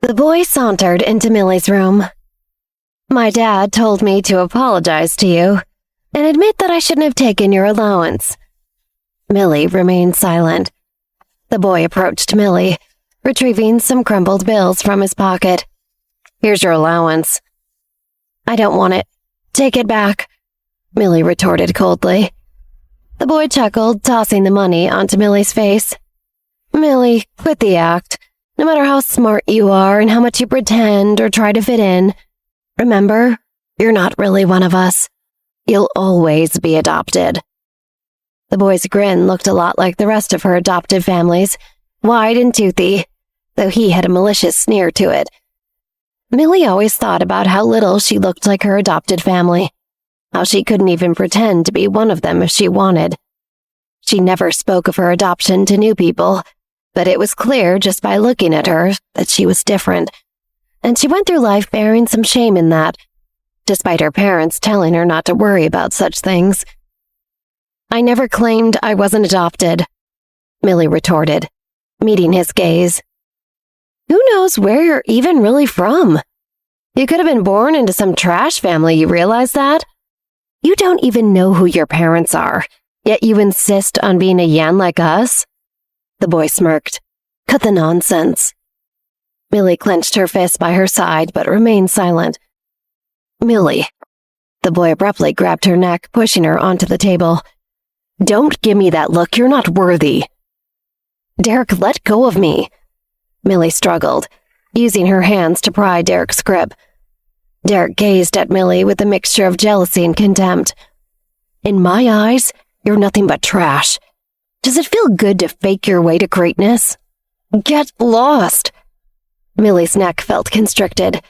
The boy sauntered into Millie's room. My dad told me to apologize to you and admit that I shouldn't have taken your allowance. Millie remained silent. The boy approached Millie, retrieving some crumpled bills from his pocket. Here's your allowance. I don't want it. Take it back, Millie retorted coldly. The boy chuckled, tossing the money onto Millie's face. Millie, quit the act. No matter how smart you are and how much you pretend or try to fit in, remember, you're not really one of us. You'll always be adopted. The boy's grin looked a lot like the rest of her adoptive families, wide and toothy, though he had a malicious sneer to it. Millie always thought about how little she looked like her adopted family, how she couldn't even pretend to be one of them if she wanted. She never spoke of her adoption to new people, but it was clear just by looking at her that she was different, and she went through life bearing some shame in that, despite her parents telling her not to worry about such things. I never claimed I wasn't adopted, Millie retorted, meeting his gaze. Who knows where you're even really from? You could have been born into some trash family, you realize that? You don't even know who your parents are, yet you insist on being a Yan like us? The boy smirked. Cut the nonsense. Millie clenched her fist by her side, but remained silent. Millie. The boy abruptly grabbed her neck, pushing her onto the table. Don't give me that look, you're not worthy. Derek, let go of me. Millie struggled, using her hands to pry Derek's grip. Derek gazed at Millie with a mixture of jealousy and contempt. In my eyes, you're nothing but trash. Does it feel good to fake your way to greatness? Get lost! Millie's neck felt constricted.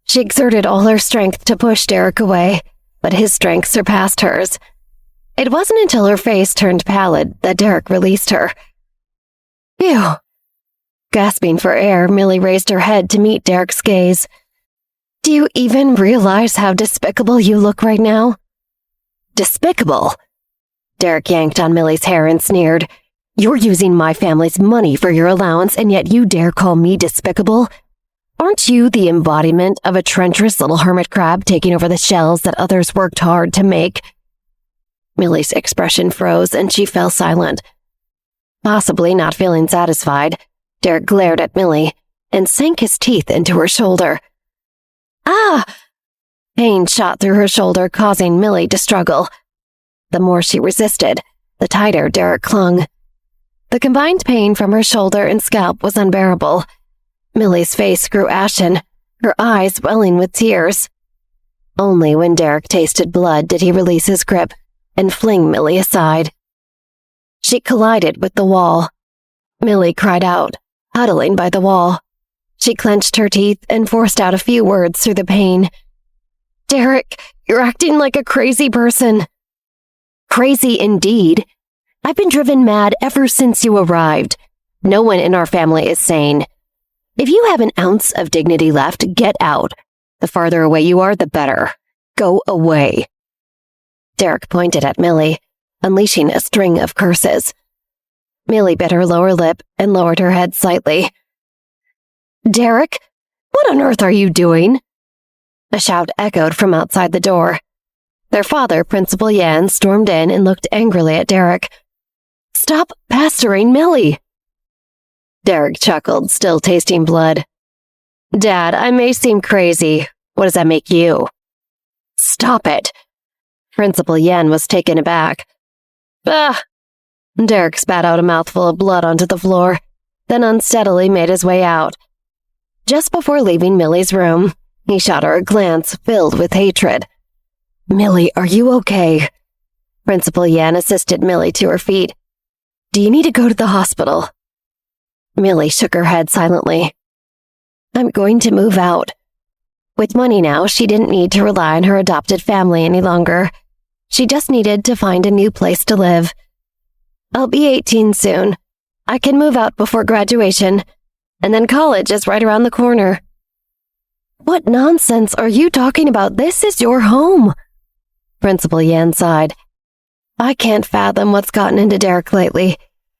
She exerted all her strength to push Derek away, but his strength surpassed hers. It wasn't until her face turned pallid that Derek released her. Ew! Gasping for air, Millie raised her head to meet Derek's gaze. Do you even realize how despicable you look right now? Despicable? Derek yanked on Millie's hair and sneered. You're using my family's money for your allowance, and yet you dare call me despicable? Aren't you the embodiment of a treacherous little hermit crab taking over the shells that others worked hard to make? Millie's expression froze, and she fell silent. Possibly not feeling satisfied, Derek glared at Millie and sank his teeth into her shoulder. Ah! Pain shot through her shoulder, causing Millie to struggle. The more she resisted, the tighter Derek clung. The combined pain from her shoulder and scalp was unbearable. Millie's face grew ashen, her eyes welling with tears. Only when Derek tasted blood did he release his grip and fling Millie aside. She collided with the wall. Millie cried out, huddling by the wall. She clenched her teeth and forced out a few words through the pain. Derek, you're acting like a crazy person. Crazy indeed. I've been driven mad ever since you arrived. No one in our family is sane. If you have an ounce of dignity left, get out. The farther away you are, the better. Go away. Derek pointed at Millie, unleashing a string of curses. Millie bit her lower lip and lowered her head slightly. Derek, what on earth are you doing? A shout echoed from outside the door. Their father, Principal Yan, stormed in and looked angrily at Derek. Stop pestering Millie! Derek chuckled, still tasting blood. Dad, I may seem crazy. What does that make you? Stop it! Principal Yan was taken aback. Ah! Derek spat out a mouthful of blood onto the floor, then unsteadily made his way out. Just before leaving Millie's room, he shot her a glance filled with hatred. Millie, are you okay? Principal Yan assisted Millie to her feet. Do you need to go to the hospital? Millie shook her head silently. I'm going to move out. With money now, she didn't need to rely on her adopted family any longer. She just needed to find a new place to live. I'll be 18 soon. I can move out before graduation, and then college is right around the corner. What nonsense are you talking about? This is your home. Principal Yan sighed. I can't fathom what's gotten into Derek lately.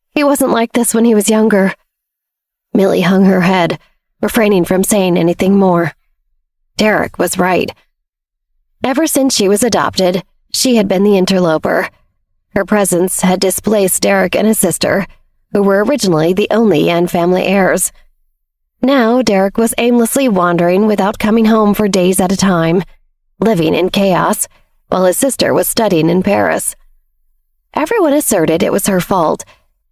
He wasn't like this when he was younger. Millie hung her head, refraining from saying anything more. Derek was right. Ever since she was adopted, she had been the interloper. Her presence had displaced Derek and his sister, who were originally the only Yen family heirs. Now Derek was aimlessly wandering without coming home for days at a time, living in chaos, while his sister was studying in Paris. Everyone asserted it was her fault,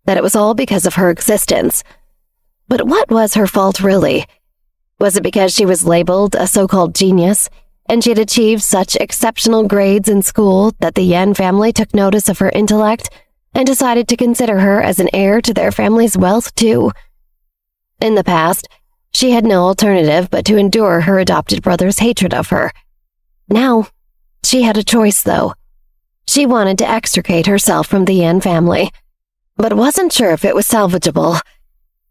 that it was all because of her existence. But what was her fault really? Was it because she was labeled a so-called genius, and she had achieved such exceptional grades in school that the Yen family took notice of her intellect and decided to consider her as an heir to their family's wealth too? In the past, she had no alternative but to endure her adopted brother's hatred of her. Now, she had a choice though. She wanted to extricate herself from the Yen family, but wasn't sure if it was salvageable.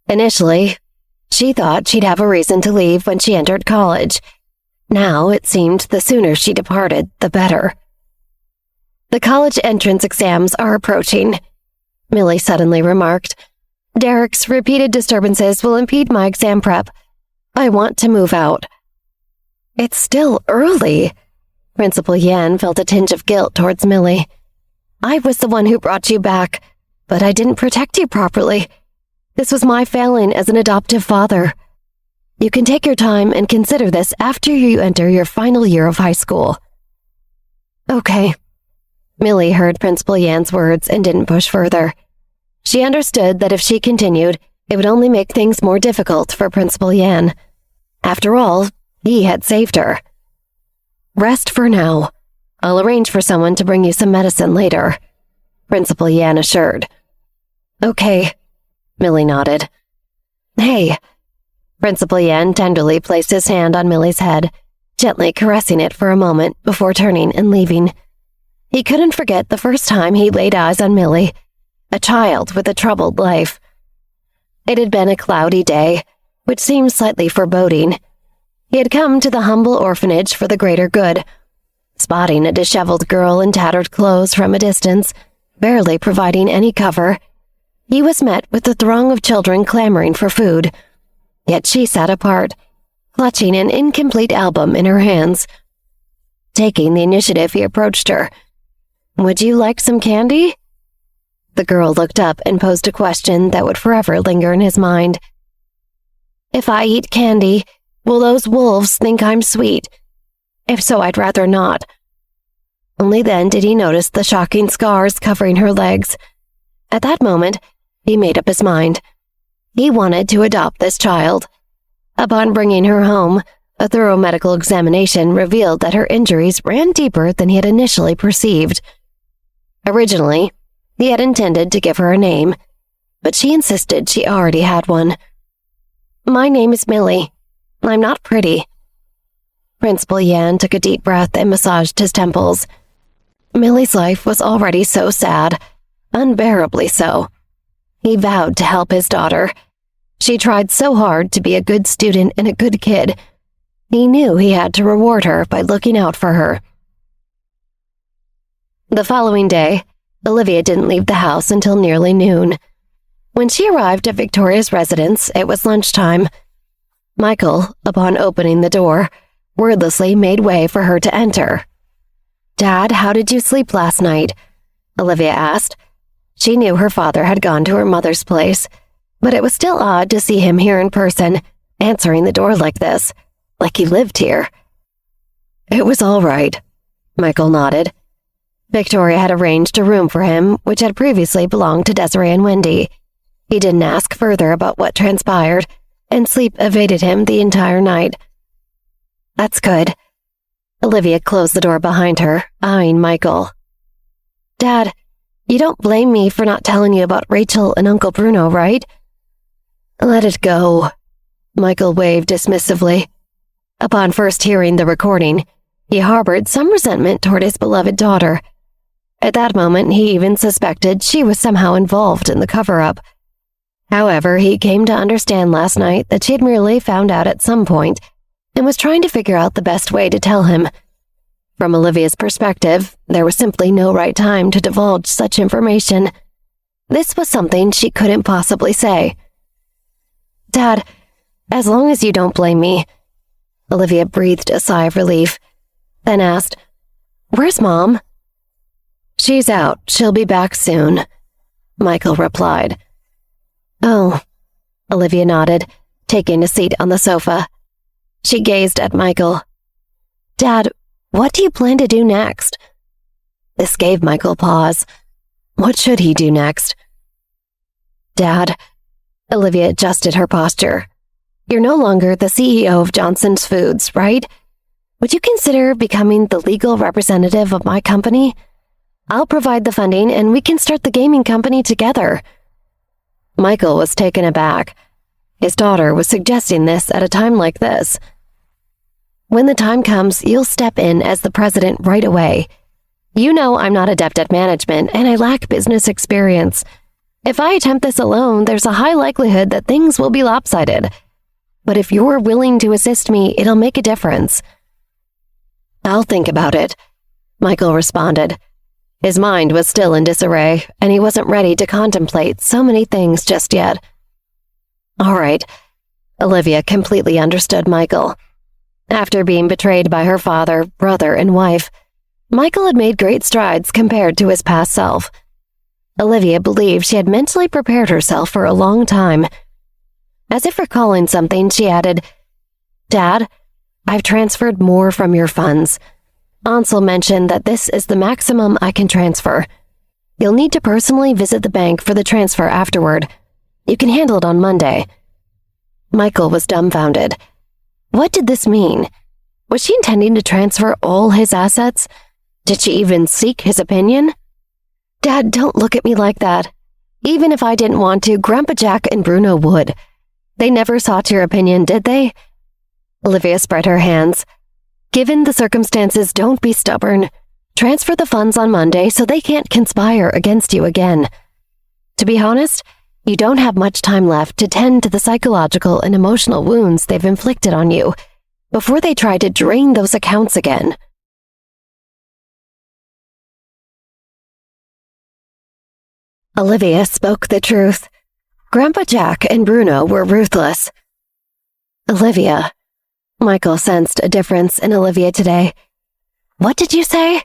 Initially, she thought she'd have a reason to leave when she entered college. Now it seemed the sooner she departed, the better. "The college entrance exams are approaching," Millie suddenly remarked. "Derek's repeated disturbances will impede my exam prep. I want to move out." "It's still early." Principal Yen felt a tinge of guilt towards Millie. "I was the one who brought you back, but I didn't protect you properly. This was my failing as an adoptive father. You can take your time and consider this after you enter your final year of high school." "Okay." Millie heard Principal Yan's words and didn't push further. She understood that if she continued, it would only make things more difficult for Principal Yan. After all, he had saved her. "Rest for now. I'll arrange for someone to bring you some medicine later," Principal Yan assured. "Okay," Millie nodded. "Hey." Principal Yan tenderly placed his hand on Millie's head, gently caressing it for a moment before turning and leaving. He couldn't forget the first time he laid eyes on Millie, a child with a troubled life. It had been a cloudy day, which seemed slightly foreboding. He had come to the humble orphanage for the greater good. Spotting a disheveled girl in tattered clothes from a distance, barely providing any cover, he was met with a throng of children clamoring for food. Yet she sat apart, clutching an incomplete album in her hands. Taking the initiative, he approached her. "Would you like some candy?" The girl looked up and posed a question that would forever linger in his mind. "If I eat candy, will those wolves think I'm sweet? If so, I'd rather not." Only then did he notice the shocking scars covering her legs. At that moment, he made up his mind. He wanted to adopt this child. Upon bringing her home, a thorough medical examination revealed that her injuries ran deeper than he had initially perceived. Originally, he had intended to give her a name, but she insisted she already had one. "My name is Millie. I'm not pretty." Principal Yan took a deep breath and massaged his temples. Millie's life was already so sad, unbearably so. He vowed to help his daughter. She tried so hard to be a good student and a good kid. He knew he had to reward her by looking out for her. The following day, Olivia didn't leave the house until nearly noon. When she arrived at Victoria's residence, it was lunchtime. Michael, upon opening the door, wordlessly made way for her to enter. "Dad, how did you sleep last night?" Olivia asked. She knew her father had gone to her mother's place, but it was still odd to see him here in person, answering the door like this, like he lived here. "It was all right," Michael nodded. Victoria had arranged a room for him, which had previously belonged to Desiree and Wendy. He didn't ask further about what transpired, and sleep evaded him the entire night. "That's good." Olivia closed the door behind her, eyeing Michael. "Dad, you don't blame me for not telling you about Rachel and Uncle Bruno, right?" "Let it go," Michael waved dismissively. Upon first hearing the recording, he harbored some resentment toward his beloved daughter. At that moment, he even suspected she was somehow involved in the cover-up. However, he came to understand last night that she had merely found out at some point and was trying to figure out the best way to tell him. From Olivia's perspective, there was simply no right time to divulge such information. This was something she couldn't possibly say. "Dad, as long as you don't blame me." Olivia breathed a sigh of relief, then asked, "Where's Mom?" "She's out. She'll be back soon," Michael replied. "Oh," Olivia nodded, taking a seat on the sofa. She gazed at Michael. "Dad, what do you plan to do next?" This gave Michael pause. What should he do next? "Dad," Olivia adjusted her posture. "You're no longer the CEO of Johnson's Foods, right? Would you consider becoming the legal representative of my company? I'll provide the funding and we can start the gaming company together." Michael was taken aback. His daughter was suggesting this at a time like this. "When the time comes, you'll step in as the president right away. You know I'm not adept at management and I lack business experience. If I attempt this alone, there's a high likelihood that things will be lopsided. But if you're willing to assist me, it'll make a difference." "I'll think about it," Michael responded. His mind was still in disarray, and he wasn't ready to contemplate so many things just yet. "All right." Olivia completely understood Michael. After being betrayed by her father, brother, and wife, Michael had made great strides compared to his past self. Olivia believed she had mentally prepared herself for a long time. As if recalling something, she added, "Dad, I've transferred more from your funds. Ansel mentioned that this is the maximum I can transfer. You'll need to personally visit the bank for the transfer afterward. You can handle it on Monday." Michael was dumbfounded. What did this mean? Was she intending to transfer all his assets? Did she even seek his opinion? "Dad, don't look at me like that. Even if I didn't want to, Grandpa Jack and Bruno would. They never sought your opinion, did they?" Olivia spread her hands. "Given the circumstances, don't be stubborn. Transfer the funds on Monday so they can't conspire against you again. To be honest, you don't have much time left to tend to the psychological and emotional wounds they've inflicted on you before they try to drain those accounts again." Olivia spoke the truth. Grandpa Jack and Bruno were ruthless. "Olivia," Michael sensed a difference in Olivia today. "What did you say?"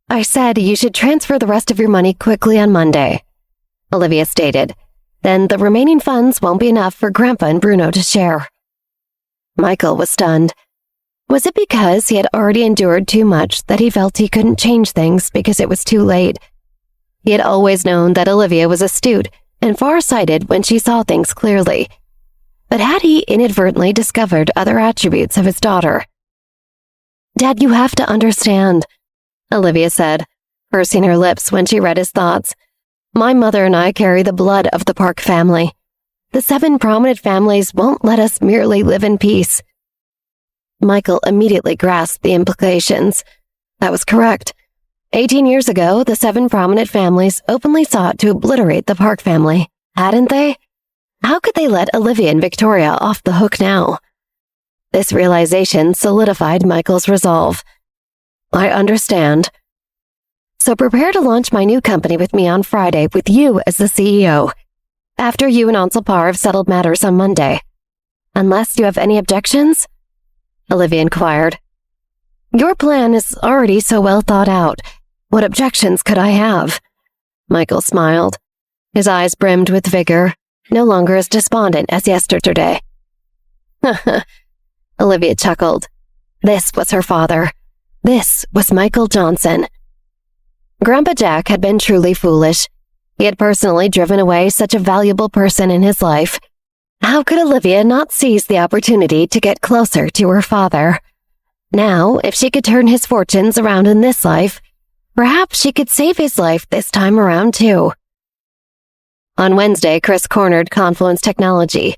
"I said you should transfer the rest of your money quickly on Monday," Olivia stated. "Then the remaining funds won't be enough for Grandpa and Bruno to share." Michael was stunned. Was it because he had already endured too much that he felt he couldn't change things because it was too late? He had always known that Olivia was astute and far-sighted when she saw things clearly. But had he inadvertently discovered other attributes of his daughter? "Dad, you have to understand," Olivia said, pursing her lips when she read his thoughts. "My mother and I carry the blood of the Park family. The 7 prominent families won't let us merely live in peace." Michael immediately grasped the implications. That was correct. 18 years ago, the 7 prominent families openly sought to obliterate the Park family, hadn't they? How could they let Olivia and Victoria off the hook now? This realization solidified Michael's resolve. "I understand. So prepare to launch my new company with me on Friday with you as the CEO, after you and Ansel Parr have settled matters on Monday. Unless you have any objections?" Olivia inquired. "Your plan is already so well thought out. What objections could I have?" Michael smiled. His eyes brimmed with vigor, no longer as despondent as yesterday. Olivia chuckled. This was her father. This was Michael Johnson. Grandpa Jack had been truly foolish. He had personally driven away such a valuable person in his life. How could Olivia not seize the opportunity to get closer to her father? Now, if she could turn his fortunes around in this life, perhaps she could save his life this time around too. On Wednesday, Chris cornered Confluence Technology,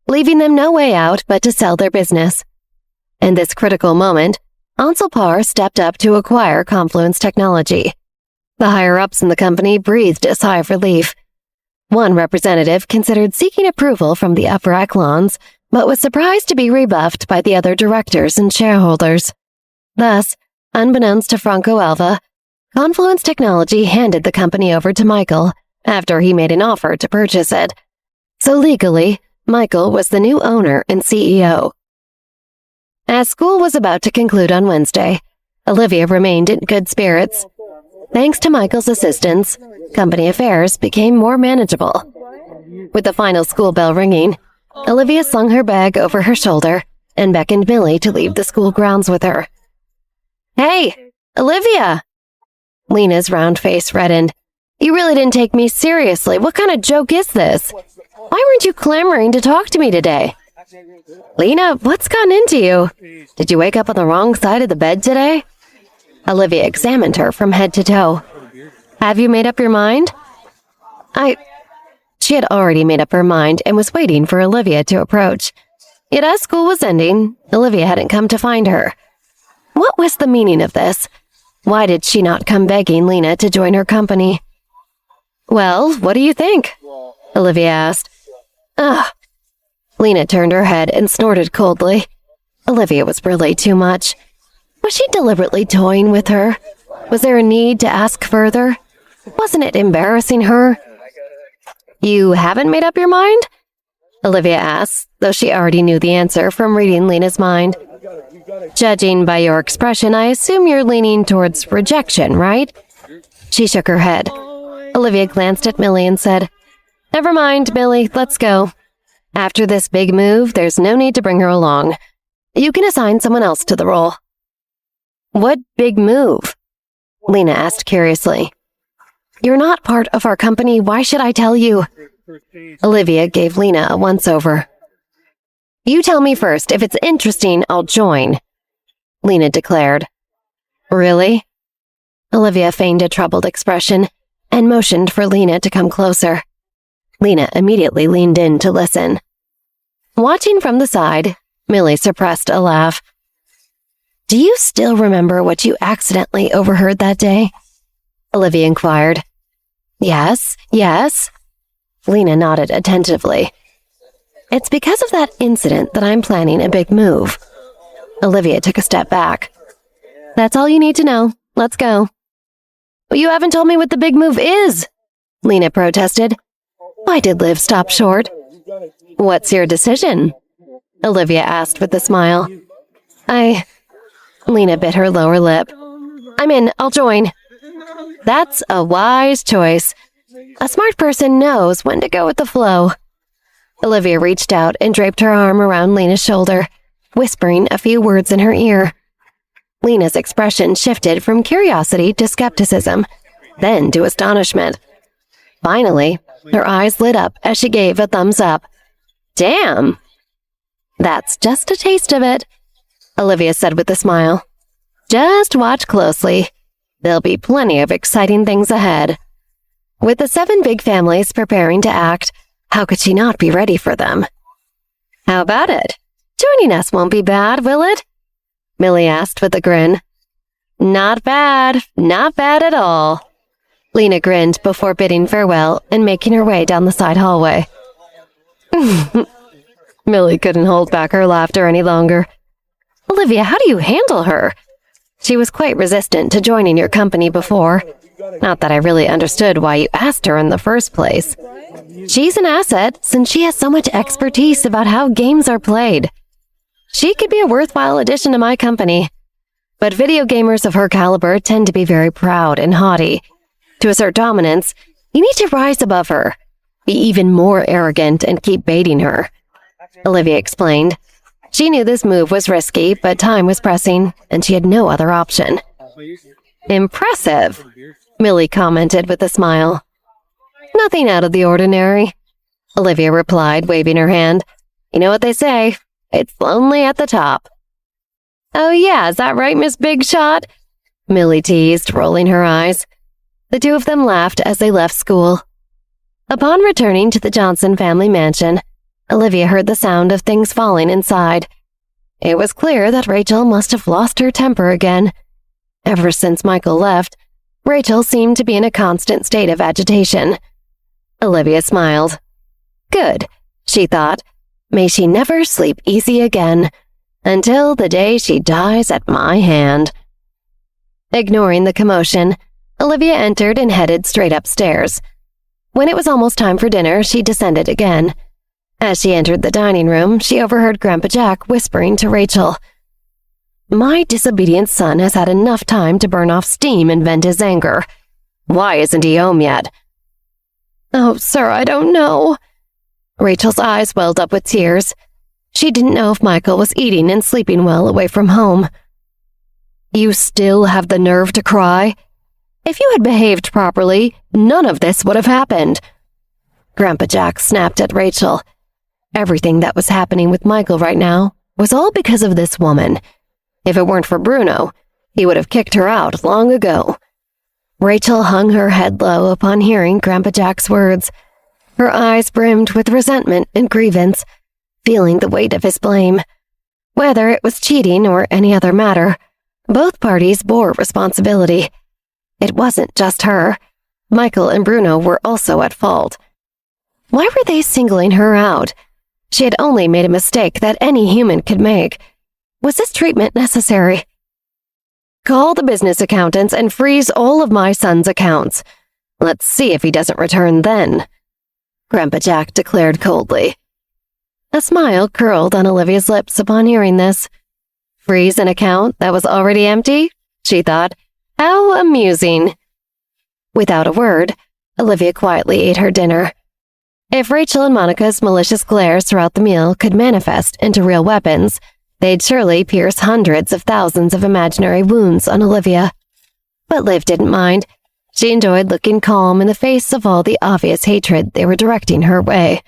leaving them no way out but to sell their business. In this critical moment, Ansel Parr stepped up to acquire Confluence Technology. The higher-ups in the company breathed a sigh of relief. One representative considered seeking approval from the upper echelons, but was surprised to be rebuffed by the other directors and shareholders. Thus, unbeknownst to Franco Alva, Confluence Technology handed the company over to Michael after he made an offer to purchase it. So legally, Michael was the new owner and CEO. As school was about to conclude on Wednesday, Olivia remained in good spirits. Thanks to Michael's assistance, company affairs became more manageable. With the final school bell ringing, Olivia slung her bag over her shoulder and beckoned Millie to leave the school grounds with her. "Hey, Olivia!" Lena's round face reddened. "You really didn't take me seriously. What kind of joke is this? Why weren't you clamoring to talk to me today?" "Lena, what's gotten into you? Did you wake up on the wrong side of the bed today?" Olivia examined her from head to toe. "Have you made up your mind?" She had already made up her mind and was waiting for Olivia to approach. Yet as school was ending, Olivia hadn't come to find her. What was the meaning of this? Why did she not come begging Lena to join her company? "Well, what do you think?" Olivia asked. "Ugh." Lena turned her head and snorted coldly. Olivia was really too much. Was she deliberately toying with her? Was there a need to ask further? Wasn't it embarrassing her? "You haven't made up your mind?" Olivia asked, though she already knew the answer from reading Lena's mind. "Judging by your expression, I assume you're leaning towards rejection, right?" She shook her head. Olivia glanced at Millie and said, "Never mind, Millie, let's go. After this big move, there's no need to bring her along. You can assign someone else to the role." "What big move?" Lena asked curiously. "You're not part of our company. Why should I tell you?" Olivia gave Lena a once-over. "You tell me first. If it's interesting, I'll join," Lena declared. "Really?" Olivia feigned a troubled expression and motioned for Lena to come closer. Lena immediately leaned in to listen. Watching from the side, Millie suppressed a laugh. "Do you still remember what you accidentally overheard that day?" Olivia inquired. Yes. Lena nodded attentively. "It's because of that incident that I'm planning a big move." Olivia took a step back. "That's all you need to know. Let's go." "But you haven't told me what the big move is," Lena protested. Why did Liv stop short? "What's your decision?" Olivia asked with a smile. Lena bit her lower lip. "I'm in. I'll join." "That's a wise choice. A smart person knows when to go with the flow." Olivia reached out and draped her arm around Lena's shoulder, whispering a few words in her ear. Lena's expression shifted from curiosity to skepticism, then to astonishment. Finally, her eyes lit up as she gave a thumbs up. "Damn!" "That's just a taste of it," Olivia said with a smile. "Just watch closely. There'll be plenty of exciting things ahead." With the 7 big families preparing to act, how could she not be ready for them? "How about it? Joining us won't be bad, will it?" Millie asked with a grin. Not bad at all." Lena grinned before bidding farewell and making her way down the side hallway. Millie couldn't hold back her laughter any longer. "Olivia, how do you handle her? She was quite resistant to joining your company before. Not that I really understood why you asked her in the first place. She's an asset since she has so much expertise about how games are played. She could be a worthwhile addition to my company. But video gamers of her caliber tend to be very proud and haughty. To assert dominance, you need to rise above her, be even more arrogant, and keep baiting her," Olivia explained. She knew this move was risky, but time was pressing, and she had no other option. "Impressive," Millie commented with a smile. "Nothing out of the ordinary," Olivia replied, waving her hand. "You know what they say, it's lonely at the top." "Oh yeah, is that right, Miss Big Shot?" Millie teased, rolling her eyes. The two of them laughed as they left school. Upon returning to the Johnson family mansion, Olivia heard the sound of things falling inside. It was clear that Rachel must have lost her temper again. Ever since Michael left, Rachel seemed to be in a constant state of agitation. Olivia smiled. Good, she thought. May she never sleep easy again, until the day she dies at my hand. Ignoring the commotion, Olivia entered and headed straight upstairs. When it was almost time for dinner, she descended again. As she entered the dining room, she overheard Grandpa Jack whispering to Rachel, "My disobedient son has had enough time to burn off steam and vent his anger. Why isn't he home yet?" "Oh, sir, I don't know." Rachel's eyes welled up with tears. She didn't know if Michael was eating and sleeping well away from home. "You still have the nerve to cry? If you had behaved properly, none of this would have happened." Grandpa Jack snapped at Rachel. Everything that was happening with Michael right now was all because of this woman. If it weren't for Bruno, he would have kicked her out long ago. Rachel hung her head low upon hearing Grandpa Jack's words. Her eyes brimmed with resentment and grievance, feeling the weight of his blame. Whether it was cheating or any other matter, both parties bore responsibility. It wasn't just her. Michael and Bruno were also at fault. Why were they singling her out? She had only made a mistake that any human could make. Was this treatment necessary? "Call the business accountants and freeze all of my son's accounts. Let's see if he doesn't return then," Grandpa Jack declared coldly. A smile curled on Olivia's lips upon hearing this. Freeze an account that was already empty? She thought. How amusing. Without a word, Olivia quietly ate her dinner. If Rachel and Monica's malicious glares throughout the meal could manifest into real weapons, they'd surely pierce hundreds of thousands of imaginary wounds on Olivia. But Liv didn't mind. She enjoyed looking calm in the face of all the obvious hatred they were directing her way.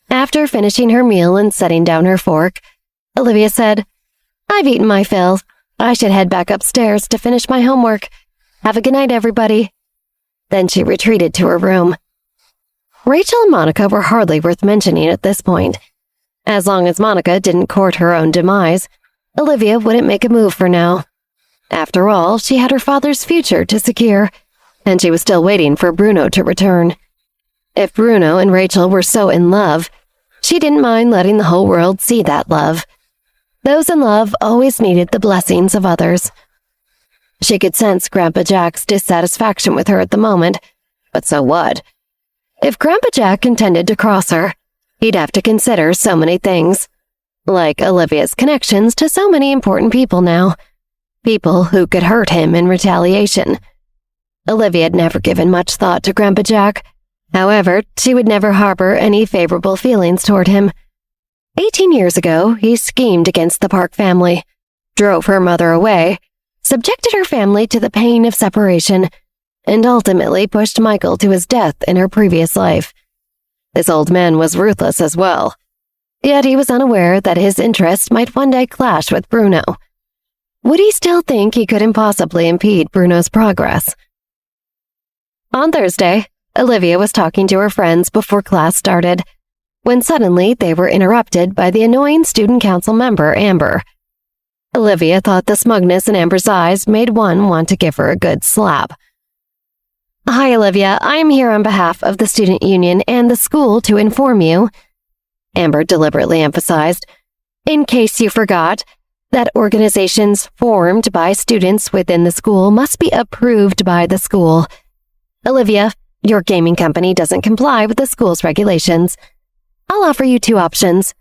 After finishing her meal and setting down her fork, Olivia said, "I've eaten my fill. I should head back upstairs to finish my homework. Have a good night, everybody." Then she retreated to her room. Rachel and Monica were hardly worth mentioning at this point. As long as Monica didn't court her own demise, Olivia wouldn't make a move for now. After all, she had her father's future to secure, and she was still waiting for Bruno to return. If Bruno and Rachel were so in love, she didn't mind letting the whole world see that love. Those in love always needed the blessings of others. She could sense Grandpa Jack's dissatisfaction with her at the moment, but so what? If Grandpa Jack intended to cross her, he'd have to consider so many things, like Olivia's connections to so many important people now, people who could hurt him in retaliation. Olivia had never given much thought to Grandpa Jack. However, she would never harbor any favorable feelings toward him. 18 years ago, he schemed against the Park family, drove her mother away, subjected her family to the pain of separation, and ultimately pushed Michael to his death in her previous life. This old man was ruthless as well. Yet he was unaware that his interests might one day clash with Bruno. Would he still think he could impossibly impede Bruno's progress? On Thursday, Olivia was talking to her friends before class started, when suddenly they were interrupted by the annoying student council member, Amber. Olivia thought the smugness in Amber's eyes made one want to give her a good slap. "Hi, Olivia. I'm here on behalf of the student union and the school to inform you," Amber deliberately emphasized, "in case you forgot, that organizations formed by students within the school must be approved by the school. Olivia, your gaming company doesn't comply with the school's regulations. I'll offer you two options.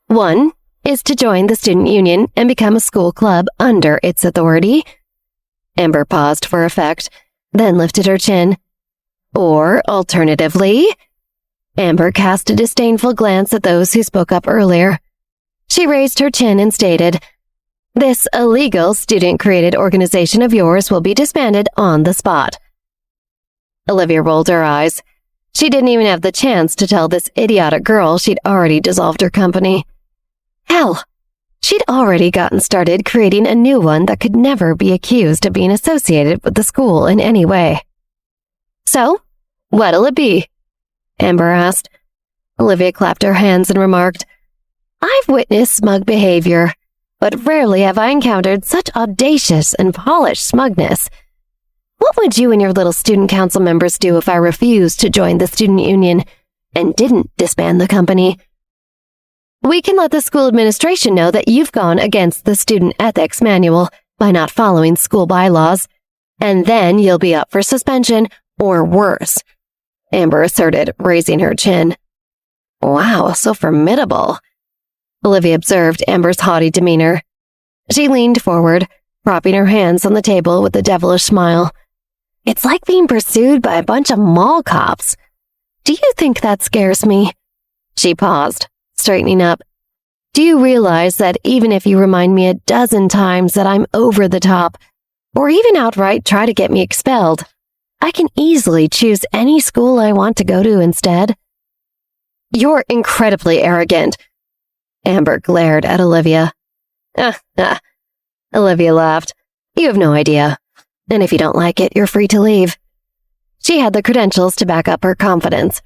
One is to join the student union and become a school club under its authority." Amber paused for effect, then lifted her chin. "Or, alternatively," Amber cast a disdainful glance at those who spoke up earlier. She raised her chin and stated, "This illegal student-created organization of yours will be disbanded on the spot." Olivia rolled her eyes. She didn't even have the chance to tell this idiotic girl she'd already dissolved her company. Hell, she'd already gotten started creating a new one that could never be accused of being associated with the school in any way. "So, what'll it be?" Amber asked. Olivia clapped her hands and remarked, "I've witnessed smug behavior, but rarely have I encountered such audacious and polished smugness. What would you and your little student council members do if I refused to join the student union and didn't disband the company? We can let the school administration know that you've gone against the student ethics manual by not following school bylaws, and then you'll be up for suspension or worse," Amber asserted, raising her chin. Wow, so formidable, Olivia observed Amber's haughty demeanor. She leaned forward, propping her hands on the table with a devilish smile. It's like being pursued by a bunch of mall cops. Do you think that scares me? She paused, straightening up. Do you realize that even if you remind me a dozen times that I'm over the top, or even outright try to get me expelled, I can easily choose any school I want to go to instead? You're incredibly arrogant. Amber glared at Olivia. Olivia laughed. You have no idea. And if you don't like it, you're free to leave. She had the credentials to back up her confidence.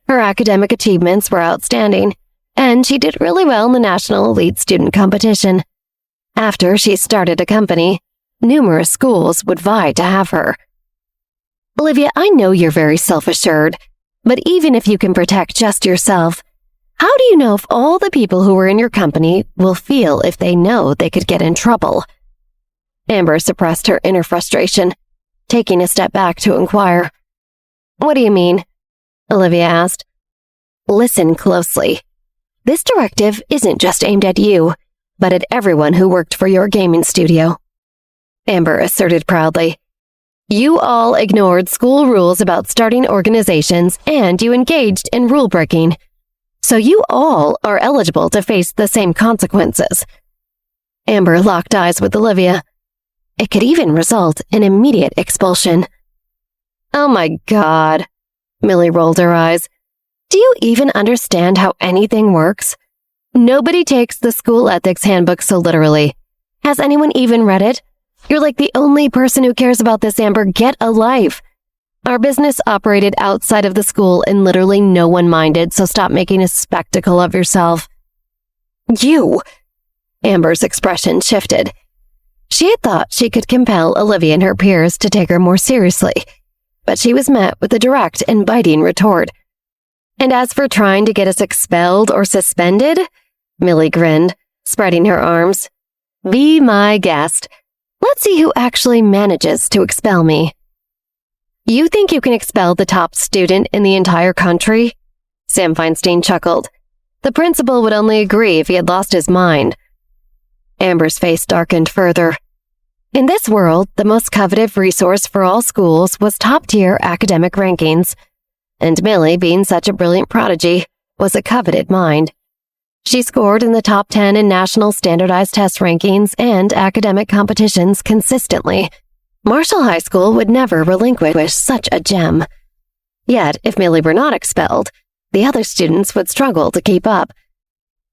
Her academic achievements were outstanding, and she did really well in the National Elite Student Competition. After she started a company, numerous schools would vie to have her. Olivia, I know you're very self-assured, but even if you can protect just yourself, how do you know if all the people who are in your company will feel if they know they could get in trouble? Amber suppressed her inner frustration, taking a step back to inquire. What do you mean? Olivia asked. Listen closely. This directive isn't just aimed at you, but at everyone who worked for your gaming studio. Amber asserted proudly. You all ignored school rules about starting organizations and you engaged in rule breaking. So you all are eligible to face the same consequences. Amber locked eyes with Olivia. It could even result in immediate expulsion. Oh my God, Millie rolled her eyes. Do you even understand how anything works? Nobody takes the school ethics handbook so literally. Has anyone even read it? You're like the only person who cares about this, Amber. Get a life. Our business operated outside of the school and literally no one minded, so stop making a spectacle of yourself. You! Amber's expression shifted. She had thought she could compel Olivia and her peers to take her more seriously, but she was met with a direct and biting retort. And as for trying to get us expelled or suspended, Millie grinned, spreading her arms. Be my guest. Let's see who actually manages to expel me. You think you can expel the top student in the entire country? Sam Feinstein chuckled. The principal would only agree if he had lost his mind. Amber's face darkened further. In this world, the most coveted resource for all schools was top-tier academic rankings, and Millie, being such a brilliant prodigy, was a coveted mind. She scored in the top 10 in national standardized test rankings and academic competitions consistently. Marshall High School would never relinquish such a gem. Yet, if Millie were not expelled, the other students would struggle to keep up.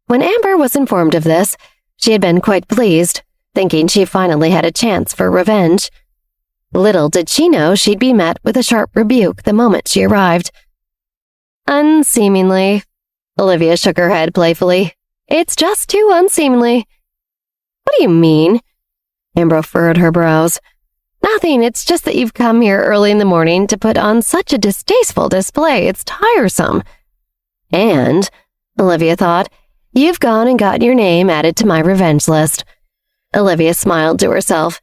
When Amber was informed of this, she had been quite pleased, thinking she finally had a chance for revenge. Little did she know she'd be met with a sharp rebuke the moment she arrived. Unseemly. Olivia shook her head playfully. It's just too unseemly. What do you mean? Amber furrowed her brows. Nothing, it's just that you've come here early in the morning to put on such a distasteful display. It's tiresome. And, Olivia thought, you've gone and gotten your name added to my revenge list. Olivia smiled to herself.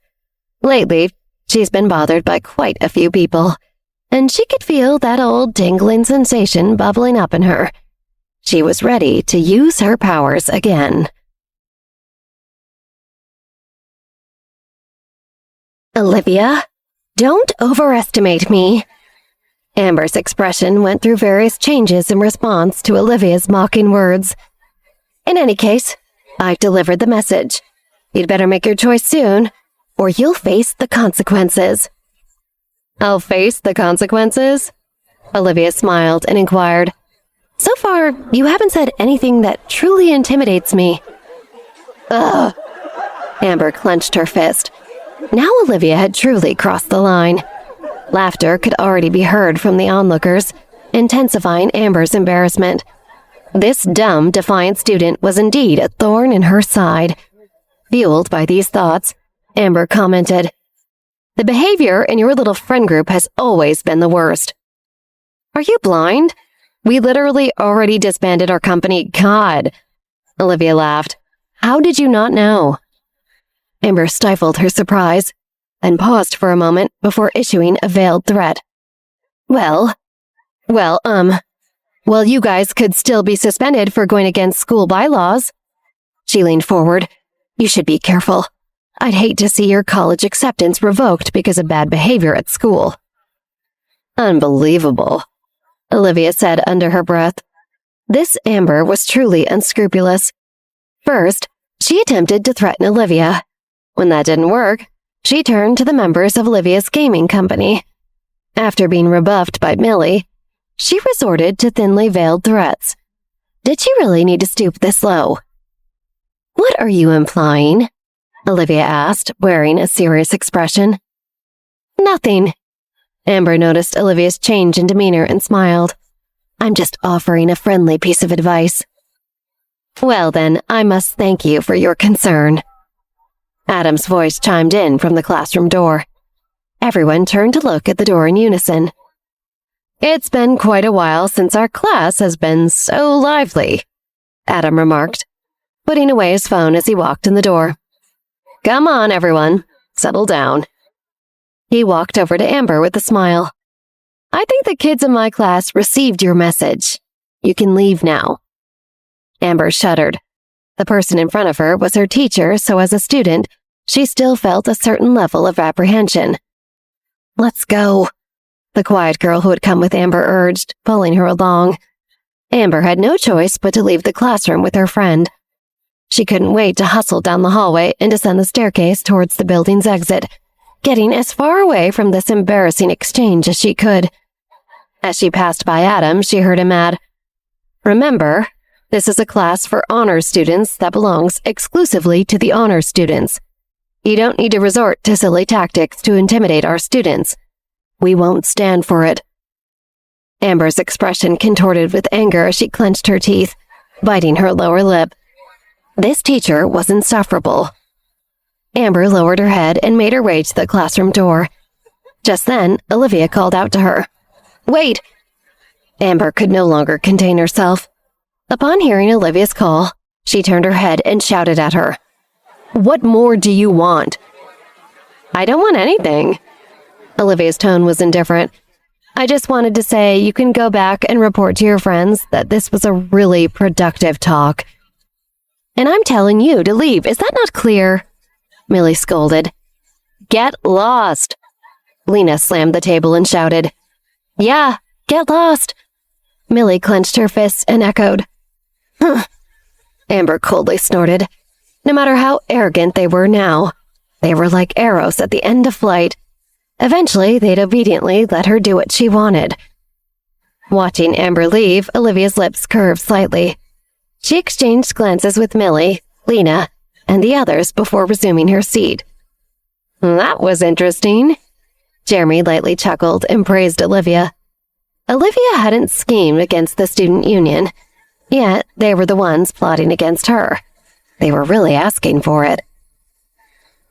Lately, she's been bothered by quite a few people, and she could feel that old tingling sensation bubbling up in her. She was ready to use her powers again. Olivia, don't overestimate me. Amber's expression went through various changes in response to Olivia's mocking words. In any case, I've delivered the message. You'd better make your choice soon, or you'll face the consequences. I'll face the consequences? Olivia smiled and inquired. So far, you haven't said anything that truly intimidates me. Ugh. Amber clenched her fist. Now Olivia had truly crossed the line. Laughter could already be heard from the onlookers, intensifying Amber's embarrassment. This dumb, defiant student was indeed a thorn in her side. Fueled by these thoughts, Amber commented, The behavior in your little friend group has always been the worst. Are you blind? We literally already disbanded our company. God. Olivia laughed. How did you not know? Amber stifled her surprise, then paused for a moment before issuing a veiled threat. Well, Well, you guys could still be suspended for going against school bylaws. She leaned forward. You should be careful. I'd hate to see your college acceptance revoked because of bad behavior at school. Unbelievable, Olivia said under her breath. This Amber was truly unscrupulous. First, she attempted to threaten Olivia. When that didn't work, she turned to the members of Olivia's gaming company. After being rebuffed by Millie, she resorted to thinly veiled threats. Did she really need to stoop this low? What are you implying? Olivia asked, wearing a serious expression. Nothing. Amber noticed Olivia's change in demeanor and smiled. I'm just offering a friendly piece of advice. Well then, I must thank you for your concern. Adam's voice chimed in from the classroom door. Everyone turned to look at the door in unison. It's been quite a while since our class has been so lively, Adam remarked, putting away his phone as he walked in the door. Come on, everyone. Settle down. He walked over to Amber with a smile. I think the kids in my class received your message. You can leave now. Amber shuddered. The person in front of her was her teacher, so as a student, she still felt a certain level of apprehension. Let's go, the quiet girl who had come with Amber urged, pulling her along. Amber had no choice but to leave the classroom with her friend. She couldn't wait to hustle down the hallway and descend the staircase towards the building's exit, getting as far away from this embarrassing exchange as she could. As she passed by Adam, she heard him add, Remember, this is a class for honors students that belongs exclusively to the honors students. You don't need to resort to silly tactics to intimidate our students. We won't stand for it. Amber's expression contorted with anger as she clenched her teeth, biting her lower lip. This teacher was insufferable. Amber lowered her head and made her way to the classroom door. Just then, Olivia called out to her. Wait! Amber could no longer contain herself. Upon hearing Olivia's call, she turned her head and shouted at her. What more do you want? I don't want anything. Olivia's tone was indifferent. I just wanted to say you can go back and report to your friends that this was a really productive talk. And I'm telling you to leave, is that not clear? Millie scolded. Get lost. Lena slammed the table and shouted. Yeah, get lost. Millie clenched her fists and echoed. Huh. Amber coldly snorted. No matter how arrogant they were now, they were like arrows at the end of flight. Eventually, they'd obediently let her do what she wanted. Watching Amber leave, Olivia's lips curved slightly. She exchanged glances with Millie, Lena, and the others before resuming her seat. That was interesting. Jeremy lightly chuckled and praised Olivia. Olivia hadn't schemed against the student union, yet they were the ones plotting against her. They were really asking for it.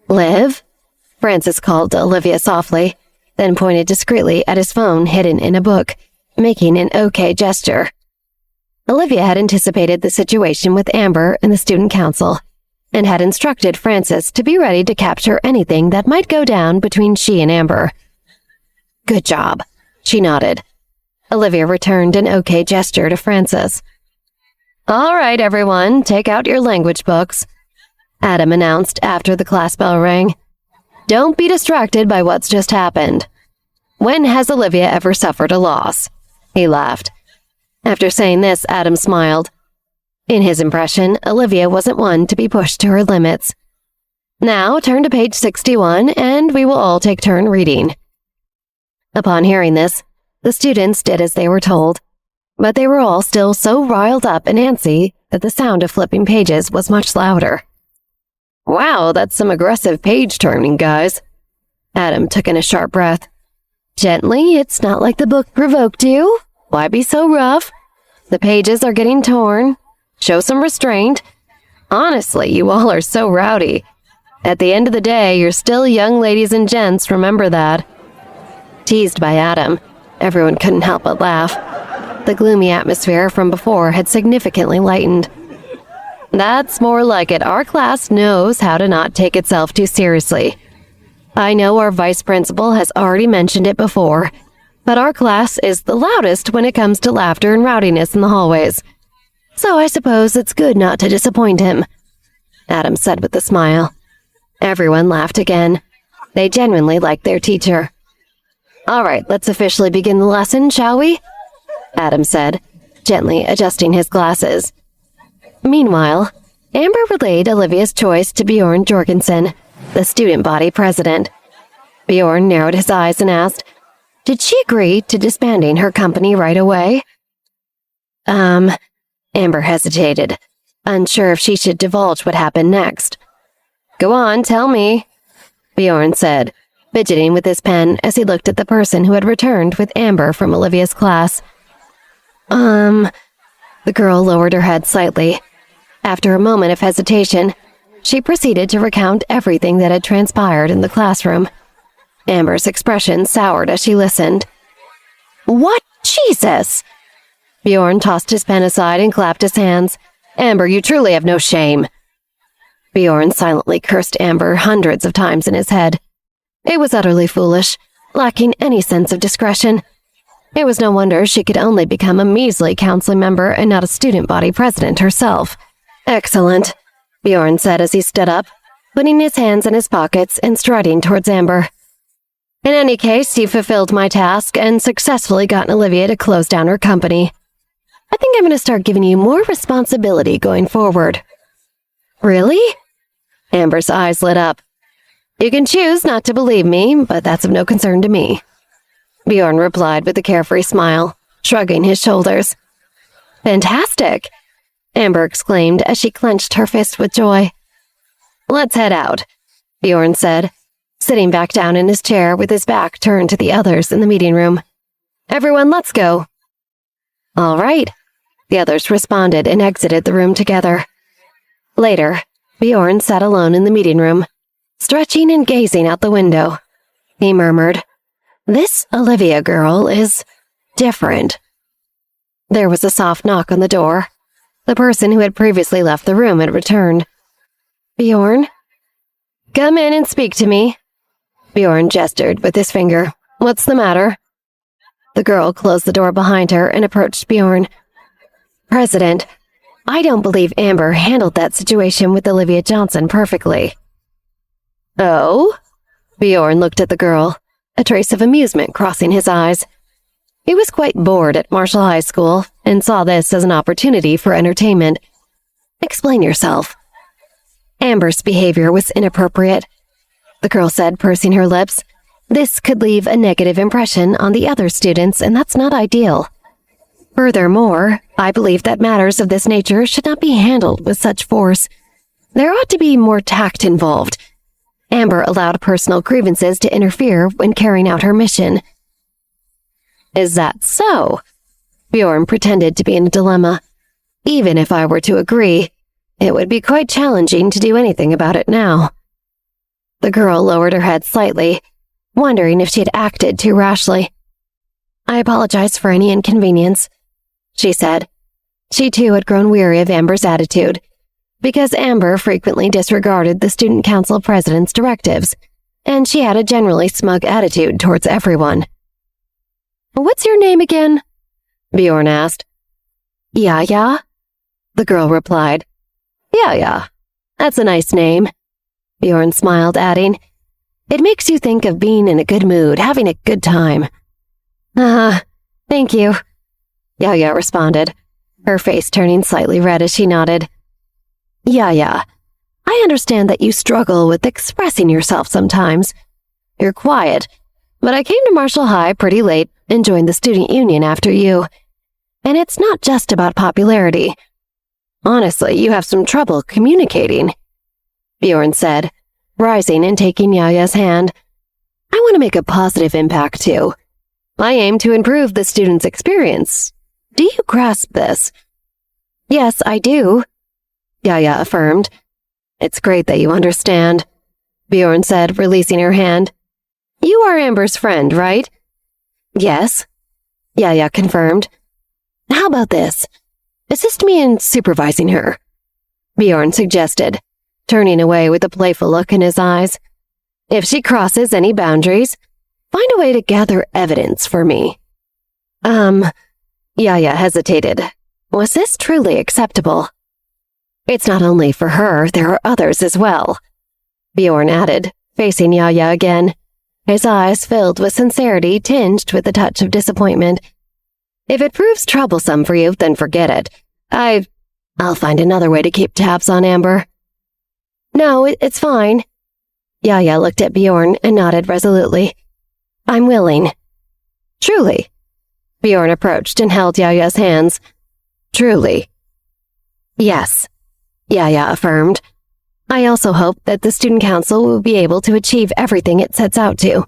Liv? Francis called to Olivia softly, then pointed discreetly at his phone hidden in a book, making an okay gesture. Olivia had anticipated the situation with Amber and the student council, and had instructed Francis to be ready to capture anything that might go down between she and Amber. Good job, she nodded. Olivia returned an okay gesture to Francis. All right, everyone, take out your language books, Adam announced after the class bell rang. Don't be distracted by what's just happened. When has Olivia ever suffered a loss? He laughed. After saying this, Adam smiled. In his impression, Olivia wasn't one to be pushed to her limits. Now turn to page 61 and we will all take turn reading. Upon hearing this, the students did as they were told, but they were all still so riled up and antsy that the sound of flipping pages was much louder. Wow, that's some aggressive page turning, guys. Adam took in a sharp breath. Gently, it's not like the book provoked you. Why be so rough? The pages are getting torn. Show some restraint. Honestly, you all are so rowdy. At the end of the day, you're still young ladies and gents, remember that. Teased by Adam, everyone couldn't help but laugh. The gloomy atmosphere from before had significantly lightened. That's more like it. Our class knows how to not take itself too seriously. I know our vice principal has already mentioned it before, but our class is the loudest when it comes to laughter and rowdiness in the hallways. So I suppose it's good not to disappoint him," Adam said with a smile. Everyone laughed again. They genuinely liked their teacher. "All right, let's officially begin the lesson, shall we?" Adam said, gently adjusting his glasses. Meanwhile, Amber relayed Olivia's choice to Bjorn Jorgensen, the student body president. Bjorn narrowed his eyes and asked, "Did she agree to disbanding her company right away?" Amber hesitated, unsure if she should divulge what happened next. "Go on, tell me," Bjorn said, fidgeting with his pen as he looked at the person who had returned with Amber from Olivia's class. The girl lowered her head slightly. After a moment of hesitation, she proceeded to recount everything that had transpired in the classroom. Amber's expression soured as she listened. "What? Jesus!" Bjorn tossed his pen aside and clapped his hands. "Amber, you truly have no shame." Bjorn silently cursed Amber hundreds of times in his head. It was utterly foolish, lacking any sense of discretion. It was no wonder she could only become a measly council member and not a student body president herself. "Excellent," Bjorn said as he stood up, putting his hands in his pockets and striding towards Amber. "In any case, you fulfilled my task and successfully gotten Olivia to close down her company. I think I'm going to start giving you more responsibility going forward." "Really?" Amber's eyes lit up. "You can choose not to believe me, but that's of no concern to me," Bjorn replied with a carefree smile, shrugging his shoulders. "Fantastic!" Amber exclaimed as she clenched her fist with joy. "Let's head out," Bjorn said, sitting back down in his chair with his back turned to the others in the meeting room. "Everyone, let's go." "All right," the others responded and exited the room together. Later, Bjorn sat alone in the meeting room, stretching and gazing out the window. He murmured, "This Olivia girl is different." There was a soft knock on the door. The person who had previously left the room had returned. "Bjorn?" "Come in and speak to me." Bjorn gestured with his finger. "What's the matter?" The girl closed the door behind her and approached Bjorn. "President, I don't believe Amber handled that situation with Olivia Johnson perfectly." "Oh?" Bjorn looked at the girl, a trace of amusement crossing his eyes. He was quite bored at Marshall High School and saw this as an opportunity for entertainment. "Explain yourself." "Amber's behavior was inappropriate," the girl said, pursing her lips. "This could leave a negative impression on the other students, and that's not ideal. Furthermore, I believe that matters of this nature should not be handled with such force. There ought to be more tact involved. Amber allowed personal grievances to interfere when carrying out her mission." "Is that so?" Bjorn pretended to be in a dilemma. "Even if I were to agree, it would be quite challenging to do anything about it now." The girl lowered her head slightly, wondering if she had acted too rashly. "I apologize for any inconvenience," she said. She too had grown weary of Amber's attitude, because Amber frequently disregarded the student council president's directives, and she had a generally smug attitude towards everyone. "What's your name again?" Bjorn asked. "Yaya," the girl replied. "Yaya, that's a nice name," Bjorn smiled, adding, "It makes you think of being in a good mood, having a good time." Thank you," Yaya responded, her face turning slightly red as she nodded. "Yaya, I understand that you struggle with expressing yourself sometimes. You're quiet, but I came to Marshall High pretty late and joined the student union after you. And it's not just about popularity. Honestly, you have some trouble communicating," Bjorn said, rising and taking Yaya's hand. "I want to make a positive impact too. I aim to improve the students' experience. Do you grasp this?" "Yes, I do," Yaya affirmed. "It's great that you understand," Bjorn said, releasing her hand. "You are Amber's friend, right?" "Yes," Yaya confirmed. "How about this? Assist me in supervising her," Bjorn suggested, turning away with a playful look in his eyes. "If she crosses any boundaries, Find a way to gather evidence for me. Yaya hesitated. Was this truly acceptable? It's not only for her, there are others as well, Bjorn added, facing Yaya again, his eyes filled with sincerity tinged with a touch of disappointment. If it proves troublesome for you, then forget it. I'll find another way to keep tabs on Amber. No, it's fine. Yaya looked at Bjorn and nodded resolutely. I'm willing. Truly. Bjorn approached and held Yaya's hands. Truly. Yes, Yaya affirmed. I also hope that the student council will be able to achieve everything it sets out to.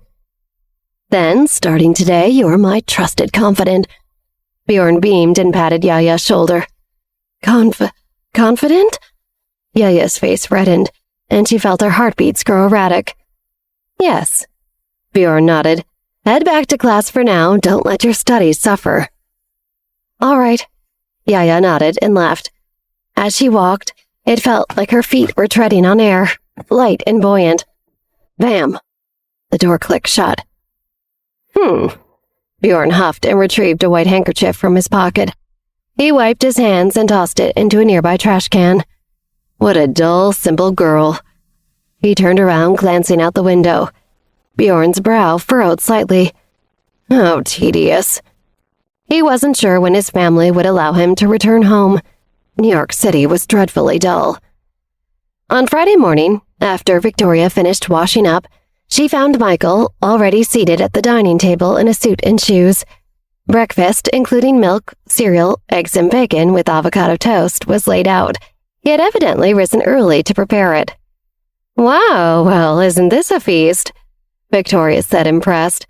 Then, starting today, you're my trusted confidant. Bjorn beamed and patted Yaya's shoulder. Confident? Yaya's face reddened, and she felt her heartbeats grow erratic. Yes, Bjorn nodded. Head back to class for now. Don't let your studies suffer. All right, Yaya nodded and left. As she walked, it felt like her feet were treading on air, light and buoyant. Bam! The door clicked shut. Bjorn huffed and retrieved a white handkerchief from his pocket. He wiped his hands and tossed it into a nearby trash can. What a dull, simple girl. He turned around, glancing out the window. Bjorn's brow furrowed slightly. How tedious. He wasn't sure when his family would allow him to return home. New York City was dreadfully dull. On Friday morning, after Victoria finished washing up, she found Michael already seated at the dining table in a suit and shoes. Breakfast, including milk, cereal, eggs and bacon with avocado toast, was laid out. He had evidently risen early to prepare it. Wow, well, isn't this a feast? Victoria said, impressed.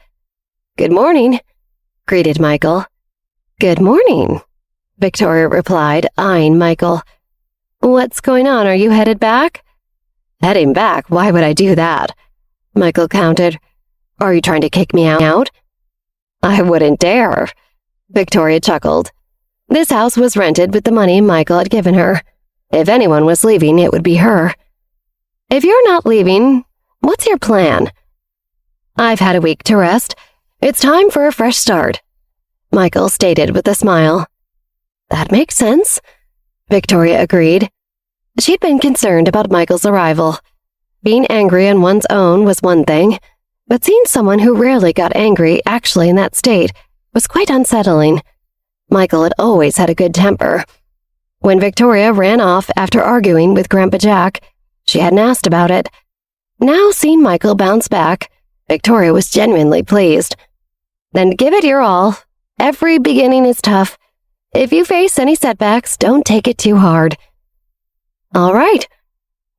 Good morning, greeted Michael. Good morning, Victoria replied, eyeing Michael. What's going on? Are you headed back? Heading back? Why would I do that? Michael countered. Are you trying to kick me out? I wouldn't dare, Victoria chuckled. This house was rented with the money Michael had given her. If anyone was leaving, it would be her. If you're not leaving, what's your plan? I've had a week to rest. It's time for a fresh start, Michael stated with a smile. That makes sense, Victoria agreed. She'd been concerned about Michael's arrival. Being angry on one's own was one thing, but seeing someone who rarely got angry actually in that state was quite unsettling. Michael had always had a good temper. When Victoria ran off after arguing with Grandpa Jack, she hadn't asked about it. Now, seeing Michael bounce back, Victoria was genuinely pleased. Then give it your all. Every beginning is tough. If you face any setbacks, don't take it too hard. All right.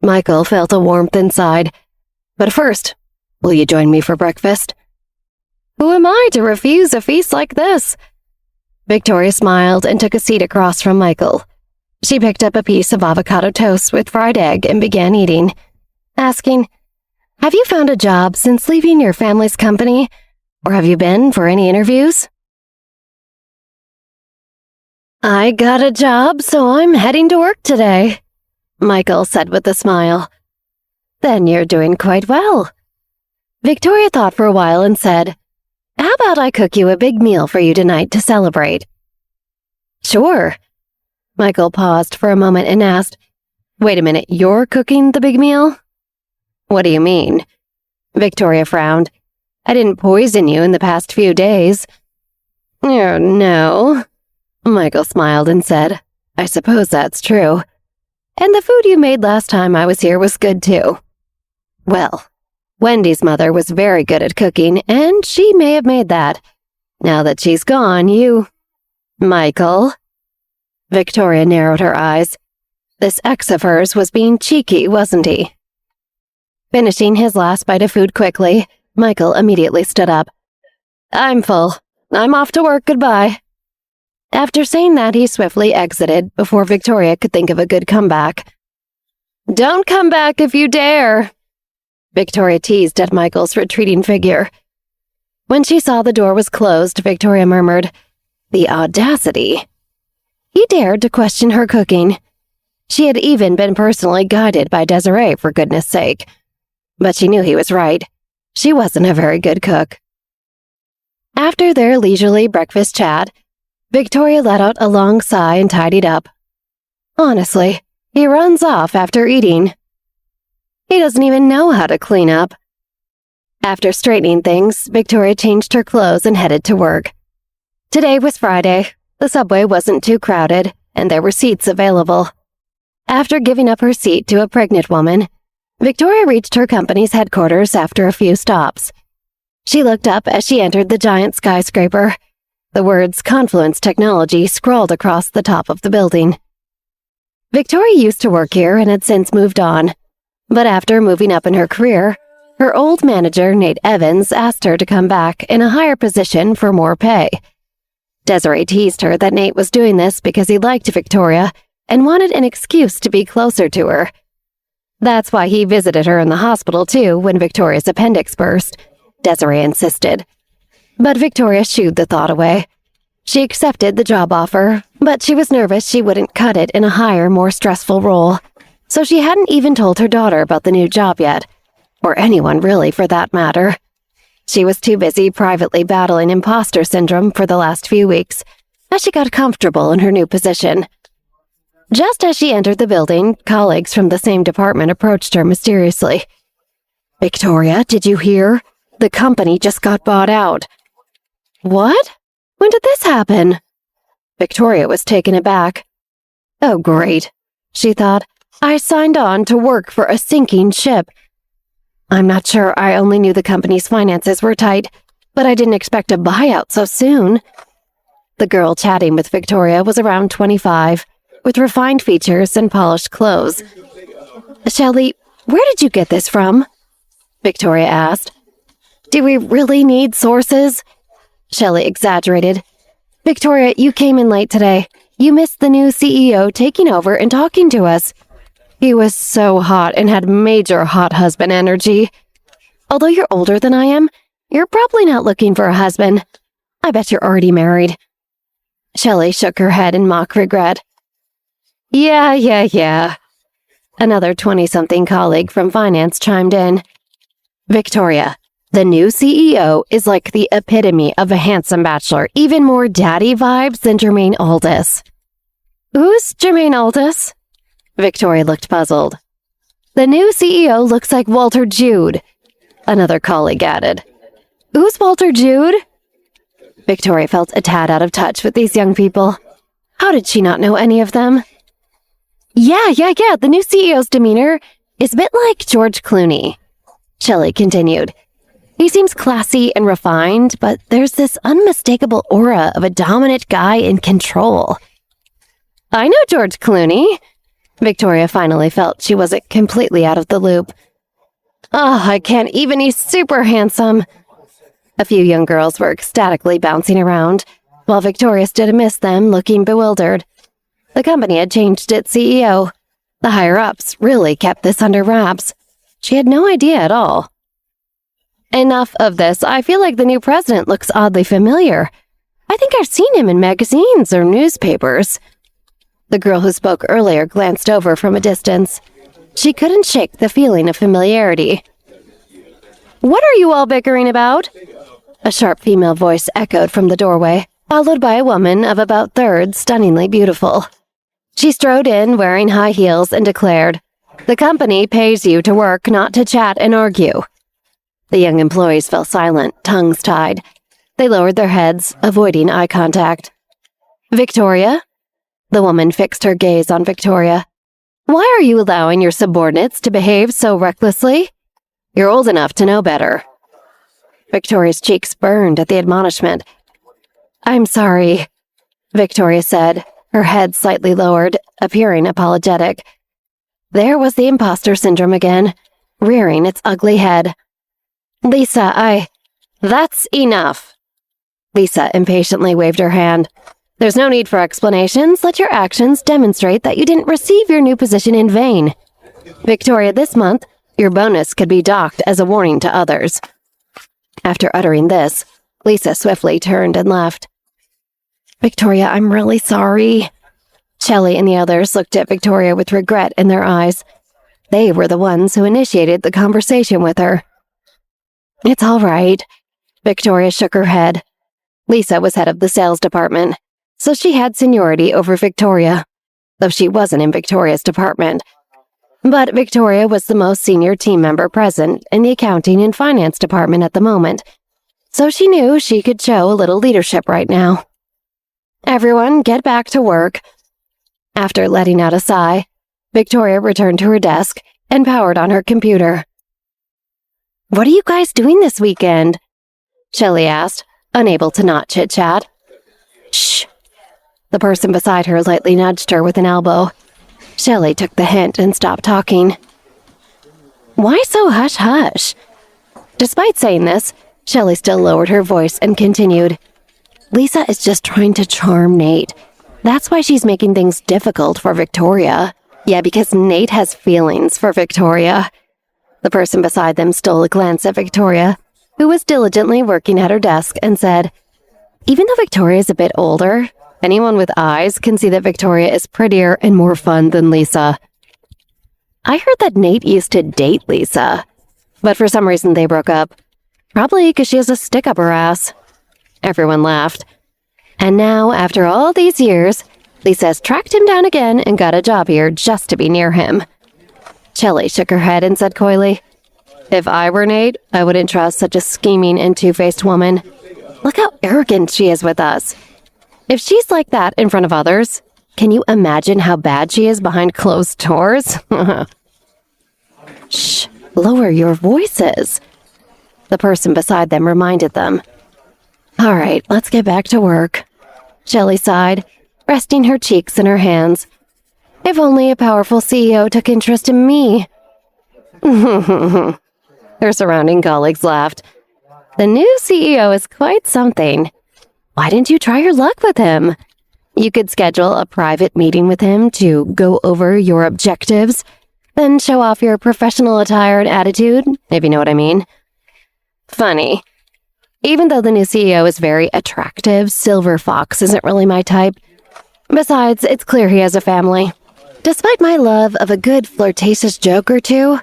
Michael felt a warmth inside. But first, will you join me for breakfast? Who am I to refuse a feast like this? Victoria smiled and took a seat across from Michael. She picked up a piece of avocado toast with fried egg and began eating, asking, Have you found a job since leaving your family's company? Or have you been for any interviews? I got a job, so I'm heading to work today, Michael said with a smile. Then you're doing quite well. Victoria thought for a while and said, How about I cook you a big meal for you tonight to celebrate? Sure. Michael paused for a moment and asked, Wait a minute, you're cooking the big meal? What do you mean? Victoria frowned. I didn't poison you in the past few days. Oh, no. Michael smiled and said, I suppose that's true. And the food you made last time I was here was good too. Well, Wendy's mother was very good at cooking, and she may have made that. Now that she's gone, you... Michael? Victoria narrowed her eyes. This ex of hers was being cheeky, wasn't he? Finishing his last bite of food quickly, Michael immediately stood up. I'm full. I'm off to work. Goodbye. After saying that, he swiftly exited before Victoria could think of a good comeback. Don't come back if you dare, Victoria teased at Michael's retreating figure. When she saw the door was closed, Victoria murmured, The audacity. He dared to question her cooking. She had even been personally guided by Desiree, for goodness sake. But she knew he was right. She wasn't a very good cook. After their leisurely breakfast chat, Victoria let out a long sigh and tidied up. Honestly, he runs off after eating. He doesn't even know how to clean up. After straightening things, Victoria changed her clothes and headed to work. Today was Friday. The subway wasn't too crowded, and there were seats available. After giving up her seat to a pregnant woman, Victoria reached her company's headquarters after a few stops. She looked up as she entered the giant skyscraper. The words Confluence Technology scrawled across the top of the building. Victoria used to work here and had since moved on. But after moving up in her career, her old manager, Nate Evans, asked her to come back in a higher position for more pay. Desiree teased her that Nate was doing this because he liked Victoria and wanted an excuse to be closer to her. That's why he visited her in the hospital too when Victoria's appendix burst, Desiree insisted. But Victoria shooed the thought away. She accepted the job offer, but she was nervous she wouldn't cut it in a higher, more stressful role, so she hadn't even told her daughter about the new job yet, or anyone really for that matter. She was too busy privately battling imposter syndrome for the last few weeks, as she got comfortable in her new position. Just as she entered the building, colleagues from the same department approached her mysteriously. "Victoria, did you hear? The company just got bought out." "What? When did this happen?" Victoria was taken aback. "Oh, great," she thought. "I signed on to work for a sinking ship. I'm not sure I only knew the company's finances were tight, but I didn't expect a buyout so soon." The girl chatting with Victoria was around 25, with refined features and polished clothes. "Shelley, where did you get this from?" Victoria asked. "Do we really need sources?" Shelley exaggerated. "Victoria, you came in late today. You missed the new CEO taking over and talking to us. He was so hot and had major hot husband energy. Although you're older than I am, you're probably not looking for a husband. I bet you're already married." Shelley shook her head in mock regret. Yeah. Another 20-something colleague from finance chimed in. "Victoria, the new CEO is like the epitome of a handsome bachelor, even more daddy vibes than Jermaine Aldis." "Who's Jermaine Aldis?" Victoria looked puzzled. "The new CEO looks like Walter Jude," another colleague added. "Who's Walter Jude?" Victoria felt a tad out of touch with these young people. How did she not know any of them? Yeah, the new CEO's demeanor is a bit like George Clooney," Shelley continued. "He seems classy and refined, but there's this unmistakable aura of a dominant guy in control." "I know George Clooney." Victoria finally felt she wasn't completely out of the loop. "Oh, I can't even, he's super handsome." A few young girls were ecstatically bouncing around, while Victoria stood amidst them looking bewildered. The company had changed its CEO. The higher-ups really kept this under wraps. She had no idea at all. "Enough of this. I feel like the new president looks oddly familiar. I think I've seen him in magazines or newspapers." The girl who spoke earlier glanced over from a distance. She couldn't shake the feeling of familiarity. "What are you all bickering about?" A sharp female voice echoed from the doorway, followed by a woman of about third, stunningly beautiful. She strode in wearing high heels and declared, "The company pays you to work, not to chat and argue." The young employees fell silent, tongues tied. They lowered their heads, avoiding eye contact. "Victoria?" The woman fixed her gaze on Victoria. "Why are you allowing your subordinates to behave so recklessly? You're old enough to know better." Victoria's cheeks burned at the admonishment. "I'm sorry," Victoria said, her head slightly lowered, appearing apologetic. There was the imposter syndrome again, rearing its ugly head. "Lisa, That's enough." Lisa impatiently waved her hand. "There's no need for explanations. Let your actions demonstrate that you didn't receive your new position in vain. Victoria, this month, your bonus could be docked as a warning to others." After uttering this, Lisa swiftly turned and left. "Victoria, I'm really sorry." Shelley and the others looked at Victoria with regret in their eyes. They were the ones who initiated the conversation with her. "It's all right." Victoria shook her head. Lisa was head of the sales department, so she had seniority over Victoria, though she wasn't in Victoria's department. But Victoria was the most senior team member present in the accounting and finance department at the moment, so she knew she could show a little leadership right now. Everyone, get back to work. After letting out a sigh, Victoria returned to her desk and powered on her computer. "What are you guys doing this weekend?" Shelley asked, unable to not chit-chat. "Shh." The person beside her lightly nudged her with an elbow. Shelley took the hint and stopped talking. "Why so hush-hush?" Despite saying this, Shelley still lowered her voice and continued. "Lisa is just trying to charm Nate. That's why she's making things difficult for Victoria. Yeah, because Nate has feelings for Victoria." The person beside them stole a glance at Victoria, who was diligently working at her desk, and said, "Even though Victoria is a bit older, anyone with eyes can see that Victoria is prettier and more fun than Lisa. I heard that Nate used to date Lisa, but for some reason they broke up. Probably because she has a stick up her ass." Everyone laughed. And now, after all these years, Lisa has tracked him down again and got a job here just to be near him. Shelley shook her head and said coyly, "If I were Nate, I wouldn't trust such a scheming and two-faced woman. Look how arrogant she is with us. If she's like that in front of others, can you imagine how bad she is behind closed doors?" "Shh, lower your voices," the person beside them reminded them. "All right, let's get back to work," Shelley sighed, resting her cheeks in her hands. "If only a powerful CEO took interest in me." Her surrounding colleagues laughed. "The new CEO is quite something. Why didn't you try your luck with him? You could schedule a private meeting with him to go over your objectives, then show off your professional attire and attitude, if you know what I mean." Funny. Even though the new CEO is very attractive, Silver Fox isn't really my type. Besides, it's clear he has a family. Despite my love of a good flirtatious joke or two,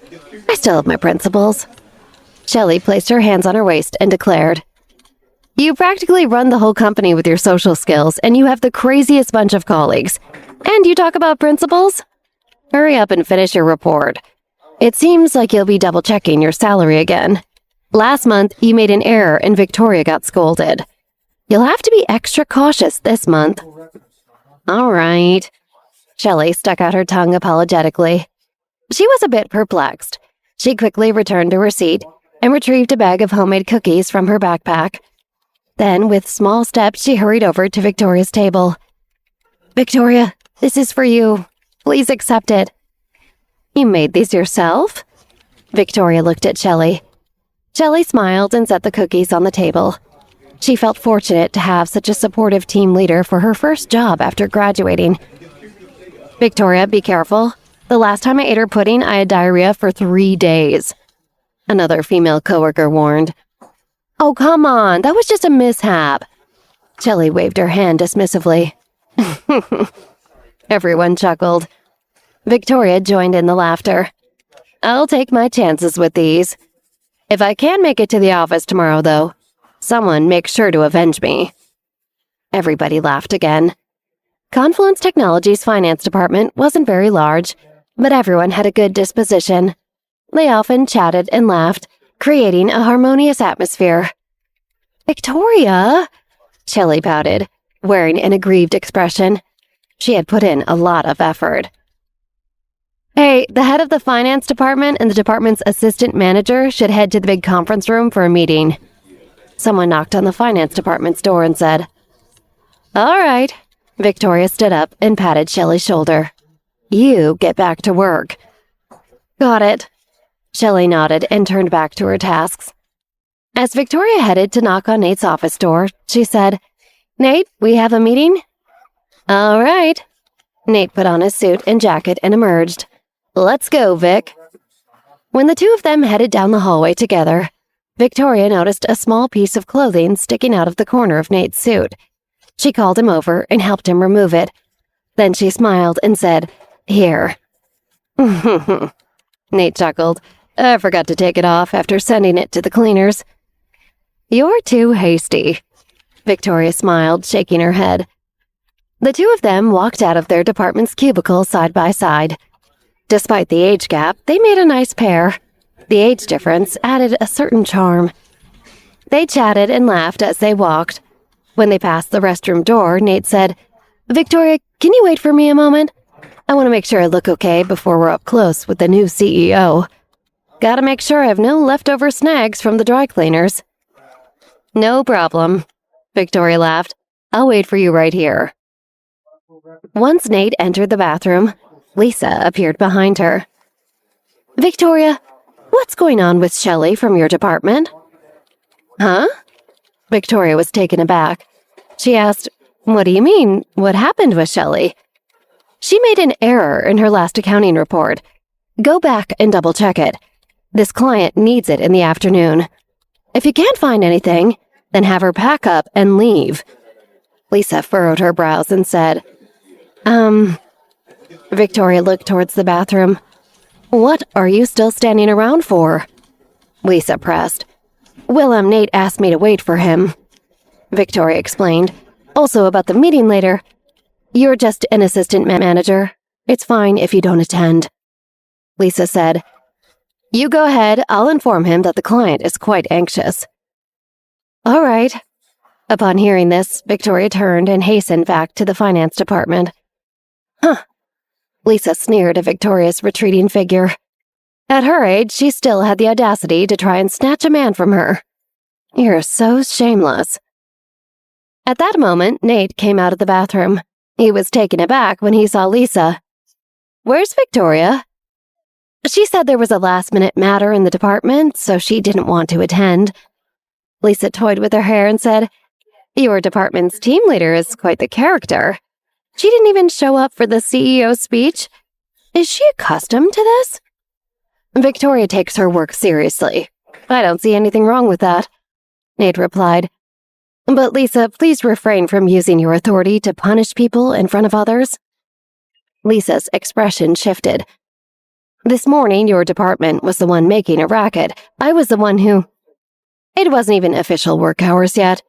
I still have my principles. Shelley placed her hands on her waist and declared, "You practically run the whole company with your social skills, and you have the craziest bunch of colleagues. And you talk about principles? Hurry up and finish your report. It seems like you'll be double-checking your salary again. Last month, you made an error and Victoria got scolded. You'll have to be extra cautious this month." "All right." Shelley stuck out her tongue apologetically. She was a bit perplexed. She quickly returned to her seat and retrieved a bag of homemade cookies from her backpack. Then, with small steps, she hurried over to Victoria's table. "Victoria, this is for you. Please accept it." "You made these yourself?" Victoria looked at Shelley. Shelley smiled and set the cookies on the table. She felt fortunate to have such a supportive team leader for her first job after graduating. "Victoria, be careful. The last time I ate her pudding, I had diarrhea for 3 days," another female coworker warned. "Oh, come on, that was just a mishap." Shelley waved her hand dismissively. Everyone chuckled. Victoria joined in the laughter. "I'll take my chances with these. If I can make it to the office tomorrow, though, someone make sure to avenge me." Everybody laughed again. Confluence Technology's finance department wasn't very large, but everyone had a good disposition. They often chatted and laughed, creating a harmonious atmosphere. "Victoria," Shelley pouted, wearing an aggrieved expression. She had put in a lot of effort. "Hey, the head of the finance department and the department's assistant manager should head to the big conference room for a meeting." Someone knocked on the finance department's door and said, "All right." Victoria stood up and patted Shelley's shoulder. "You get back to work." "Got it." Shelley nodded and turned back to her tasks. As Victoria headed to knock on Nate's office door, she said, "Nate, we have a meeting?" "All right." Nate put on his suit and jacket and emerged. "Let's go, Vic." When the two of them headed down the hallway together, Victoria noticed a small piece of clothing sticking out of the corner of Nate's suit. She called him over and helped him remove it. Then she smiled and said, "Here." Nate chuckled. "I forgot to take it off after sending it to the cleaners." "You're too hasty." Victoria smiled, shaking her head. The two of them walked out of their department's cubicle side by side. Despite the age gap, they made a nice pair. The age difference added a certain charm. They chatted and laughed as they walked. When they passed the restroom door, Nate said, "Victoria, can you wait for me a moment? I want to make sure I look okay before we're up close with the new CEO. Gotta make sure I have no leftover snags from the dry cleaners." "No problem," Victoria laughed. "I'll wait for you right here." Once Nate entered the bathroom, Lisa appeared behind her. "Victoria, what's going on with Shelley from your department?" "Huh?" Victoria was taken aback. She asked, "What do you mean? What happened with Shelley?" "She made an error in her last accounting report. Go back and double-check it. This client needs it in the afternoon. If you can't find anything, then have her pack up and leave." Lisa furrowed her brows and said, Victoria looked towards the bathroom. "What are you still standing around for?" Lisa pressed. "Nate asked me to wait for him," Victoria explained. "Also about the meeting later. You're just an assistant manager. It's fine if you don't attend." Lisa said, "You go ahead. I'll inform him that the client is quite anxious." "All right." Upon hearing this, Victoria turned and hastened back to the finance department. "Huh." Lisa sneered at Victoria's retreating figure. At her age, she still had the audacity to try and snatch a man from her. "You're so shameless." At that moment, Nate came out of the bathroom. He was taken aback when he saw Lisa. "Where's Victoria?" "She said there was a last-minute matter in the department, so she didn't want to attend." Lisa toyed with her hair and said, "Your department's team leader is quite the character. She didn't even show up for the CEO's speech. Is she accustomed to this?" "Victoria takes her work seriously. I don't see anything wrong with that," Nate replied. "But Lisa, please refrain from using your authority to punish people in front of others." Lisa's expression shifted. "This morning, your department was the one making a racket. I was the one who—" "It wasn't even official work hours yet,"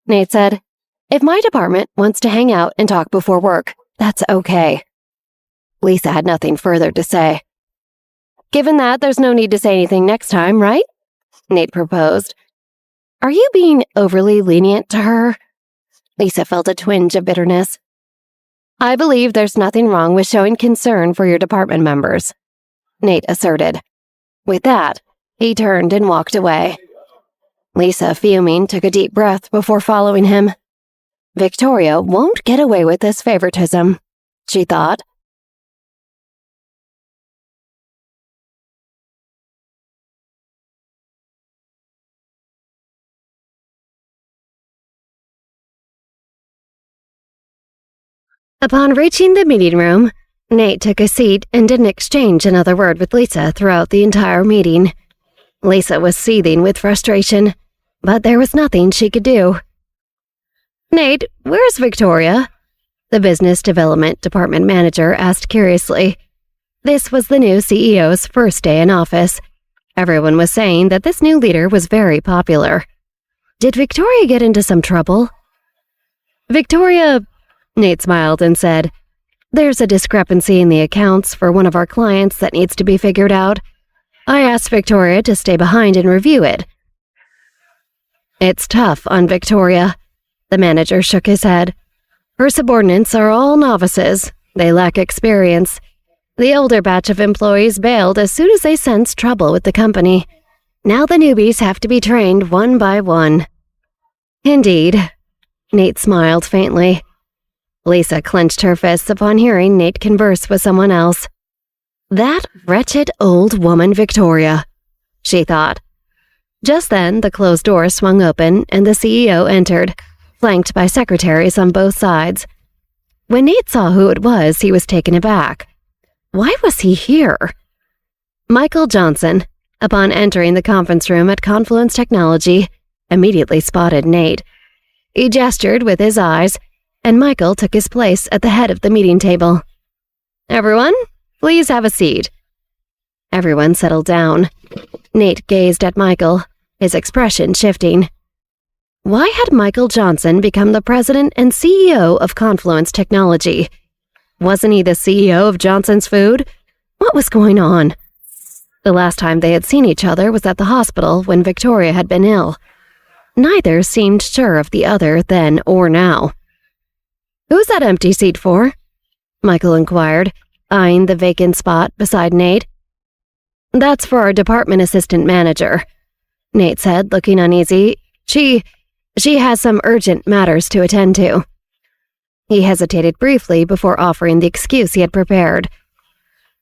Nate said. "If my department wants to hang out and talk before work, that's okay." Lisa had nothing further to say. "Given that, there's no need to say anything next time, right?" Nate proposed. "Are you being overly lenient to her?" Lisa felt a twinge of bitterness. "I believe there's nothing wrong with showing concern for your department members," Nate asserted. With that, he turned and walked away. Lisa, fuming, took a deep breath before following him. Victoria won't get away with this favoritism, she thought. Upon reaching the meeting room, Nate took a seat and didn't exchange another word with Lisa throughout the entire meeting. Lisa was seething with frustration, but there was nothing she could do. "Nate, where's Victoria?" the Business Development Department manager asked curiously. This was the new CEO's first day in office. Everyone was saying that this new leader was very popular. Did Victoria get into some trouble? "Victoria," Nate smiled and said, "there's a discrepancy in the accounts for one of our clients that needs to be figured out. I asked Victoria to stay behind and review it." "It's tough on Victoria." The manager shook his head. "Her subordinates are all novices. They lack experience. The older batch of employees bailed as soon as they sensed trouble with the company. Now the newbies have to be trained one by one." "Indeed." Nate smiled faintly. Lisa clenched her fists upon hearing Nate converse with someone else. That wretched old woman Victoria, she thought. Just then, the closed door swung open and the CEO entered, flanked by secretaries on both sides. When Nate saw who it was, he was taken aback. Why was he here? Michael Johnson, upon entering the conference room at Confluence Technology, immediately spotted Nate. He gestured with his eyes, and Michael took his place at the head of the meeting table. "Everyone, please have a seat." Everyone settled down. Nate gazed at Michael, his expression shifting. Why had Michael Johnson become the president and CEO of Confluence Technology? Wasn't he the CEO of Johnson's Food? What was going on? The last time they had seen each other was at the hospital when Victoria had been ill. Neither seemed sure of the other then or now. "Who's that empty seat for?" Michael inquired, eyeing the vacant spot beside Nate. "That's for our department assistant manager," Nate said, looking uneasy. She has some urgent matters to attend to." He hesitated briefly before offering the excuse he had prepared.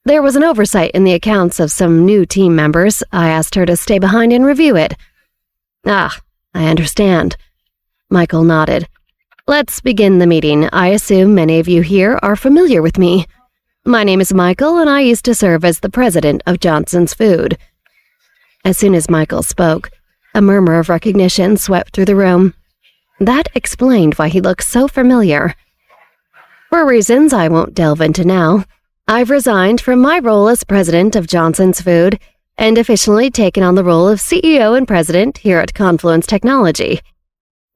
"There was an oversight in the accounts of some new team members. I asked her to stay behind and review it." "Ah, I understand." Michael nodded. "Let's begin the meeting. I assume many of you here are familiar with me. My name is Michael, and I used to serve as the president of Johnson's Food." As soon as Michael spoke, a murmur of recognition swept through the room. That explained why he looked so familiar. "For reasons I won't delve into now, I've resigned from my role as president of Johnson's Food and officially taken on the role of CEO and president here at Confluence Technology,"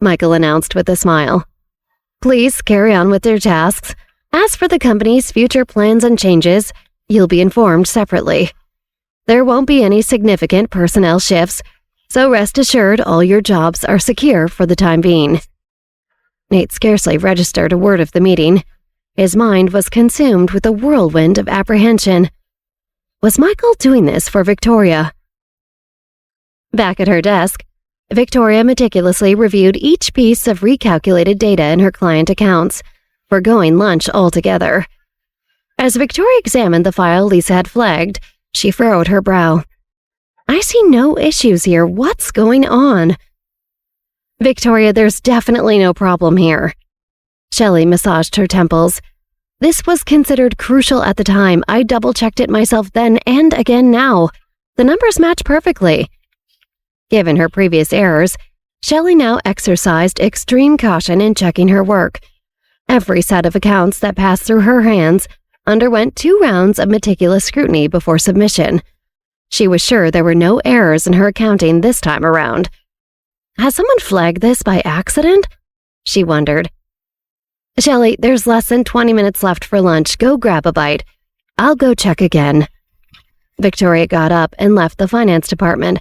Michael announced with a smile. "Please carry on with your tasks. As for the company's future plans and changes, you'll be informed separately. There won't be any significant personnel shifts, so rest assured all your jobs are secure for the time being." Nate scarcely registered a word of the meeting. His mind was consumed with a whirlwind of apprehension. Was Michael doing this for Victoria? Back at her desk, Victoria meticulously reviewed each piece of recalculated data in her client accounts, foregoing lunch altogether. As Victoria examined the file Lisa had flagged, she furrowed her brow. "I see no issues here. What's going on?" "Victoria, there's definitely no problem here." Shelley massaged her temples. "This was considered crucial at the time. I double-checked it myself then and again now. The numbers match perfectly." Given her previous errors, Shelley now exercised extreme caution in checking her work. Every set of accounts that passed through her hands underwent 2 rounds of meticulous scrutiny before submission. She was sure there were no errors in her accounting this time around. Has someone flagged this by accident? She wondered. "Shelley, there's less than 20 minutes left for lunch. Go grab a bite. I'll go check again." Victoria got up and left the finance department,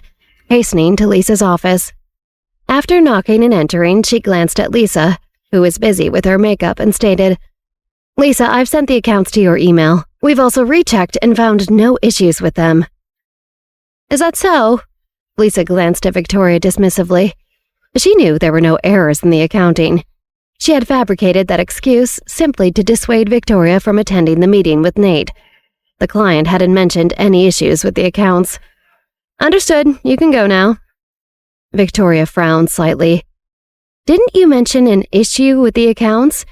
hastening to Lisa's office. After knocking and entering, she glanced at Lisa, who was busy with her makeup, and stated, "Lisa, I've sent the accounts to your email. We've also rechecked and found no issues with them." "Is that so?" Lisa glanced at Victoria dismissively. She knew there were no errors in the accounting. She had fabricated that excuse simply to dissuade Victoria from attending the meeting with Nate. The client hadn't mentioned any issues with the accounts. "Understood. You can go now." Victoria frowned slightly. "Didn't you mention an issue with the accounts?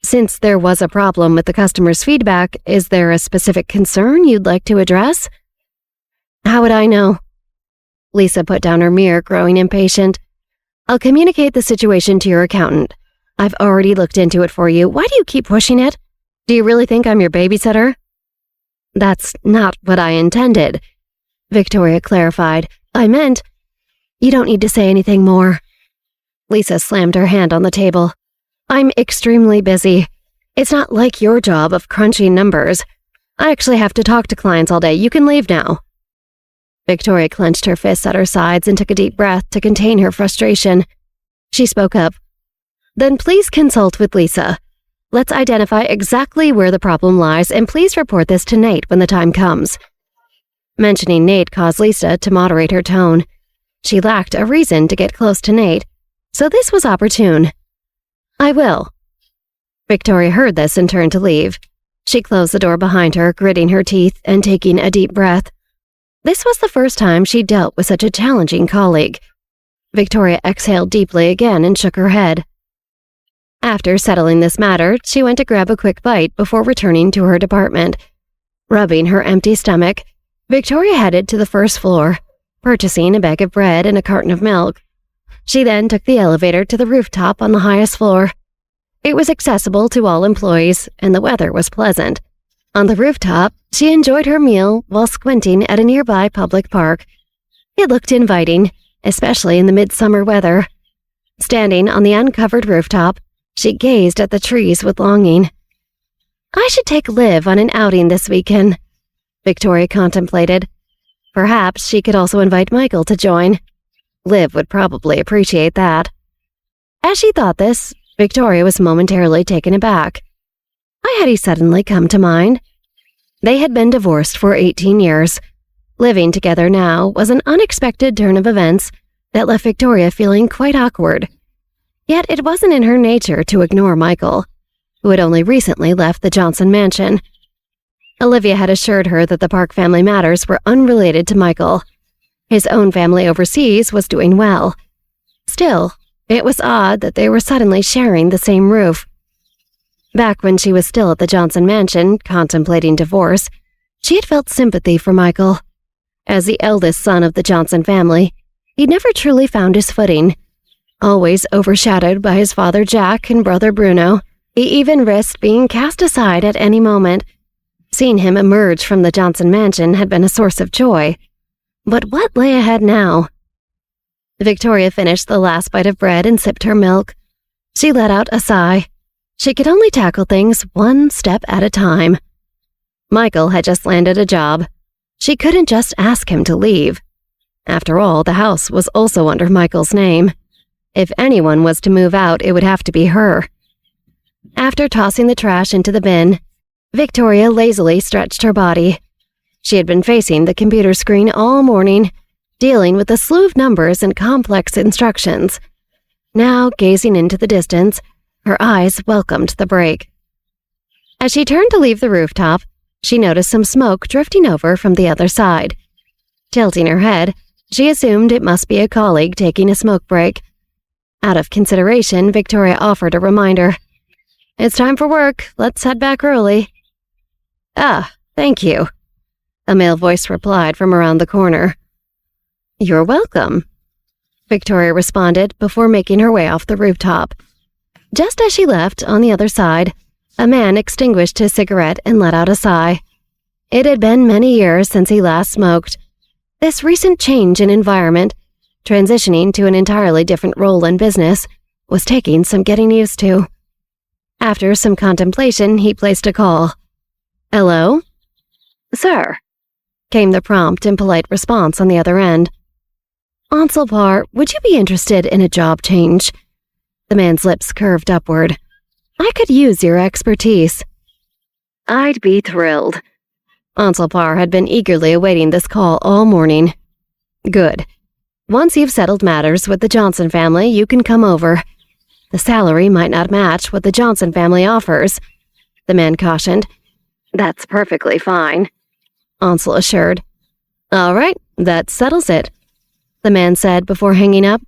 Since there was a problem with the customer's feedback, is there a specific concern you'd like to address?" "How would I know?" Lisa put down her mirror, growing impatient. "I'll communicate the situation to your accountant. I've already looked into it for you. Why do you keep pushing it? Do you really think I'm your babysitter?" "That's not what I intended," Victoria clarified. "I meant, you don't need to say anything more." Lisa slammed her hand on the table. "I'm extremely busy. It's not like your job of crunching numbers. I actually have to talk to clients all day. You can leave now." Victoria clenched her fists at her sides and took a deep breath to contain her frustration. She spoke up. "Then please consult with Lisa. Let's identify exactly where the problem lies, and please report this to Nate when the time comes." Mentioning Nate caused Lisa to moderate her tone. She lacked a reason to get close to Nate, so this was opportune. "I will." Victoria heard this and turned to leave. She closed the door behind her, gritting her teeth and taking a deep breath. This was the first time she dealt with such a challenging colleague. Victoria exhaled deeply again and shook her head. After settling this matter, she went to grab a quick bite before returning to her department. Rubbing her empty stomach, Victoria headed to the first floor, purchasing a bag of bread and a carton of milk. She then took the elevator to the rooftop on the highest floor. It was accessible to all employees, and the weather was pleasant. On the rooftop, she enjoyed her meal while squinting at a nearby public park. It looked inviting, especially in the midsummer weather. Standing on the uncovered rooftop, she gazed at the trees with longing. I should take Liv on an outing this weekend, Victoria contemplated. Perhaps she could also invite Michael to join. Liv would probably appreciate that. As she thought this, Victoria was momentarily taken aback. Why had he suddenly come to mind? They had been divorced for 18 years. Living together now was an unexpected turn of events that left Victoria feeling quite awkward. Yet it wasn't in her nature to ignore Michael, who had only recently left the Johnson mansion. Olivia had assured her that the Park family matters were unrelated to Michael. His own family overseas was doing well. Still, it was odd that they were suddenly sharing the same roof. Back when she was still at the Johnson mansion, contemplating divorce, she had felt sympathy for Michael. As the eldest son of the Johnson family, he'd never truly found his footing. Always overshadowed by his father Jack and brother Bruno, he even risked being cast aside at any moment. Seeing him emerge from the Johnson mansion had been a source of joy. But what lay ahead now? Victoria finished the last bite of bread and sipped her milk. She let out a sigh. She could only tackle things one step at a time. Michael had just landed a job. She couldn't just ask him to leave. After all, the house was also under Michael's name. If anyone was to move out, it would have to be her. After tossing the trash into the bin, Victoria lazily stretched her body. She had been facing the computer screen all morning, dealing with a slew of numbers and complex instructions. Now, gazing into the distance, her eyes welcomed the break. As she turned to leave the rooftop, she noticed some smoke drifting over from the other side. Tilting her head, she assumed it must be a colleague taking a smoke break. Out of consideration, Victoria offered a reminder. It's time for work. Let's head back early. Ah, thank you, a male voice replied from around the corner. You're welcome, Victoria responded before making her way off the rooftop. Just as she left, on the other side, a man extinguished his cigarette and let out a sigh. It had been many years since he last smoked. This recent change in environment, transitioning to an entirely different role in business, was taking some getting used to. After some contemplation, he placed a call. Hello? Sir, came the prompt and polite response on the other end. Anselpar, would you be interested in a job change? The man's lips curved upward. I could use your expertise. I'd be thrilled. Anselpar had been eagerly awaiting this call all morning. Good. Once you've settled matters with the Johnson family, you can come over. The salary might not match what the Johnson family offers, the man cautioned. That's perfectly fine, Ansel assured. All right, that settles it, the man said before hanging up.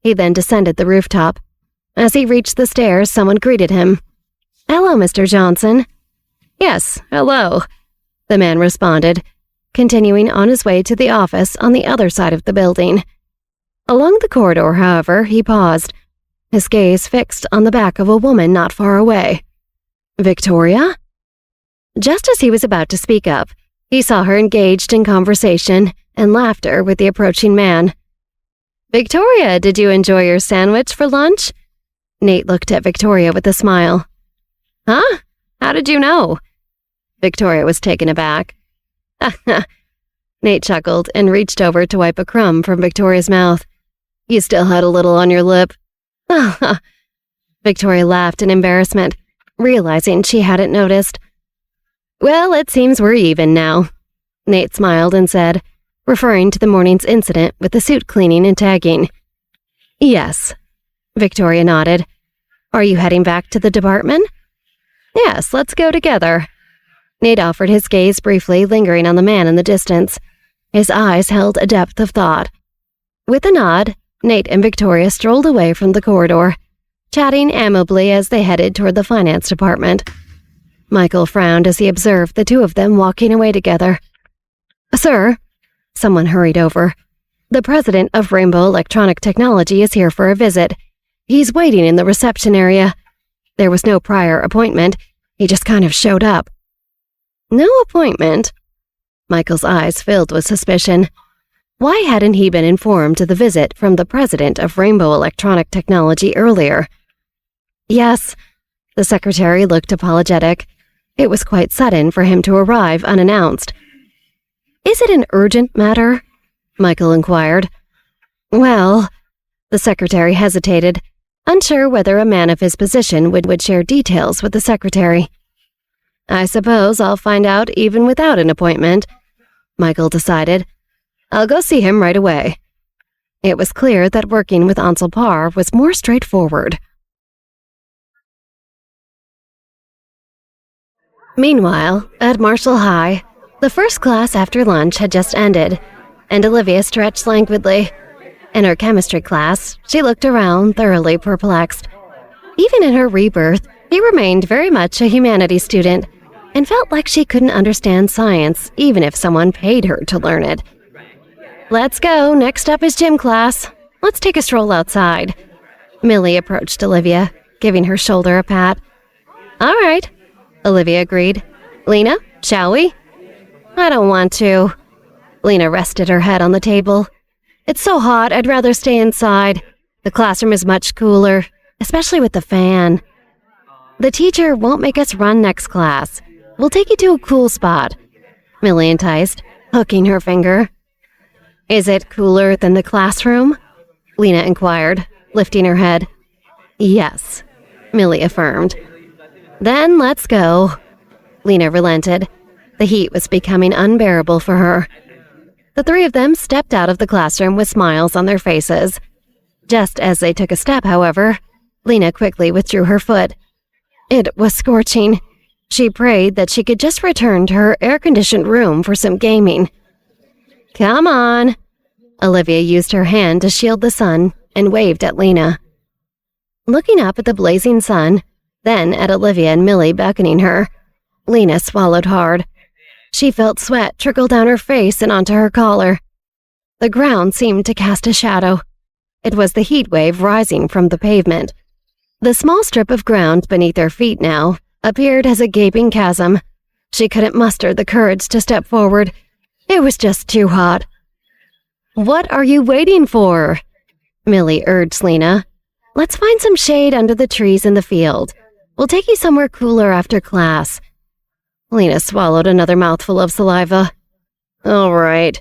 He then descended the rooftop. As he reached the stairs, someone greeted him. Hello, Mr. Johnson. Yes, hello, the man responded, continuing on his way to the office on the other side of the building. Along the corridor, however, he paused, his gaze fixed on the back of a woman not far away. Victoria? Just as he was about to speak up, he saw her engaged in conversation and laughter with the approaching man. Victoria, did you enjoy your sandwich for lunch? Nate looked at Victoria with a smile. Huh? How did you know? Victoria was taken aback. Nate chuckled and reached over to wipe a crumb from Victoria's mouth. You still had a little on your lip. Victoria laughed in embarrassment, realizing she hadn't noticed. Well, it seems we're even now, Nate smiled and said, referring to the morning's incident with the suit cleaning and tagging. Yes, Victoria nodded. Are you heading back to the department? Yes, let's go together. Nate offered his gaze briefly, lingering on the man in the distance. His eyes held a depth of thought. With a nod, Nate and Victoria strolled away from the corridor, chatting amiably as they headed toward the finance department. Michael frowned as he observed the two of them walking away together. Sir, someone hurried over. The president of Rainbow Electronic Technology is here for a visit. He's waiting in the reception area. There was no prior appointment. He just kind of showed up. No appointment? Michael's eyes filled with suspicion. Why hadn't he been informed of the visit from the president of Rainbow Electronic Technology earlier? Yes, the secretary looked apologetic. It was quite sudden for him to arrive unannounced. Is it an urgent matter? Michael inquired. Well, the secretary hesitated, unsure whether a man of his position would share details with the secretary. I suppose I'll find out even without an appointment, Michael decided. I'll go see him right away. It was clear that working with Ansel Parr was more straightforward. Meanwhile, at Marshall High, the first class after lunch had just ended, and Olivia stretched languidly. In her chemistry class, she looked around, thoroughly perplexed. Even in her rebirth, she remained very much a humanities student, and felt like she couldn't understand science even if someone paid her to learn it. Let's go, next up is gym class. Let's take a stroll outside. Millie approached Olivia, giving her shoulder a pat. All right, Olivia agreed. Lena, shall we? I don't want to. Lena rested her head on the table. It's so hot, I'd rather stay inside. The classroom is much cooler, especially with the fan. The teacher won't make us run next class. We'll take you to a cool spot, Millie enticed, hooking her finger. Is it cooler than the classroom? Lena inquired, lifting her head. Yes, Millie affirmed. Then let's go. Lena relented. The heat was becoming unbearable for her. The three of them stepped out of the classroom with smiles on their faces. Just as they took a step, however, Lena quickly withdrew her foot. It was scorching. She prayed that she could just return to her air-conditioned room for some gaming. Come on. Olivia used her hand to shield the sun and waved at Lena. Looking up at the blazing sun, then at Olivia and Millie beckoning her, Lena swallowed hard. She felt sweat trickle down her face and onto her collar. The ground seemed to cast a shadow. It was the heat wave rising from the pavement. The small strip of ground beneath their feet now appeared as a gaping chasm. She couldn't muster the courage to step forward. It was just too hot. What are you waiting for? Millie urged Lena. Let's find some shade under the trees in the field. We'll take you somewhere cooler after class. Lena swallowed another mouthful of saliva. All right.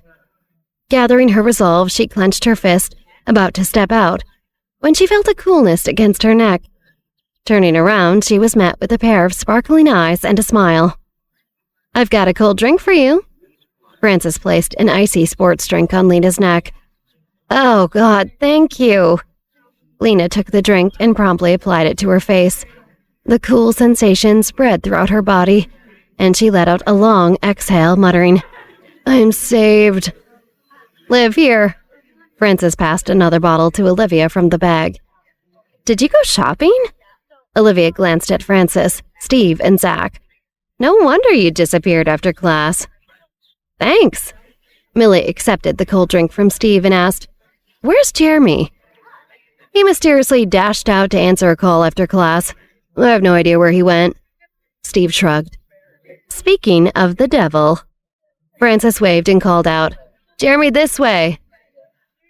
Gathering her resolve, she clenched her fist, about to step out, when she felt a coolness against her neck. Turning around, she was met with a pair of sparkling eyes and a smile. I've got a cold drink for you. Frances placed an icy sports drink on Lena's neck. Oh, God, thank you. Lena took the drink and promptly applied it to her face. The cool sensation spread throughout her body, and she let out a long exhale, muttering, I'm saved. Liv, here. Frances passed another bottle to Olivia from the bag. Did you go shopping? Olivia glanced at Frances, Steve, and Zach. No wonder you disappeared after class. Thanks. Millie accepted the cold drink from Steve and asked, Where's Jeremy? He mysteriously dashed out to answer a call after class. I have no idea where he went. Steve shrugged. Speaking of the devil, Frances waved and called out, Jeremy, this way.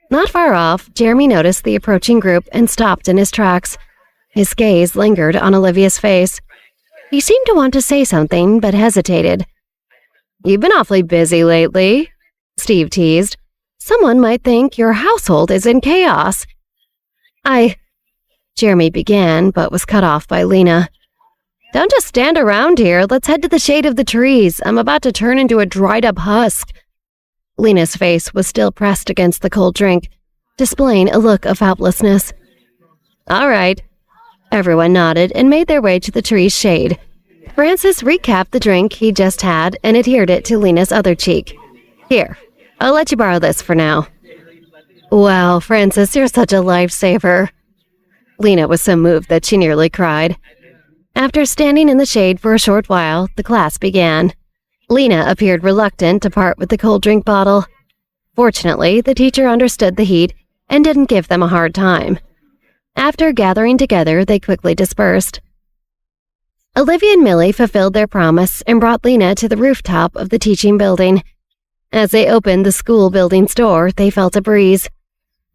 Not far off, Jeremy noticed the approaching group and stopped in his tracks. His gaze lingered on Olivia's face. He seemed to want to say something, but hesitated. You've been awfully busy lately, Steve teased. Someone might think your household is in chaos. Jeremy began, but was cut off by Lena. Don't just stand around here. Let's head to the shade of the trees. I'm about to turn into a dried-up husk. Lena's face was still pressed against the cold drink, displaying a look of helplessness. All right. Everyone nodded and made their way to the tree's shade. Francis recapped the drink he just had and adhered it to Lena's other cheek. Here, I'll let you borrow this for now. Wow, Francis, you're such a lifesaver. Lena was so moved that she nearly cried. After standing in the shade for a short while, the class began. Lena appeared reluctant to part with the cold drink bottle. Fortunately, the teacher understood the heat and didn't give them a hard time. After gathering together, they quickly dispersed. Olivia and Millie fulfilled their promise and brought Lena to the rooftop of the teaching building. As they opened the school building's door, they felt a breeze.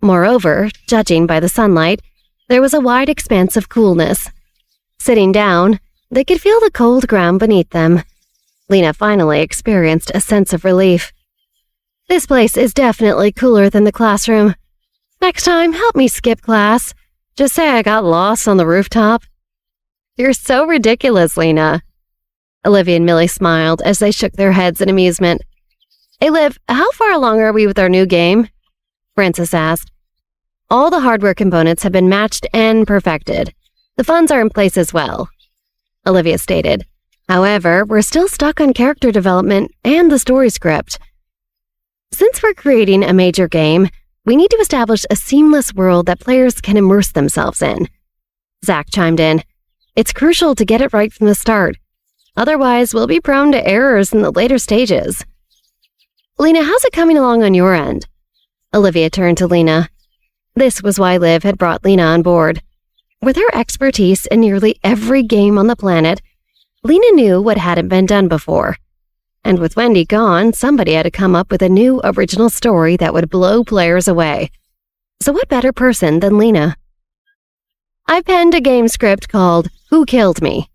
Moreover, judging by the sunlight, there was a wide expanse of coolness. Sitting down, they could feel the cold ground beneath them. Lena finally experienced a sense of relief. This place is definitely cooler than the classroom. Next time, help me skip class. Just say I got lost on the rooftop. You're so ridiculous, Lena. Olivia and Millie smiled as they shook their heads in amusement. Hey, Liv, how far along are we with our new game? Francis asked. All the hardware components have been matched and perfected. The funds are in place as well, Olivia stated. However, we're still stuck on character development and the story script. Since we're creating a major game, we need to establish a seamless world that players can immerse themselves in. Zach chimed in. It's crucial to get it right from the start. Otherwise, we'll be prone to errors in the later stages. Lena, how's it coming along on your end? Olivia turned to Lena. This was why Liv had brought Lena on board. With her expertise in nearly every game on the planet, Lena knew what hadn't been done before. And with Wendy gone, somebody had to come up with a new original story that would blow players away. So what better person than Lena? I penned a game script called Who Killed Me?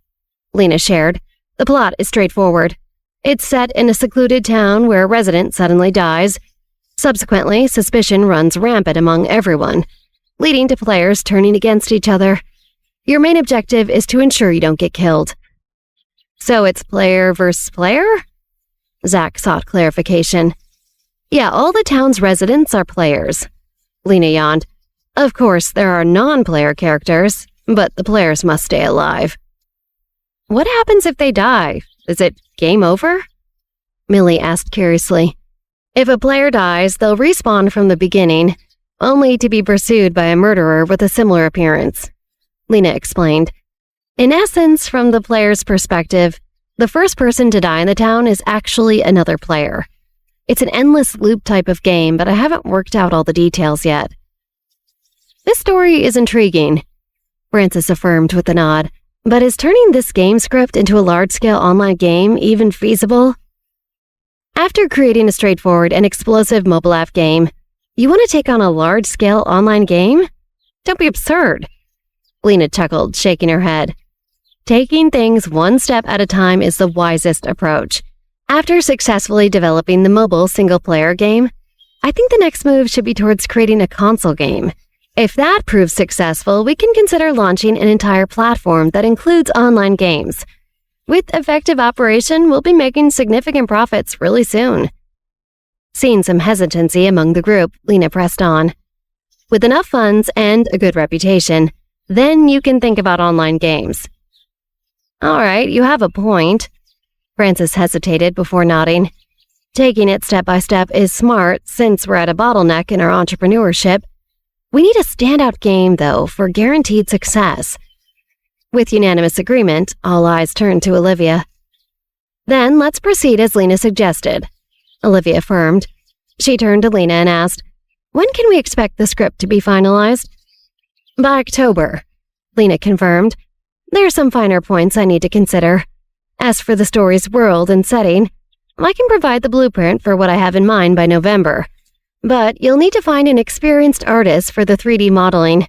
Lena shared. The plot is straightforward. It's set in a secluded town where a resident suddenly dies. Subsequently, suspicion runs rampant among everyone, leading to players turning against each other. Your main objective is to ensure you don't get killed. So it's player versus player? Zach sought clarification. Yeah, all the town's residents are players. Lena yawned. Of course, there are non-player characters, but the players must stay alive. What happens if they die? Is it game over? Millie asked curiously. If a player dies, they'll respawn from the beginning, only to be pursued by a murderer with a similar appearance. Lena explained. In essence, from the player's perspective, the first person to die in the town is actually another player. It's an endless loop type of game, but I haven't worked out all the details yet. This story is intriguing, Francis affirmed with a nod. But is turning this game script into a large-scale online game even feasible? After creating a straightforward and explosive mobile app game, you want to take on a large-scale online game? Don't be absurd. Lena chuckled, shaking her head. Taking things one step at a time is the wisest approach. After successfully developing the mobile single-player game, I think the next move should be towards creating a console game. If that proves successful, we can consider launching an entire platform that includes online games. With effective operation, we'll be making significant profits really soon. Seeing some hesitancy among the group, Lena pressed on. With enough funds and a good reputation, then you can think about online games. All right, you have a point. Francis hesitated before nodding. Taking it step by step is smart since we're at a bottleneck in our entrepreneurship. We need a standout game, though, for guaranteed success. With unanimous agreement, all eyes turned to Olivia. Then let's proceed as Lena suggested, Olivia affirmed. She turned to Lena and asked, when can we expect the script to be finalized? By October, Lena confirmed. There are some finer points I need to consider. As for the story's world and setting, I can provide the blueprint for what I have in mind by November. But you'll need to find an experienced artist for the 3D modeling.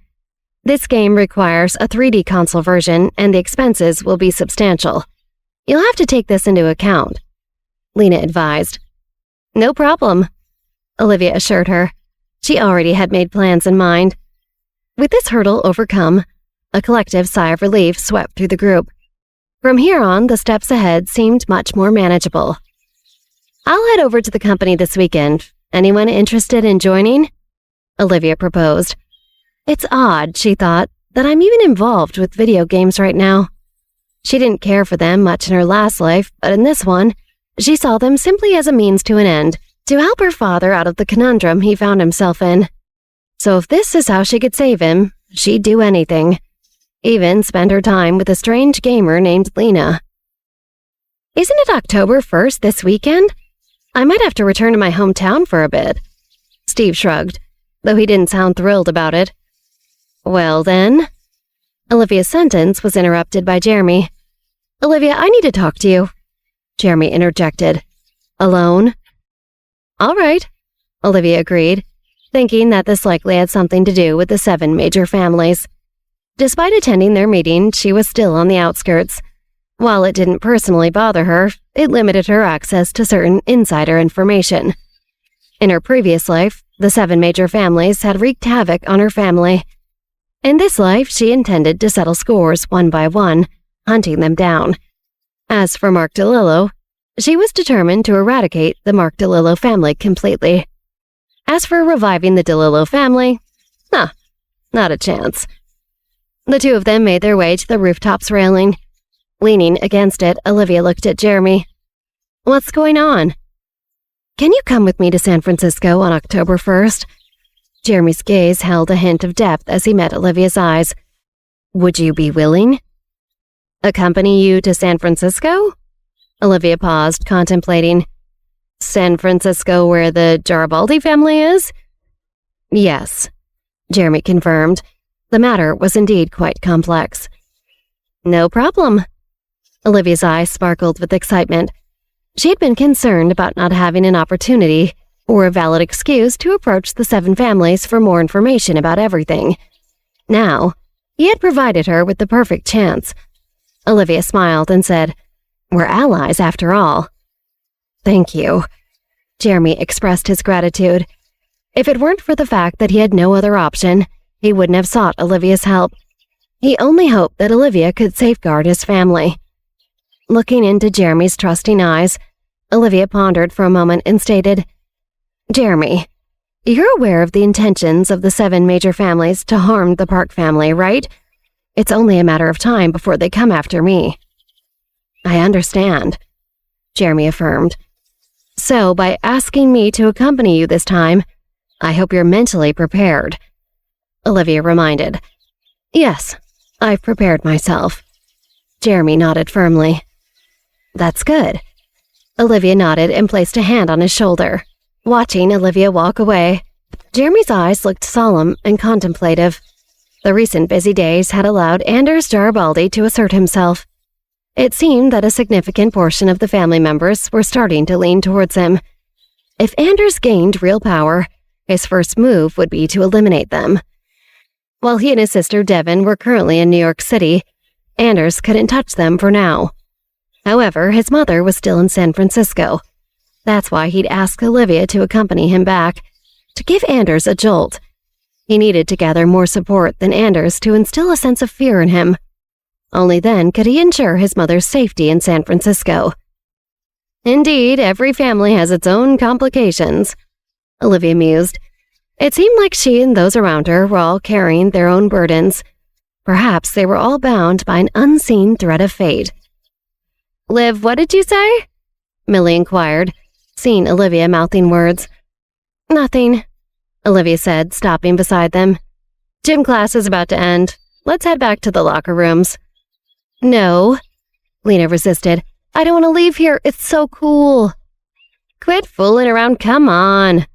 This game requires a 3D console version, and the expenses will be substantial. You'll have to take this into account, Lena advised. No problem, Olivia assured her. She already had made plans in mind. With this hurdle overcome, a collective sigh of relief swept through the group. From here on, the steps ahead seemed much more manageable. I'll head over to the company this weekend. Anyone interested in joining? Olivia proposed. It's odd, she thought, that I'm even involved with video games right now. She didn't care for them much in her last life, but in this one, she saw them simply as a means to an end, to help her father out of the conundrum he found himself in. So if this is how she could save him, she'd do anything. Even spend her time with a strange gamer named Lena. Isn't it October 1st this weekend? I might have to return to my hometown for a bit. Steve shrugged, though he didn't sound thrilled about it. Well then. Olivia's sentence was interrupted by Jeremy. Olivia, I need to talk to you. Jeremy interjected. Alone? All right, Olivia agreed, thinking that this likely had something to do with the 7 major families. Despite attending their meeting, she was still on the outskirts. While it didn't personally bother her, it limited her access to certain insider information. In her previous life, the 7 major families had wreaked havoc on her family. In this life, she intended to settle scores one by one, hunting them down. As for Mark DeLillo, she was determined to eradicate the Mark DeLillo family completely. As for reviving the DeLillo family, not a chance. The two of them made their way to the rooftops railing. Leaning against it, Olivia looked at Jeremy. What's going on? Can you come with me to San Francisco on October 1st? Jeremy's gaze held a hint of depth as he met Olivia's eyes. Would you be willing? Accompany you to San Francisco? Olivia paused, contemplating. San Francisco, where the Garibaldi family is? Yes, Jeremy confirmed. The matter was indeed quite complex. No problem. Olivia's eyes sparkled with excitement. She had been concerned about not having an opportunity or a valid excuse to approach the 7 families for more information about everything. Now, he had provided her with the perfect chance. Olivia smiled and said, We're allies after all. Thank you. Jeremy expressed his gratitude. If it weren't for the fact that he had no other option, he wouldn't have sought Olivia's help. He only hoped that Olivia could safeguard his family. Looking into Jeremy's trusting eyes, Olivia pondered for a moment and stated, Jeremy, you're aware of the intentions of the 7 major families to harm the Park family, right? It's only a matter of time before they come after me. I understand, Jeremy affirmed. So, by asking me to accompany you this time, I hope you're mentally prepared. Olivia reminded. Yes, I've prepared myself. Jeremy nodded firmly. That's good. Olivia nodded and placed a hand on his shoulder. Watching Olivia walk away, Jeremy's eyes looked solemn and contemplative. The recent busy days had allowed Anders Garibaldi to assert himself. It seemed that a significant portion of the family members were starting to lean towards him. If Anders gained real power, his first move would be to eliminate them. While he and his sister Devin were currently in New York City, Anders couldn't touch them for now. However, his mother was still in San Francisco. That's why he'd asked Olivia to accompany him back, to give Anders a jolt. He needed to gather more support than Anders to instill a sense of fear in him. Only then could he ensure his mother's safety in San Francisco. Indeed, every family has its own complications, Olivia mused. It seemed like she and those around her were all carrying their own burdens. Perhaps they were all bound by an unseen thread of fate. Liv, what did you say? Millie inquired, seeing Olivia mouthing words. Nothing, Olivia said, stopping beside them. Gym class is about to end. Let's head back to the locker rooms. No, Lena resisted. I don't want to leave here. It's so cool. Quit fooling around, come on,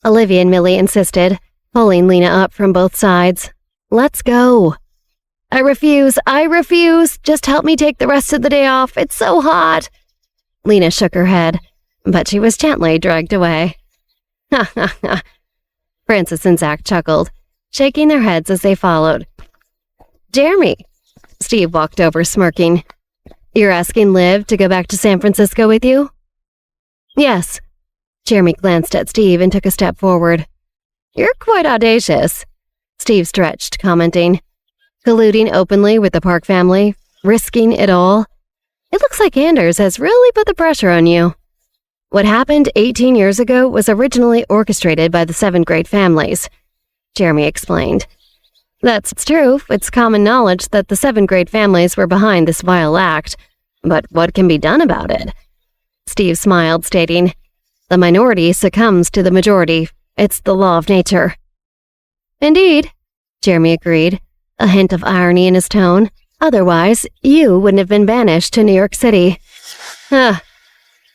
Olivia and Millie insisted, pulling Lena up from both sides. Let's go. I refuse. Just help me take the rest of the day off. It's so hot. Lena shook her head, but she was gently dragged away. Ha ha ha. Francis and Zach chuckled, shaking their heads as they followed. Jeremy, Steve walked over smirking. You're asking Liv to go back to San Francisco with you? Yes. Jeremy glanced at Steve and took a step forward. You're quite audacious, Steve stretched, commenting. Colluding openly with the Park family, risking it all. It looks like Anders has really put the pressure on you. What happened 18 years ago was originally orchestrated by the 7 great families, Jeremy explained. That's true. It's common knowledge that the 7 great families were behind this vile act. But what can be done about it? Steve smiled, stating, The minority succumbs to the majority. It's the law of nature. Indeed, Jeremy agreed, a hint of irony in his tone. Otherwise, you wouldn't have been banished to New York City.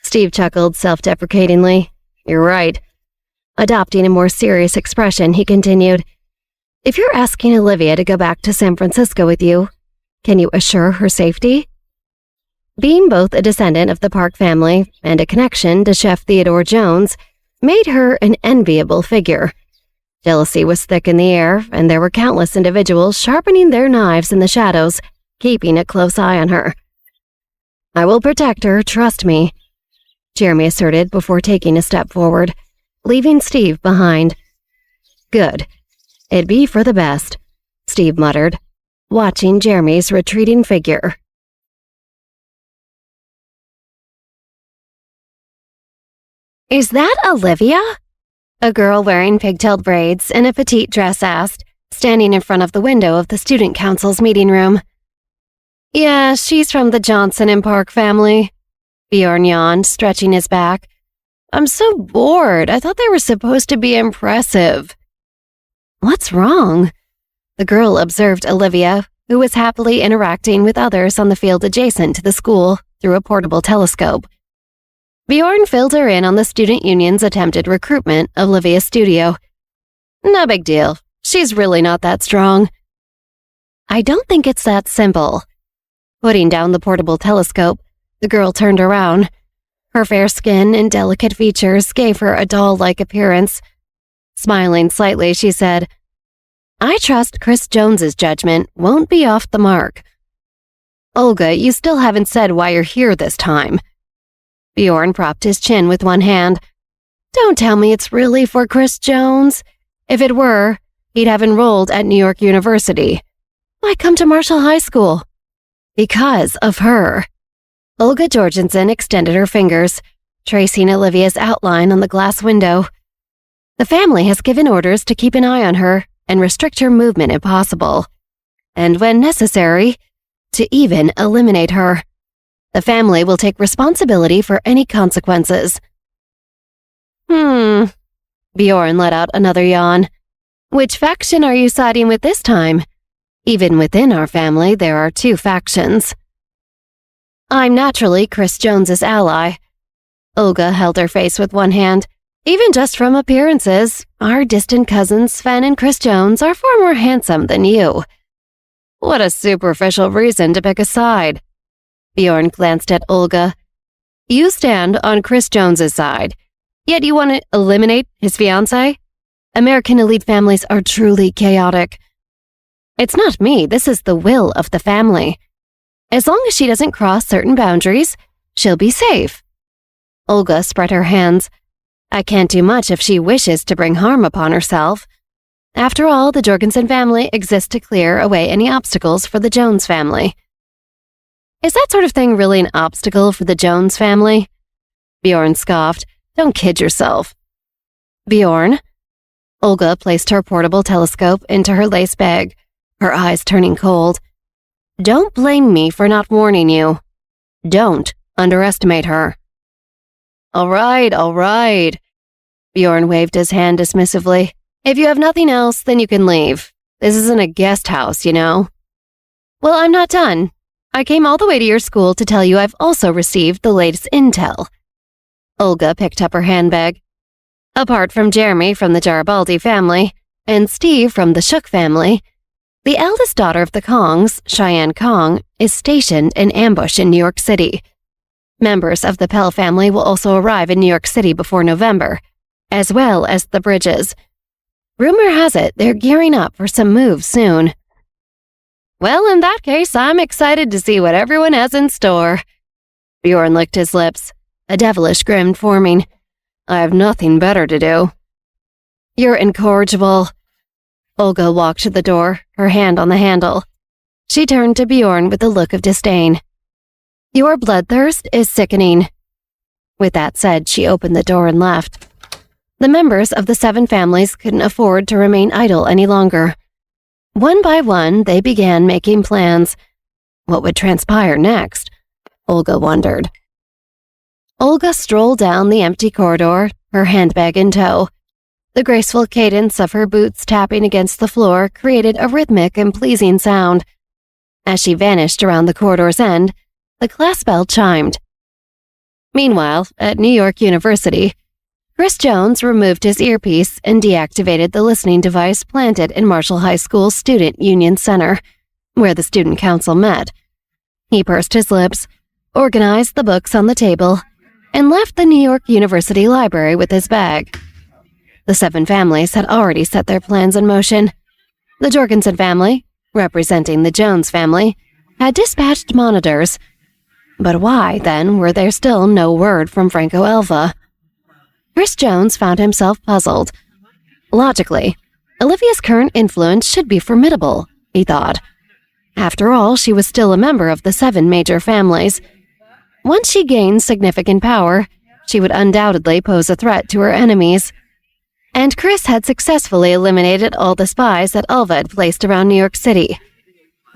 Steve chuckled self-deprecatingly. You're right. Adopting a more serious expression, he continued, If you're asking Olivia to go back to San Francisco with you, can you assure her safety? Being both a descendant of the Park family and a connection to Chef Theodore Jones, made her an enviable figure. Jealousy was thick in the air, and there were countless individuals sharpening their knives in the shadows, keeping a close eye on her. "I will protect her, trust me," Jeremy asserted before taking a step forward, leaving Steve behind. "Good. It'd be for the best," Steve muttered, watching Jeremy's retreating figure. "Is that Olivia?" a girl wearing pigtailed braids and a petite dress asked, standing in front of the window of the student council's meeting room. "Yeah, she's from the Johnson and Park family," Bjorn yawned, stretching his back. "I'm so bored. I thought they were supposed to be impressive." "What's wrong?" The girl observed Olivia, who was happily interacting with others on the field adjacent to the school through a portable telescope. Bjorn filled her in on the student union's attempted recruitment of Olivia's studio. "No big deal. She's really not that strong." "I don't think it's that simple." Putting down the portable telescope, the girl turned around. Her fair skin and delicate features gave her a doll-like appearance. Smiling slightly, she said, "I trust Chris Jones's judgment won't be off the mark." "Olga, you still haven't said why you're here this time." Bjorn propped his chin with one hand. "Don't tell me it's really for Chris Jones. If it were, he'd have enrolled at New York University. Why come to Marshall High School?" "Because of her." Olga Jorgensen extended her fingers, tracing Olivia's outline on the glass window. "The family has given orders to keep an eye on her and restrict her movement if possible, and when necessary, to even eliminate her. The family will take responsibility for any consequences." Bjorn let out another yawn. "Which faction are you siding with this time? Even within our family, there are two factions." "I'm naturally Chris Jones's ally." Olga held her face with one hand. "Even just from appearances, our distant cousins Sven and Chris Jones are far more handsome than you." "What a superficial reason to pick a side." Bjorn glanced at Olga. "You stand on Chris Jones's side, yet you want to eliminate his fiancée? American elite families are truly chaotic." "It's not me, this is the will of the family. As long as she doesn't cross certain boundaries, she'll be safe." Olga spread her hands. "I can't do much if she wishes to bring harm upon herself. After all, the Jorgensen family exists to clear away any obstacles for the Jones family." "Is that sort of thing really an obstacle for the Jones family?" Bjorn scoffed. "Don't kid yourself." "Bjorn?" Olga placed her portable telescope into her lace bag, her eyes turning cold. "Don't blame me for not warning you. Don't underestimate her." All right. Bjorn waved his hand dismissively. "If you have nothing else, then you can leave. This isn't a guest house, you know." "Well, I'm not done. I came all the way to your school to tell you I've also received the latest intel." Olga picked up her handbag. "Apart from Jeremy from the Garibaldi family and Steve from the Shook family, the eldest daughter of the Kongs, Cheyenne Kong, is stationed in ambush in New York City. Members of the Pell family will also arrive in New York City before November, as well as the Bridges. Rumor has it they're gearing up for some moves soon." "Well, in that case, I'm excited to see what everyone has in store." Bjorn licked his lips, a devilish grin forming. "I have nothing better to do." "You're incorrigible." Olga walked to the door, her hand on the handle. She turned to Bjorn with a look of disdain. "Your bloodthirst is sickening." With that said, she opened the door and left. The members of the 7 families couldn't afford to remain idle any longer. One by one, they began making plans. What would transpire next? Olga wondered. Olga strolled down the empty corridor, her handbag in tow. The graceful cadence of her boots tapping against the floor created a rhythmic and pleasing sound. As she vanished around the corridor's end, the class bell chimed. Meanwhile, at New York University, Chris Jones removed his earpiece and deactivated the listening device planted in Marshall High School's Student Union Center, where the student council met. He pursed his lips, organized the books on the table, and left the New York University Library with his bag. The 7 families had already set their plans in motion. The Jorgensen family, representing the Jones family, had dispatched monitors. But why, then, were there still no word from Franco Elva? Chris Jones found himself puzzled. Logically, Olivia's current influence should be formidable, he thought. After all, she was still a member of the 7 major families. Once she gained significant power, she would undoubtedly pose a threat to her enemies. And Chris had successfully eliminated all the spies that Elva had placed around New York City.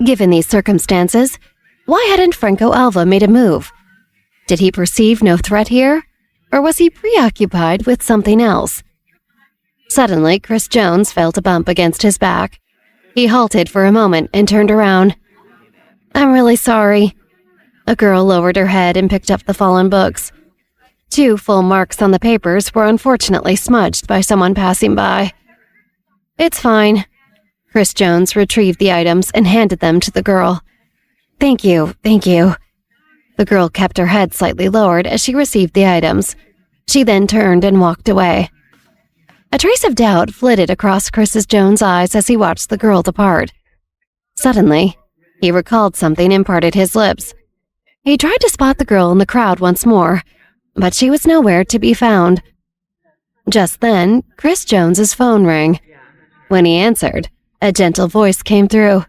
Given these circumstances, why hadn't Franco Elva made a move? Did he perceive no threat here, or was he preoccupied with something else? Suddenly, Chris Jones felt a bump against his back. He halted for a moment and turned around. "I'm really sorry." A girl lowered her head and picked up the fallen books. 2 full marks on the papers were unfortunately smudged by someone passing by. "It's fine." Chris Jones retrieved the items and handed them to the girl. Thank you. The girl kept her head slightly lowered as she received the items. She then turned and walked away. A trace of doubt flitted across Chris Jones' eyes as he watched the girl depart. Suddenly, he recalled something and parted his lips. He tried to spot the girl in the crowd once more, but she was nowhere to be found. Just then, Chris Jones's phone rang. When he answered, a gentle voice came through.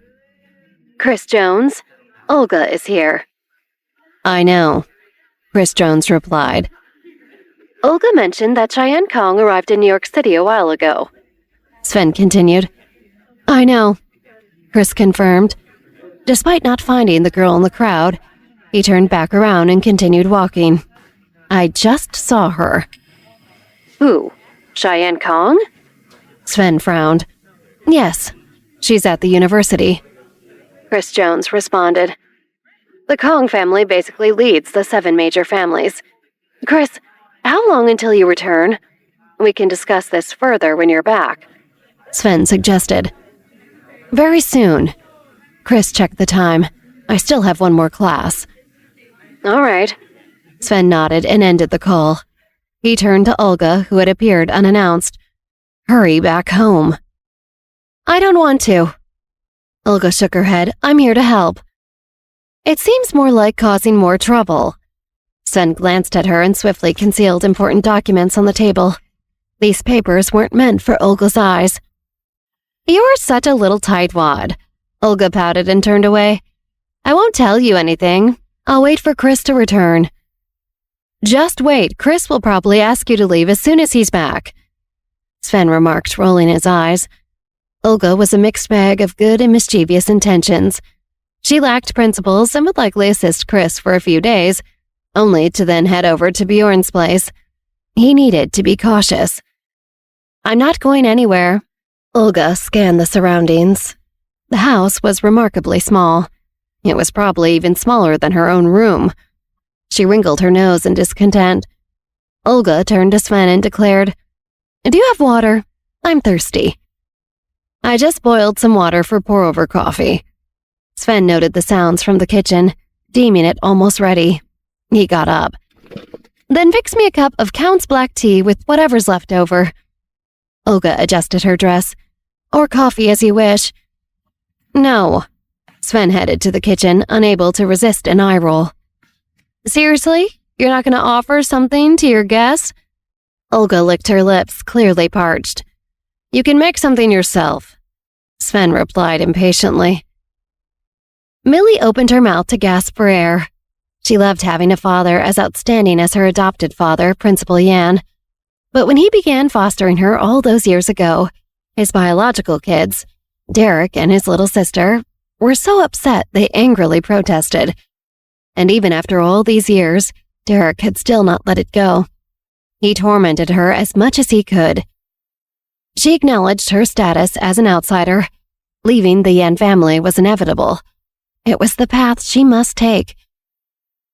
"Chris Jones, Olga is here." "I know," Chris Jones replied. "Olga mentioned that Cheyenne Kong arrived in New York City a while ago," Sven continued. "I know," Chris confirmed. Despite not finding the girl in the crowd, he turned back around and continued walking. "I just saw her." "Who? Cheyenne Kong?" Sven frowned. "Yes, she's at the university," Chris Jones responded. "The Kong family basically leads the 7 major families. Chris, how long until you return? We can discuss this further when you're back," Sven suggested. "Very soon." Chris checked the time. "I still have 1 more class." "All right." Sven nodded and ended the call. He turned to Olga, who had appeared unannounced. "Hurry back home." "I don't want to." Olga shook her head. "I'm here to help." "It seems more like causing more trouble." Sven glanced at her and swiftly concealed important documents on the table. These papers weren't meant for Olga's eyes. "You're such a little tightwad." Olga pouted and turned away. "I won't tell you anything. I'll wait for Chris to return." "Just wait. Chris will probably ask you to leave as soon as he's back," Sven remarked, rolling his eyes. Olga was a mixed bag of good and mischievous intentions. She lacked principles and would likely assist Chris for a few days, only to then head over to Bjorn's place. He needed to be cautious. "I'm not going anywhere." Olga scanned the surroundings. The house was remarkably small. It was probably even smaller than her own room. She wrinkled her nose in discontent. Olga turned to Sven and declared, "Do you have water? I'm thirsty." "I just boiled some water for pour-over coffee." Sven noted the sounds from the kitchen, deeming it almost ready. He got up. "Then fix me a cup of Count's black tea with whatever's left over." Olga adjusted her dress. "Or coffee as you wish." "No." Sven headed to the kitchen, unable to resist an eye roll. "Seriously? You're not going to offer something to your guest?" Olga licked her lips, clearly parched. "You can make something yourself," Sven replied impatiently. Millie opened her mouth to gasp for air. She loved having a father as outstanding as her adopted father, Principal Yan. But when he began fostering her all those years ago, his biological kids, Derek and his little sister, were so upset they angrily protested. And even after all these years, Derek had still not let it go. He tormented her as much as he could. She acknowledged her status as an outsider. Leaving the Yan family was inevitable. It was the path she must take.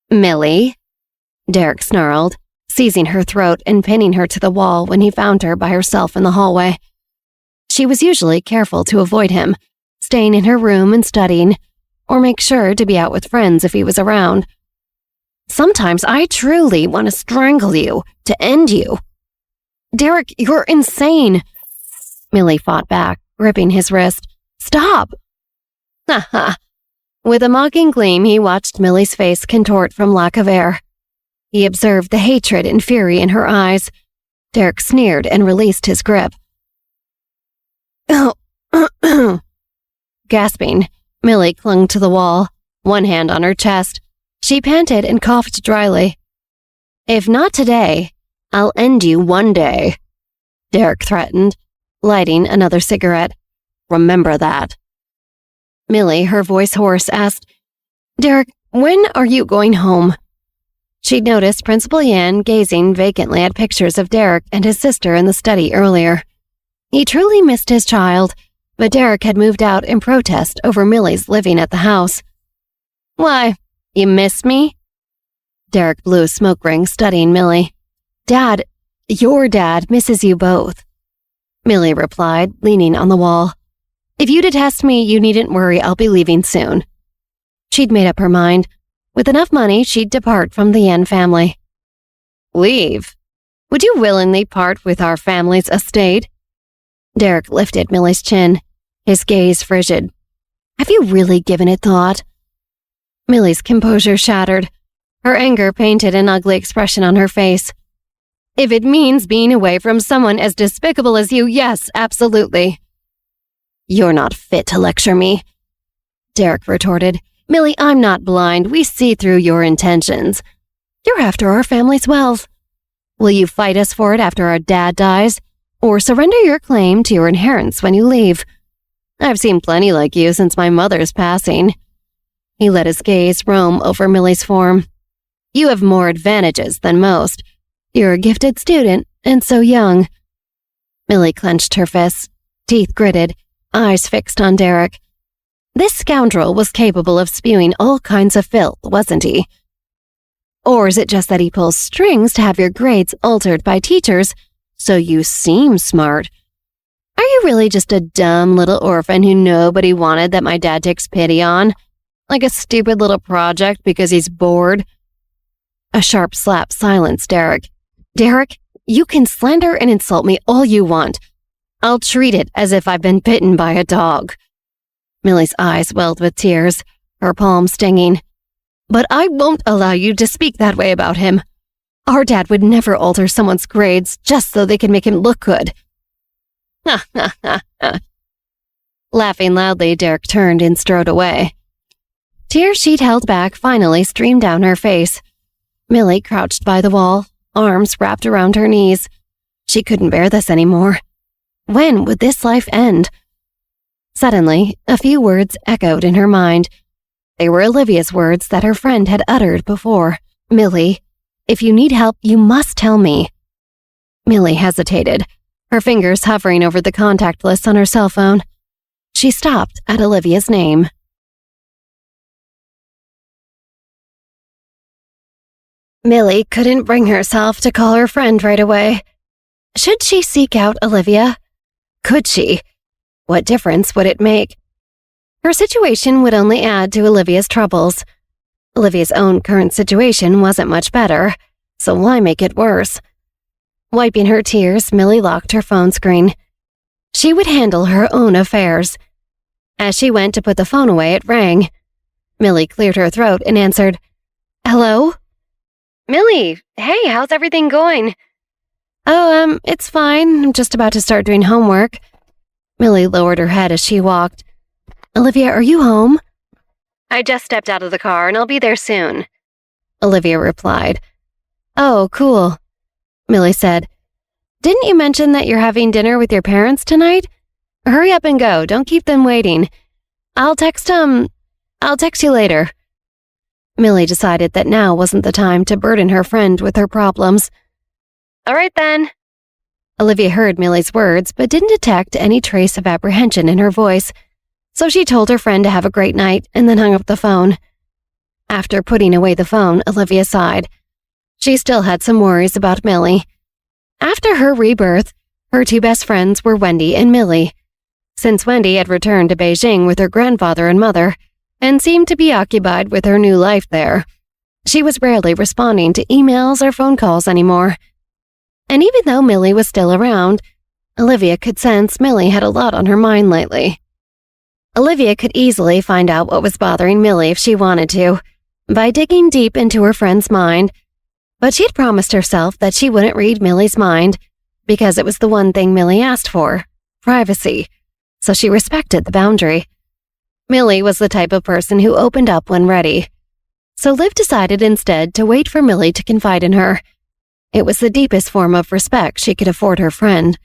"Millie," Derek snarled, seizing her throat and pinning her to the wall when he found her by herself in the hallway. She was usually careful to avoid him, staying in her room and studying, or make sure to be out with friends if he was around. Sometimes I truly want to strangle you, to end you. Derek, you're insane. Millie fought back, gripping his wrist. Stop! Ha ha. With a mocking gleam, he watched Millie's face contort from lack of air. He observed the hatred and fury in her eyes. Derek sneered and released his grip. Gasping, Millie clung to the wall, one hand on her chest. She panted and coughed dryly. If not today, I'll end you one day, Derek threatened, lighting another cigarette. Remember that. Millie, her voice hoarse, asked, Derek, when are you going home? She'd noticed Principal Yan gazing vacantly at pictures of Derek and his sister in the study earlier. He truly missed his child, but Derek had moved out in protest over Millie's living at the house. Why, you miss me? Derek blew a smoke ring, studying Millie. Dad, your dad misses you both, Millie replied, leaning on the wall. If you detest me, you needn't worry, I'll be leaving soon. She'd made up her mind. With enough money, she'd depart from the Yan family. Leave? Would you willingly part with our family's estate? Derek lifted Millie's chin, his gaze frigid. Have you really given it thought? Millie's composure shattered. Her anger painted an ugly expression on her face. If it means being away from someone as despicable as you, yes, absolutely. You're not fit to lecture me, Derek retorted. Millie, I'm not blind. We see through your intentions. You're after our family's wealth. Will you fight us for it after our dad dies, or surrender your claim to your inheritance when you leave? I've seen plenty like you since my mother's passing. He let his gaze roam over Millie's form. You have more advantages than most. You're a gifted student, and so young. Millie clenched her fists, teeth gritted, eyes fixed on Derek. This scoundrel was capable of spewing all kinds of filth, wasn't he? Or is it just that he pulls strings to have your grades altered by teachers so you seem smart? Are you really just a dumb little orphan who nobody wanted that my dad takes pity on? Like a stupid little project because he's bored? A sharp slap silenced Derek. Derek, you can slander and insult me all you want. I'll treat it as if I've been bitten by a dog. Millie's eyes welled with tears, her palm stinging. But I won't allow you to speak that way about him. Our dad would never alter someone's grades just so they can make him look good. Ha ha ha ha. Laughing loudly, Derek turned and strode away. Tears she'd held back finally streamed down her face. Millie crouched by the wall, arms wrapped around her knees. She couldn't bear this anymore. When would this life end? Suddenly, a few words echoed in her mind. They were Olivia's words that her friend had uttered before. Millie, if you need help, you must tell me. Millie hesitated, her fingers hovering over the contact list on her cell phone. She stopped at Olivia's name. Millie couldn't bring herself to call her friend right away. Should she seek out Olivia? Could she? What difference would it make? Her situation would only add to Olivia's troubles. Olivia's own current situation wasn't much better, so why make it worse? Wiping her tears, Millie locked her phone screen. She would handle her own affairs. As she went to put the phone away, it rang. Millie cleared her throat and answered, Hello? Millie, hey, how's everything going? Oh, it's fine. I'm just about to start doing homework. Millie lowered her head as she walked. Olivia, are you home? I just stepped out of the car and I'll be there soon, Olivia replied. Oh, cool, Millie said. Didn't you mention that you're having dinner with your parents tonight? Hurry up and go. Don't keep them waiting. I'll text you later. Millie decided that now wasn't the time to burden her friend with her problems. All right then. Olivia heard Millie's words, but didn't detect any trace of apprehension in her voice, so she told her friend to have a great night and then hung up the phone. After putting away the phone, Olivia sighed. She still had some worries about Millie. After her rebirth, her two best friends were Wendy and Millie. Since Wendy had returned to Beijing with her grandfather and mother, and seemed to be occupied with her new life there. She was rarely responding to emails or phone calls anymore. And even though Millie was still around, Olivia could sense Millie had a lot on her mind lately. Olivia could easily find out what was bothering Millie if she wanted to, by digging deep into her friend's mind, but she'd promised herself that she wouldn't read Millie's mind because it was the one thing Millie asked for, privacy, so she respected the boundary. Millie was the type of person who opened up when ready, so Liv decided instead to wait for Millie to confide in her. It was the deepest form of respect she could afford her friend.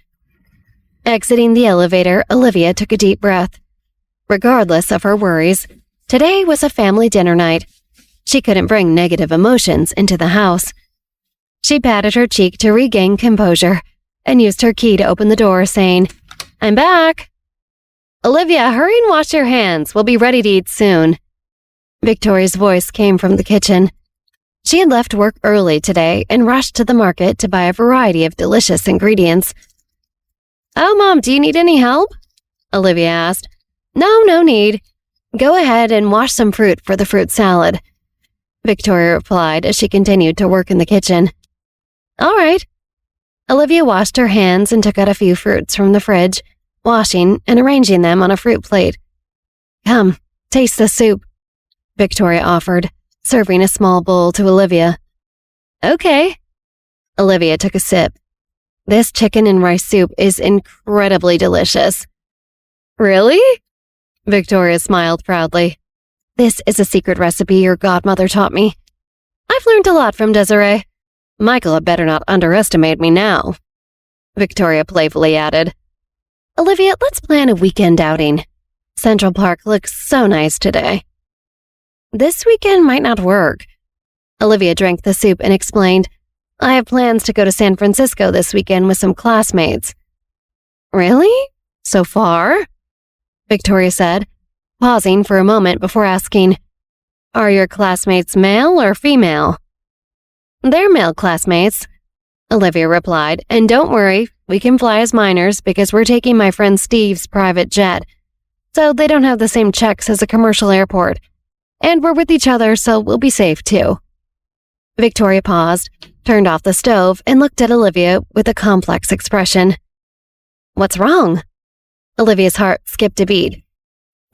Exiting the elevator, Olivia took a deep breath. Regardless of her worries, today was a family dinner night. She couldn't bring negative emotions into the house. She patted her cheek to regain composure and used her key to open the door, saying, "I'm back." "Olivia, hurry and wash your hands. We'll be ready to eat soon." Victoria's voice came from the kitchen. She had left work early today and rushed to the market to buy a variety of delicious ingredients. "Oh, Mom, do you need any help?" Olivia asked. No need. Go ahead and wash some fruit for the fruit salad," Victoria replied as she continued to work in the kitchen. "All right." Olivia washed her hands and took out a few fruits from the fridge, washing and arranging them on a fruit plate. "Come, taste the soup," Victoria offered, serving a small bowl to Olivia. "Okay." Olivia took a sip. "This chicken and rice soup is incredibly delicious." "Really?" Victoria smiled proudly. "This is a secret recipe your godmother taught me. I've learned a lot from Desiree. Michael had better not underestimate me now," Victoria playfully added. "Olivia, let's plan a weekend outing. Central Park looks so nice today." "This weekend might not work." Olivia drank the soup and explained, "I have plans to go to San Francisco this weekend with some classmates." "Really? So far?" Victoria said, pausing for a moment before asking, "Are your classmates male or female?" "They're male classmates," Olivia replied, "and don't worry, we can fly as minors because we're taking my friend Steve's private jet, so they don't have the same checks as a commercial airport, and we're with each other, so we'll be safe too." Victoria paused, turned off the stove, and looked at Olivia with a complex expression. "What's wrong?" Olivia's heart skipped a beat.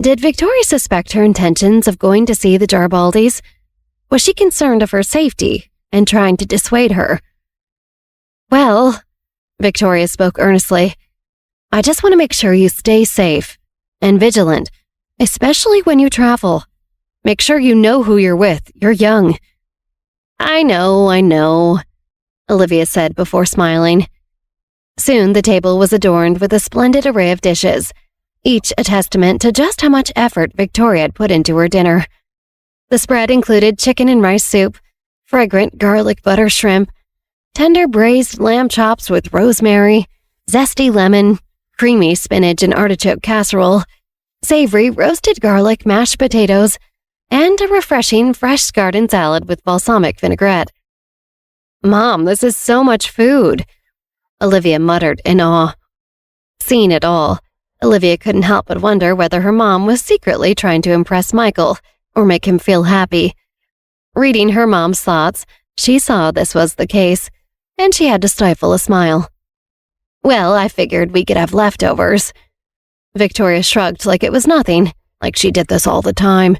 Did Victoria suspect her intentions of going to see the Jarbaldys? Was she concerned of her safety and trying to dissuade her? "Well," Victoria spoke earnestly, "I just want to make sure you stay safe and vigilant, especially when you travel. Make sure you know who you're with. You're young." I know," Olivia said before smiling. Soon the table was adorned with a splendid array of dishes, each a testament to just how much effort Victoria had put into her dinner. The spread included chicken and rice soup, fragrant garlic butter shrimp, tender braised lamb chops with rosemary, zesty lemon, creamy spinach and artichoke casserole, savory roasted garlic mashed potatoes, and a refreshing fresh garden salad with balsamic vinaigrette. "Mom, this is so much food," Olivia muttered in awe. Seeing it all, Olivia couldn't help but wonder whether her mom was secretly trying to impress Michael or make him feel happy. Reading her mom's thoughts, she saw this was the case, and she had to stifle a smile. "Well, I figured we could have leftovers." Victoria shrugged like it was nothing, like she did this all the time.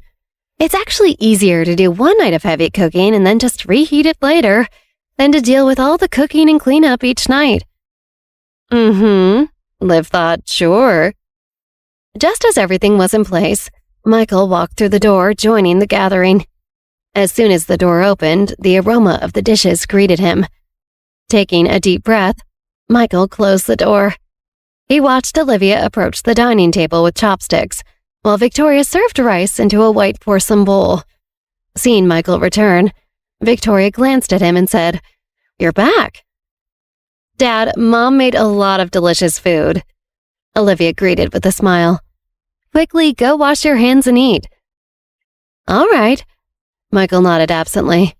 "It's actually easier to do one night of heavy cooking and then just reheat it later than to deal with all the cooking and cleanup each night." Liv thought, sure. Just as everything was in place, Michael walked through the door, joining the gathering. As soon as the door opened, the aroma of the dishes greeted him. Taking a deep breath, Michael closed the door. He watched Olivia approach the dining table with chopsticks, while Victoria served rice into a white porcelain bowl. Seeing Michael return, Victoria glanced at him and said, "You're back." "Dad, Mom made a lot of delicious food," Olivia greeted with a smile. "Quickly, go wash your hands and eat." "All right," Michael nodded absently.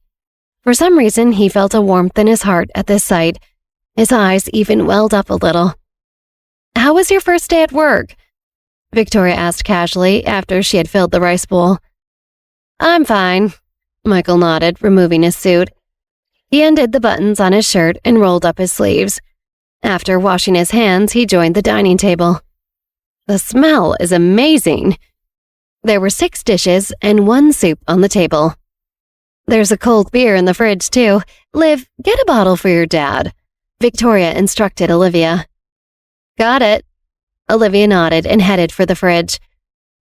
For some reason, he felt a warmth in his heart at this sight. His eyes even welled up a little. "How was your first day at work?" Victoria asked casually after she had filled the rice bowl. "I'm fine," Michael nodded, removing his suit. He undid the buttons on his shirt and rolled up his sleeves. After washing his hands, he joined the dining table. The smell is amazing. There were 6 dishes and 1 soup on the table. There's a cold beer in the fridge, too. Liv, get a bottle for your dad, Victoria instructed Olivia. Got it. Olivia nodded and headed for the fridge.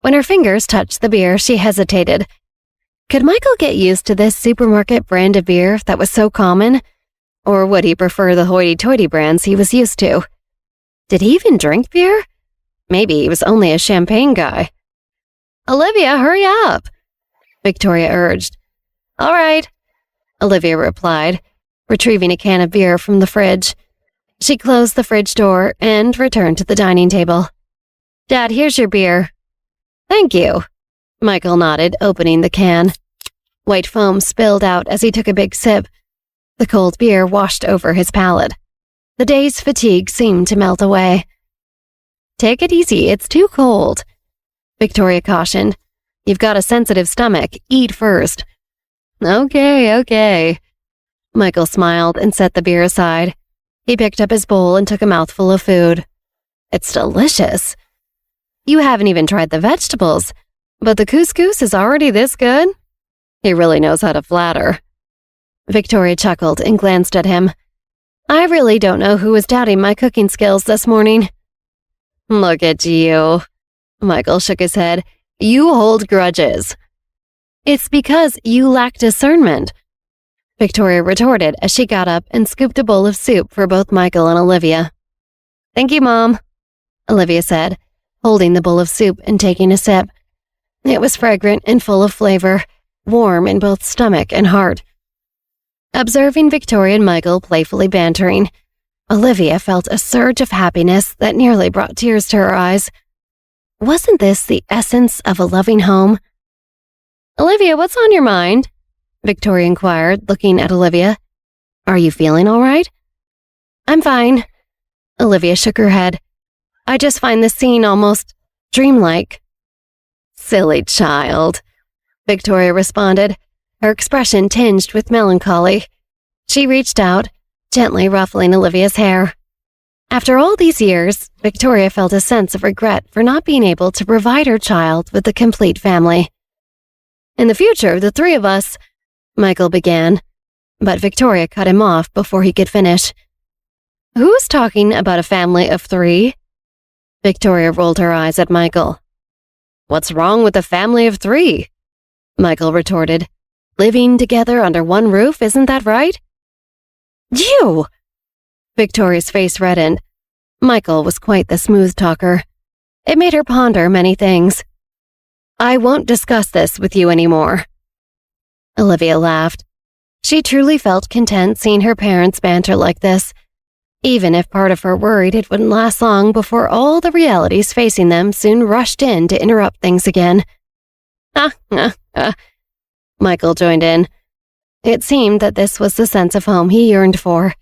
When her fingers touched the beer, she hesitated. Could Michael get used to this supermarket brand of beer that was so common? Or would he prefer the hoity-toity brands he was used to? Did he even drink beer? Maybe he was only a champagne guy. Olivia, hurry up, Victoria urged. All right, Olivia replied, retrieving a can of beer from the fridge. She closed the fridge door and returned to the dining table. Dad, here's your beer. Thank you, Michael nodded, opening the can. White foam spilled out as he took a big sip. The cold beer washed over his palate. The day's fatigue seemed to melt away. Take it easy, it's too cold, Victoria cautioned. You've got a sensitive stomach. Eat first. Okay. Michael smiled and set the beer aside. He picked up his bowl and took a mouthful of food. It's delicious. You haven't even tried the vegetables, but the couscous is already this good? He really knows how to flatter. Victoria chuckled and glanced at him. I really don't know who was doubting my cooking skills this morning. Look at you. Michael shook his head. You hold grudges. It's because you lack discernment, Victoria retorted as she got up and scooped a bowl of soup for both Michael and Olivia. Thank you, Mom, Olivia said, holding the bowl of soup and taking a sip. It was fragrant and full of flavor, warm in both stomach and heart. Observing Victoria and Michael playfully bantering, Olivia felt a surge of happiness that nearly brought tears to her eyes. Wasn't this the essence of a loving home? Olivia, what's on your mind? Victoria inquired, looking at Olivia. Are you feeling all right? I'm fine. Olivia shook her head. I just find this scene almost dreamlike. Silly child, Victoria responded, her expression tinged with melancholy. She reached out, gently ruffling Olivia's hair. After all these years, Victoria felt a sense of regret for not being able to provide her child with a complete family. In the future, the 3 of us, Michael began, but Victoria cut him off before he could finish. Who's talking about a family of 3? Victoria rolled her eyes at Michael. What's wrong with a family of 3? Michael retorted. Living together under one roof, isn't that right? You! Victoria's face reddened. Michael was quite the smooth talker. It made her ponder many things. I won't discuss this with you anymore. Olivia laughed. She truly felt content seeing her parents banter like this, even if part of her worried it wouldn't last long before all the realities facing them soon rushed in to interrupt things again. Michael joined in. It seemed that this was the sense of home he yearned for.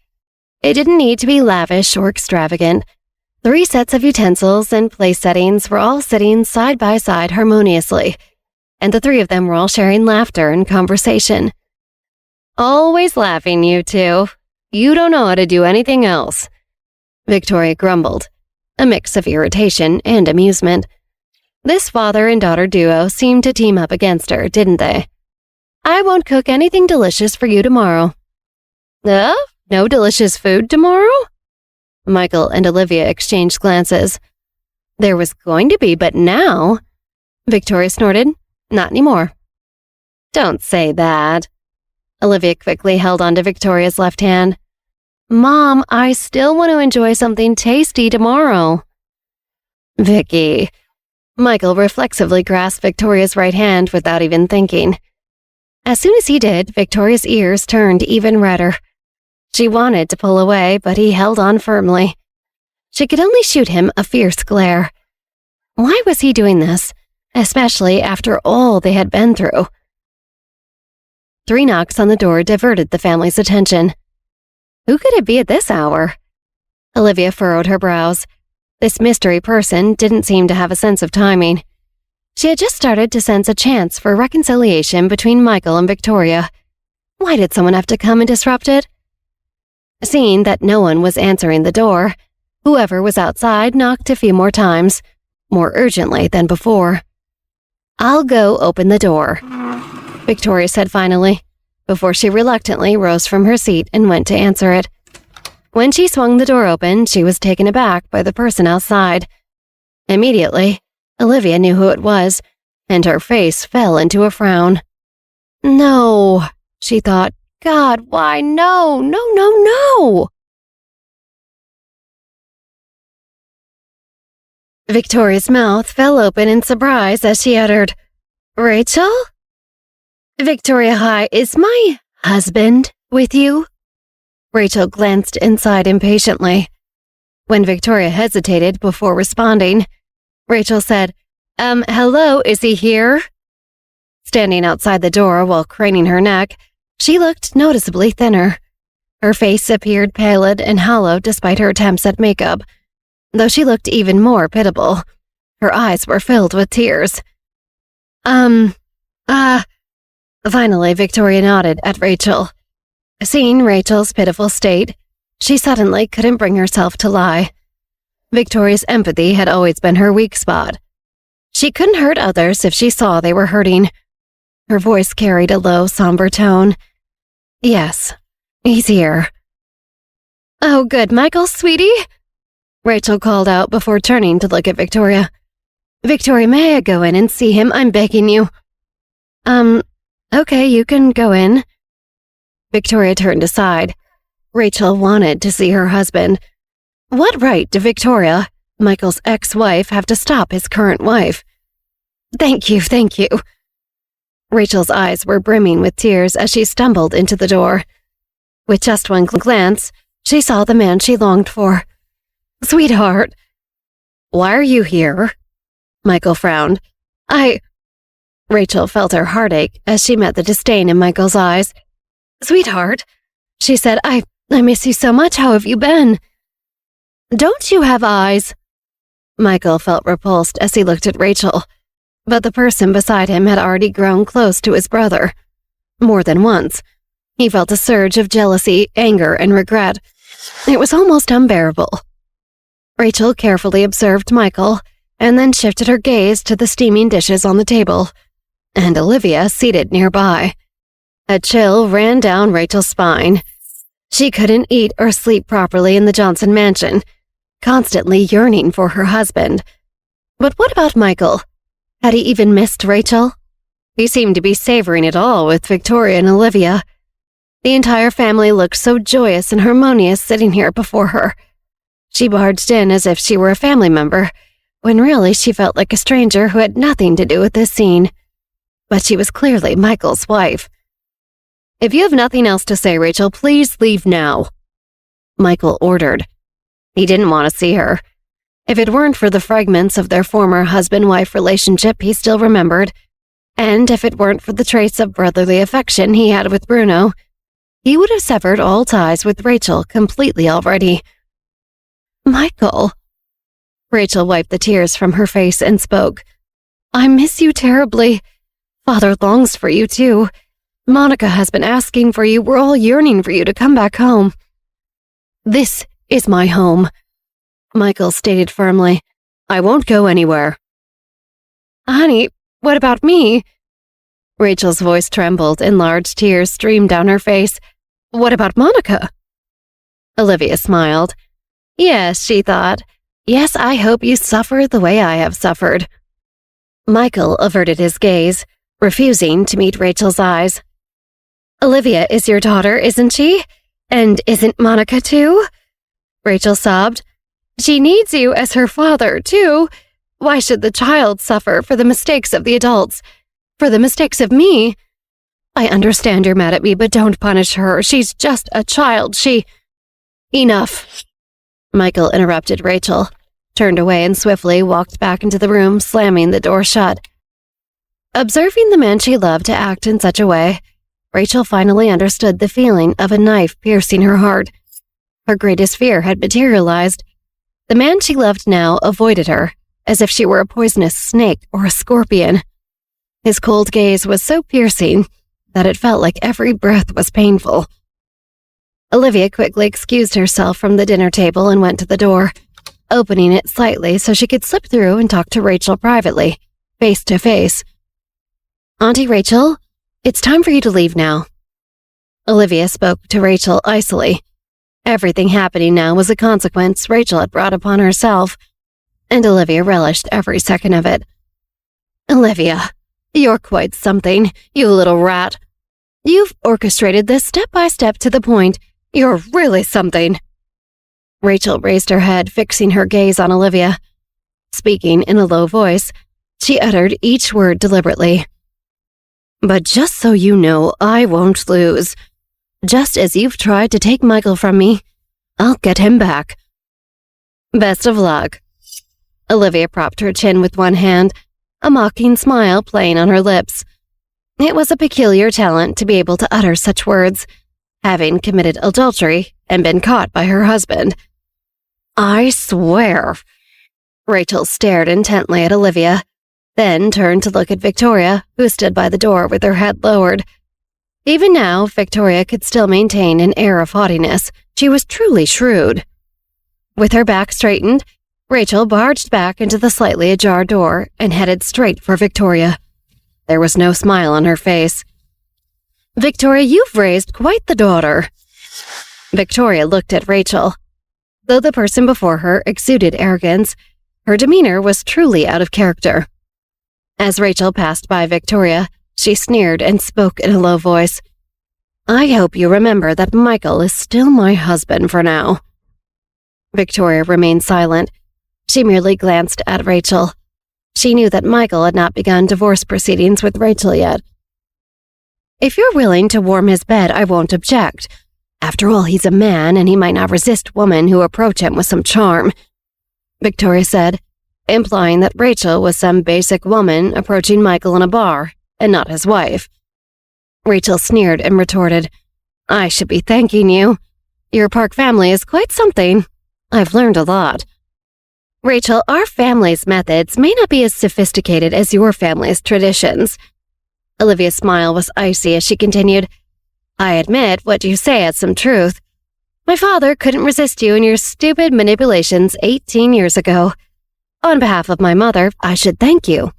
It didn't need to be lavish or extravagant. 3 sets of utensils and place settings were all sitting side by side harmoniously, and the 3 of them were all sharing laughter and conversation. Always laughing, you 2. You don't know how to do anything else, Victoria grumbled, a mix of irritation and amusement. This father and daughter duo seemed to team up against her, didn't they? I won't cook anything delicious for you tomorrow. No delicious food tomorrow? Michael and Olivia exchanged glances. There was going to be, but now? Victoria snorted. Not anymore. Don't say that. Olivia quickly held onto Victoria's left hand. Mom, I still want to enjoy something tasty tomorrow. Vicky. Michael reflexively grasped Victoria's right hand without even thinking. As soon as he did, Victoria's ears turned even redder. She wanted to pull away, but he held on firmly. She could only shoot him a fierce glare. Why was he doing this, especially after all they had been through? 3 knocks on the door diverted the family's attention. Who could it be at this hour? Olivia furrowed her brows. This mystery person didn't seem to have a sense of timing. She had just started to sense a chance for reconciliation between Michael and Victoria. Why did someone have to come and disrupt it? Seeing that no one was answering the door, whoever was outside knocked a few more times, more urgently than before. "I'll go open the door," Victoria said finally, before she reluctantly rose from her seat and went to answer it. When she swung the door open, she was taken aback by the person outside. Immediately, Olivia knew who it was, and her face fell into a frown. "No," she thought. "God, why? No, no, no, no!" Victoria's mouth fell open in surprise as she uttered, "Rachel?" "Victoria, hi, is my husband with you?" Rachel glanced inside impatiently. When Victoria hesitated before responding, Rachel said, Hello, is he here?" Standing outside the door while craning her neck, she looked noticeably thinner. Her face appeared pallid and hollow despite her attempts at makeup, though she looked even more pitiable. Her eyes were filled with tears. Finally, Victoria nodded at Rachel. Seeing Rachel's pitiful state, she suddenly couldn't bring herself to lie. Victoria's empathy had always been her weak spot. She couldn't hurt others if she saw they were hurting. Her voice carried a low, somber tone. "Yes, he's here." "Oh, good, Michael, sweetie," Rachel called out before turning to look at Victoria. "Victoria, may I go in and see him? I'm begging you." Okay, you can go in." Victoria turned aside. Rachel wanted to see her husband. What right did Victoria, Michael's ex-wife, have to stop his current wife? Thank you. Rachel's eyes were brimming with tears as she stumbled into the door. With just one glance, she saw the man she longed for. "Sweetheart." "Why are you here?" Michael frowned. Rachel felt her heartache as she met the disdain in Michael's eyes. "Sweetheart," she said, I miss you so much. How have you been?" "Don't you have eyes?" Michael felt repulsed as he looked at Rachel, but the person beside him had already grown close to his brother. More than once, he felt a surge of jealousy, anger, and regret. It was almost unbearable. Rachel carefully observed Michael and then shifted her gaze to the steaming dishes on the table, and Olivia seated nearby. A chill ran down Rachel's spine. She couldn't eat or sleep properly in the Johnson mansion, constantly yearning for her husband. But what about Michael? Had he even missed Rachel? He seemed to be savoring it all with Victoria and Olivia. The entire family looked so joyous and harmonious sitting here before her. She barged in as if she were a family member, when really she felt like a stranger who had nothing to do with this scene. But she was clearly Michael's wife. "If you have nothing else to say, Rachel, please leave now," Michael ordered. He didn't want to see her. If it weren't for the fragments of their former husband-wife relationship he still remembered, and if it weren't for the trace of brotherly affection he had with Bruno, he would have severed all ties with Rachel completely already. "Michael." Rachel wiped the tears from her face and spoke. "I miss you terribly. Father longs for you, too. Monica has been asking for you. We're all yearning for you to come back home." "This is my home," Michael stated firmly. "I won't go anywhere." "Honey, what about me?" Rachel's voice trembled and large tears streamed down her face. "What about Monica?" Olivia smiled. Yes, she thought. Yes, I hope you suffer the way I have suffered. Michael averted his gaze, refusing to meet Rachel's eyes. "Olivia is your daughter, isn't she? And isn't Monica too?" Rachel sobbed. "She needs you as her father, too. Why should the child suffer for the mistakes of the adults? For the mistakes of me? I understand you're mad at me, but don't punish her. She's just a child. Enough." Michael interrupted Rachel, turned away and swiftly walked back into the room, slamming the door shut. Observing the man she loved to act in such a way, Rachel finally understood the feeling of a knife piercing her heart. Her greatest fear had materialized. The man she loved now avoided her, as if she were a poisonous snake or a scorpion. His cold gaze was so piercing that it felt like every breath was painful. Olivia quickly excused herself from the dinner table and went to the door, opening it slightly so she could slip through and talk to Rachel privately, face to face. "Auntie Rachel, it's time for you to leave now." Olivia spoke to Rachel icily. Everything happening now was a consequence Rachel had brought upon herself, and Olivia relished every second of it. "Olivia, you're quite something, you little rat. You've orchestrated this step by step to the point. You're really something." Rachel raised her head, fixing her gaze on Olivia. Speaking in a low voice, she uttered each word deliberately. "But just so you know, I won't lose. Just as you've tried to take Michael from me, I'll get him back. Best of luck." Olivia propped her chin with one hand, a mocking smile playing on her lips. It was a peculiar talent to be able to utter such words, having committed adultery and been caught by her husband. "I swear." Rachel stared intently at Olivia, then turned to look at Victoria, who stood by the door with her head lowered. Even now, Victoria could still maintain an air of haughtiness. She was truly shrewd. With her back straightened, Rachel barged back into the slightly ajar door and headed straight for Victoria. There was no smile on her face. "Victoria, you've raised quite the daughter." Victoria looked at Rachel. Though the person before her exuded arrogance, her demeanor was truly out of character. As Rachel passed by Victoria, she sneered and spoke in a low voice. "I hope you remember that Michael is still my husband for now." Victoria remained silent. She merely glanced at Rachel. She knew that Michael had not begun divorce proceedings with Rachel yet. "If you're willing to warm his bed, I won't object. After all, he's a man, and he might not resist women who approach him with some charm," Victoria said, implying that Rachel was some basic woman approaching Michael in a bar, and not his wife. Rachel sneered and retorted, "I should be thanking you. Your Park family is quite something. I've learned a lot." "Rachel, our family's methods may not be as sophisticated as your family's traditions." Olivia's smile was icy as she continued, "I admit what you say has some truth. My father couldn't resist you in your stupid manipulations 18 years ago. On behalf of my mother, I should thank you.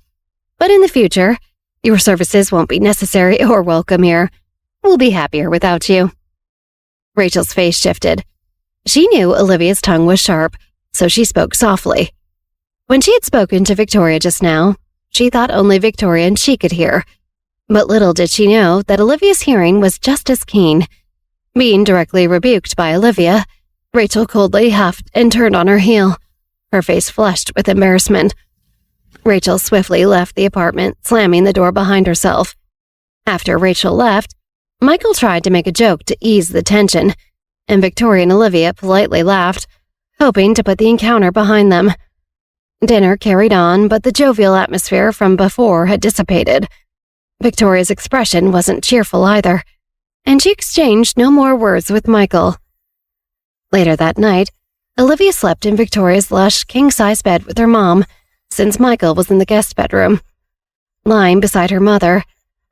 But in the future, your services won't be necessary or welcome here. We'll be happier without you." Rachel's face shifted. She knew Olivia's tongue was sharp, so she spoke softly. When she had spoken to Victoria just now, she thought only Victoria and she could hear. But little did she know that Olivia's hearing was just as keen. Being directly rebuked by Olivia, Rachel coldly huffed and turned on her heel. Her face flushed with embarrassment. Rachel swiftly left the apartment, slamming the door behind herself. After Rachel left, Michael tried to make a joke to ease the tension, and Victoria and Olivia politely laughed, hoping to put the encounter behind them. Dinner carried on, but the jovial atmosphere from before had dissipated. Victoria's expression wasn't cheerful either, and she exchanged no more words with Michael. Later that night, Olivia slept in Victoria's lush king-size bed with her mom, since Michael was in the guest bedroom. Lying beside her mother,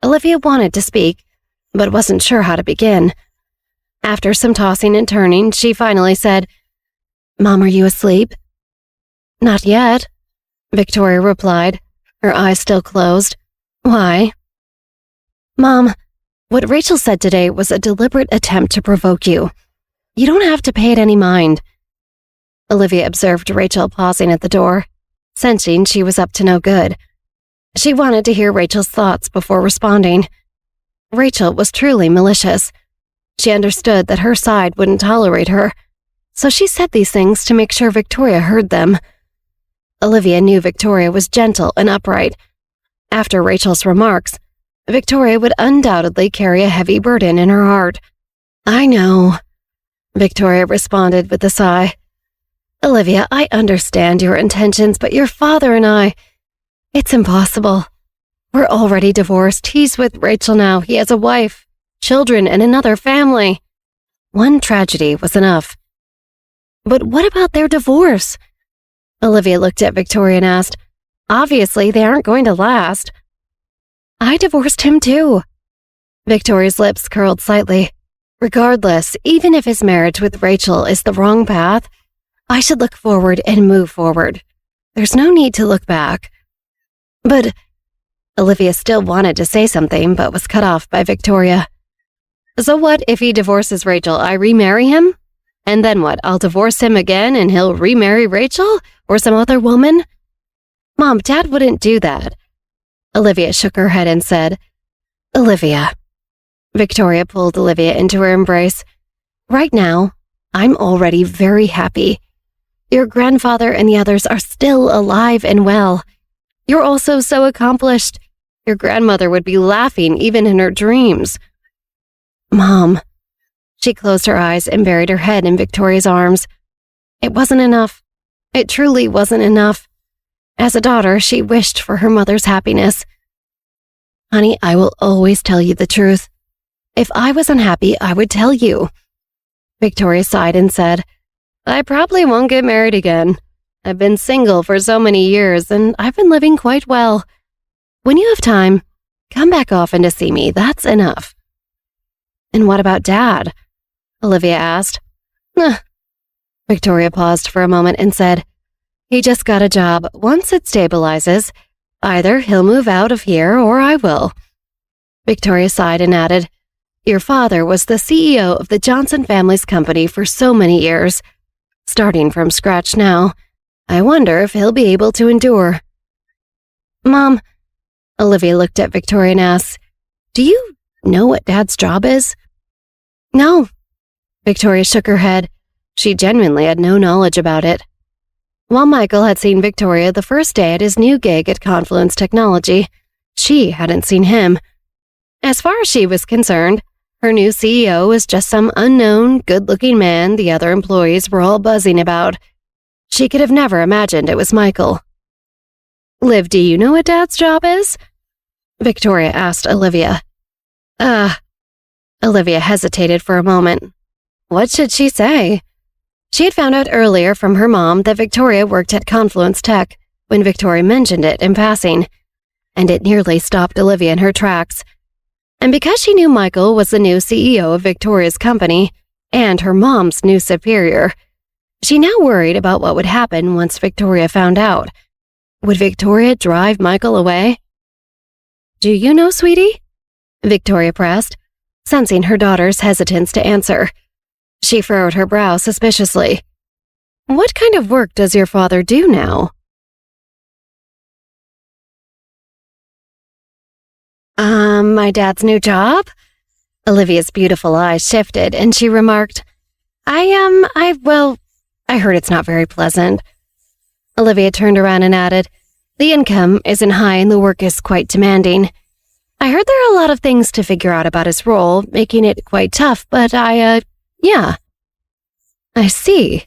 Olivia wanted to speak, but wasn't sure how to begin. After some tossing and turning, she finally said, "Mom, are you asleep?" "Not yet," Victoria replied, her eyes still closed. "Why?" "Mom, what Rachel said today was a deliberate attempt to provoke you. You don't have to pay it any mind." Olivia observed Rachel pausing at the door, sensing she was up to no good. She wanted to hear Rachel's thoughts before responding. Rachel was truly malicious. She understood that her side wouldn't tolerate her, so she said these things to make sure Victoria heard them. Olivia knew Victoria was gentle and upright. After Rachel's remarks, Victoria would undoubtedly carry a heavy burden in her heart. "I know," Victoria responded with a sigh. "Olivia, I understand your intentions, but your father and it's impossible. We're already divorced. He's with Rachel now. He has a wife, children, and another family. One tragedy was enough." "But what about their divorce?" Olivia looked at Victoria and asked, "Obviously, they aren't going to last." "I divorced him too." Victoria's lips curled slightly. "Regardless, even if his marriage with Rachel is the wrong path, I should look forward and move forward. There's no need to look back." "But—" Olivia still wanted to say something, but was cut off by Victoria. "So what if he divorces Rachel? I remarry him? And then what? I'll divorce him again and he'll remarry Rachel? Or some other woman?" "Mom, Dad wouldn't do that." Olivia shook her head and said, "Olivia." Victoria pulled Olivia into her embrace. "Right now, I'm already very happy. Your grandfather and the others are still alive and well. You're also so accomplished. Your grandmother would be laughing even in her dreams." "Mom." She closed her eyes and buried her head in Victoria's arms. It wasn't enough. It truly wasn't enough. As a daughter, she wished for her mother's happiness. "Honey, I will always tell you the truth. If I was unhappy, I would tell you." Victoria sighed and said, "I probably won't get married again. I've been single for so many years, and I've been living quite well. When you have time, come back often to see me. That's enough." "And what about Dad?" Olivia asked. Victoria paused for a moment and said, "He just got a job. Once it stabilizes, either he'll move out of here or I will." Victoria sighed and added, "Your father was the CEO of the Johnson family's company for so many years. Starting from scratch now, I wonder if he'll be able to endure." "Mom," Olivia looked at Victoria and asked, "Do you know what Dad's job is?" "No." Victoria shook her head. She genuinely had no knowledge about it. While Michael had seen Victoria the first day at his new gig at Confluence Technology, she hadn't seen him. As far as she was concerned, her new CEO was just some unknown, good-looking man the other employees were all buzzing about. She could have never imagined it was Michael. "Liv, do you know what Dad's job is?" Victoria asked Olivia. Olivia hesitated for a moment. What should she say? She had found out earlier from her mom that Victoria worked at Confluence Tech when Victoria mentioned it in passing, and it nearly stopped Olivia in her tracks. And because she knew Michael was the new CEO of Victoria's company and her mom's new superior, she now worried about what would happen once Victoria found out. Would Victoria drive Michael away? "Do you know, sweetie?" Victoria pressed, sensing her daughter's hesitance to answer. She furrowed her brow suspiciously. "What kind of work does your father do now?" My dad's new job?" Olivia's beautiful eyes shifted, and she remarked, I heard it's not very pleasant." Olivia turned around and added, "The income isn't high and the work is quite demanding. I heard there are a lot of things to figure out about his role, making it quite tough, but yeah." "I see."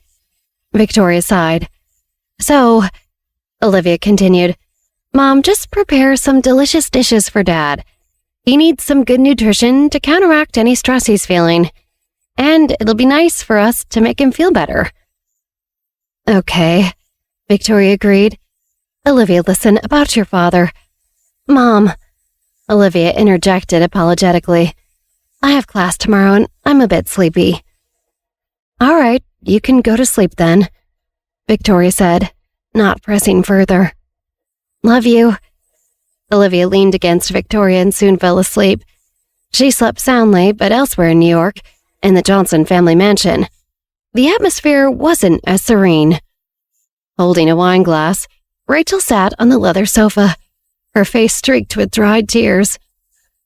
Victoria sighed. "So," Olivia continued, "Mom, just prepare some delicious dishes for Dad. He needs some good nutrition to counteract any stress he's feeling. And it'll be nice for us to make him feel better." "Okay," Victoria agreed. "Olivia, listen, about your father." "Mom," Olivia interjected apologetically, "I have class tomorrow and I'm a bit sleepy." "All right, you can go to sleep then," Victoria said, not pressing further. "Love you." Olivia leaned against Victoria and soon fell asleep. She slept soundly, but elsewhere in New York, in the Johnson family mansion, the atmosphere wasn't as serene. Holding a wine glass, Rachel sat on the leather sofa, her face streaked with dried tears.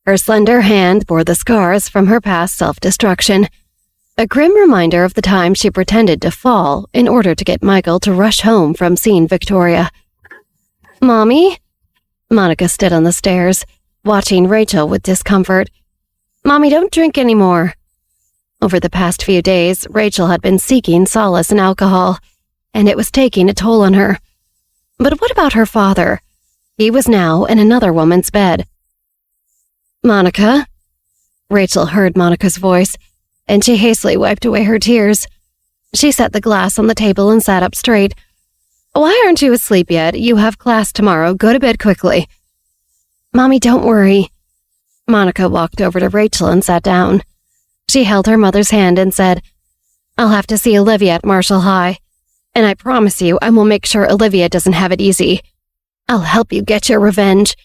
Her slender hand bore the scars from her past self-destruction, a grim reminder of the time she pretended to fall in order to get Michael to rush home from seeing Victoria. "Mommy?" Monica stood on the stairs, watching Rachel with discomfort. "Mommy, don't drink anymore." Over the past few days, Rachel had been seeking solace in alcohol, and it was taking a toll on her. But what about her father? He was now in another woman's bed. "Monica?" Rachel heard Monica's voice, and she hastily wiped away her tears. She set the glass on the table and sat up straight. Why aren't you asleep yet? You have class tomorrow. Go to bed quickly. Mommy, don't worry. Monica walked over to Rachel and sat down. She held her mother's hand and said, I'll have to see Olivia at Marshall High, and I promise you I will make sure Olivia doesn't have it easy. I'll help you get your revenge.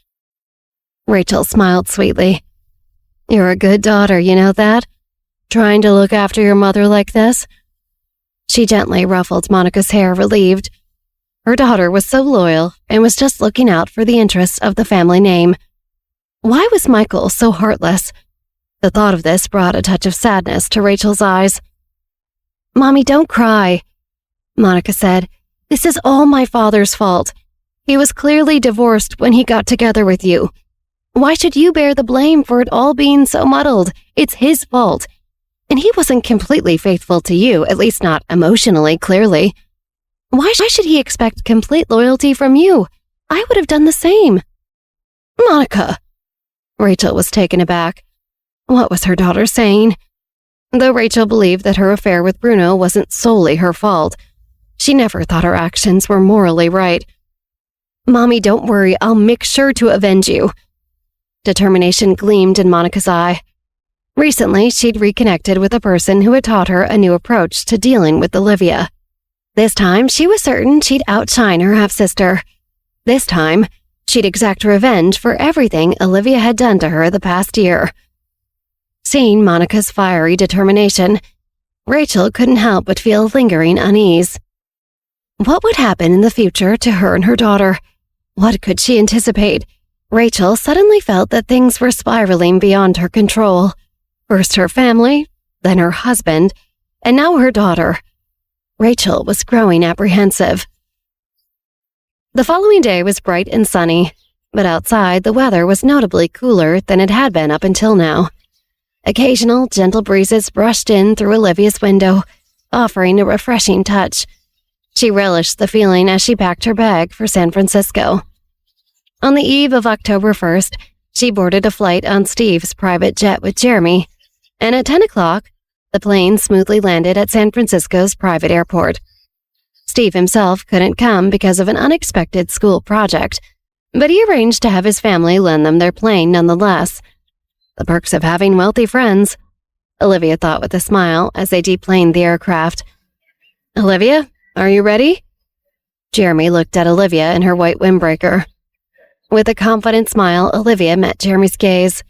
Rachel smiled sweetly. You're a good daughter, you know that? Trying to look after your mother like this? She gently ruffled Monica's hair, relieved. Her daughter was so loyal and was just looking out for the interests of the family name. Why was Michael so heartless? The thought of this brought a touch of sadness to Rachel's eyes. Mommy, don't cry, Monica said. This is all my father's fault. He was clearly divorced when he got together with you. Why should you bear the blame for it all being so muddled? It's his fault. And he wasn't completely faithful to you, at least not emotionally, clearly. Why should he expect complete loyalty from you? I would have done the same. Monica. Rachel was taken aback. What was her daughter saying? Though Rachel believed that her affair with Bruno wasn't solely her fault, she never thought her actions were morally right. Mommy, don't worry. I'll make sure to avenge you. Determination gleamed in Monica's eye. Recently, she'd reconnected with a person who had taught her a new approach to dealing with Olivia. This time, she was certain she'd outshine her half-sister. This time, she'd exact revenge for everything Olivia had done to her the past year. Seeing Monica's fiery determination, Rachel couldn't help but feel lingering unease. What would happen in the future to her and her daughter? What could she anticipate? Rachel suddenly felt that things were spiraling beyond her control. First her family, then her husband, and now her daughter. Rachel was growing apprehensive. The following day was bright and sunny, but outside the weather was notably cooler than it had been up until now. Occasional gentle breezes brushed in through Olivia's window, offering a refreshing touch. She relished the feeling as she packed her bag for San Francisco. On the eve of October 1st, she boarded a flight on Steve's private jet with Jeremy, and at 10 o'clock, the plane smoothly landed at San Francisco's private airport. Steve himself couldn't come because of an unexpected school project, but he arranged to have his family lend them their plane nonetheless. The perks of having wealthy friends, Olivia thought with a smile as they deplaned the aircraft. Olivia, are you ready? Jeremy looked at Olivia in her white windbreaker. With a confident smile, Olivia met Jeremy's gaze.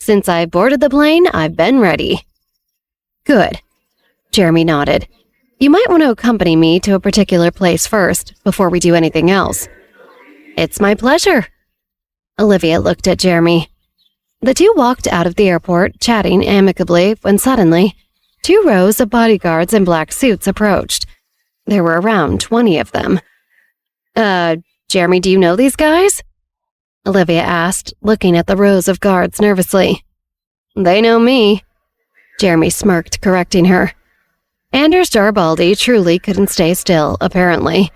Since I boarded the plane, I've been ready. Good. Jeremy nodded. You might want to accompany me to a particular place first, before we do anything else. It's my pleasure. Olivia looked at Jeremy. The two walked out of the airport, chatting amicably, when suddenly, 2 rows of bodyguards in black suits approached. There were around 20 of them. Jeremy, do you know these guys? Olivia asked, looking at the rows of guards nervously. They know me. Jeremy smirked, correcting her. Anders Jarbaldi truly couldn't stay still, apparently.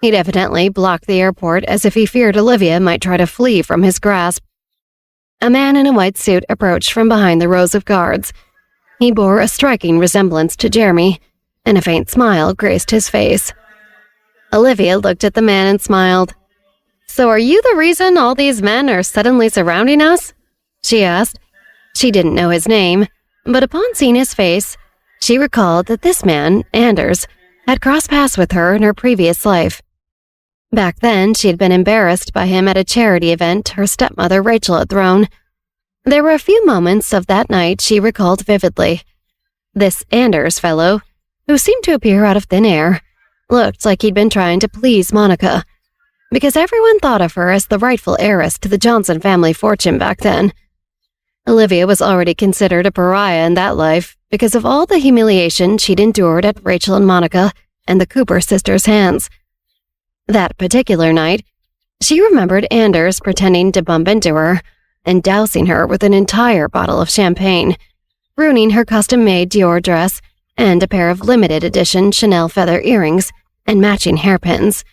He'd evidently blocked the airport as if he feared Olivia might try to flee from his grasp. A man in a white suit approached from behind the rows of guards. He bore a striking resemblance to Jeremy, and a faint smile graced his face. Olivia looked at the man and smiled. So are you the reason all these men are suddenly surrounding us? She asked. She didn't know his name, but upon seeing his face, she recalled that this man, Anders, had crossed paths with her in her previous life. Back then, she had been embarrassed by him at a charity event her stepmother Rachel had thrown. There were a few moments of that night she recalled vividly. This Anders fellow, who seemed to appear out of thin air, looked like he'd been trying to please Monica, because everyone thought of her as the rightful heiress to the Johnson family fortune back then. Olivia was already considered a pariah in that life because of all the humiliation she'd endured at Rachel and Monica and the Cooper sisters' hands. That particular night, she remembered Anders pretending to bump into her and dousing her with an entire bottle of champagne, ruining her custom-made Dior dress and a pair of limited edition Chanel feather earrings and matching hairpins.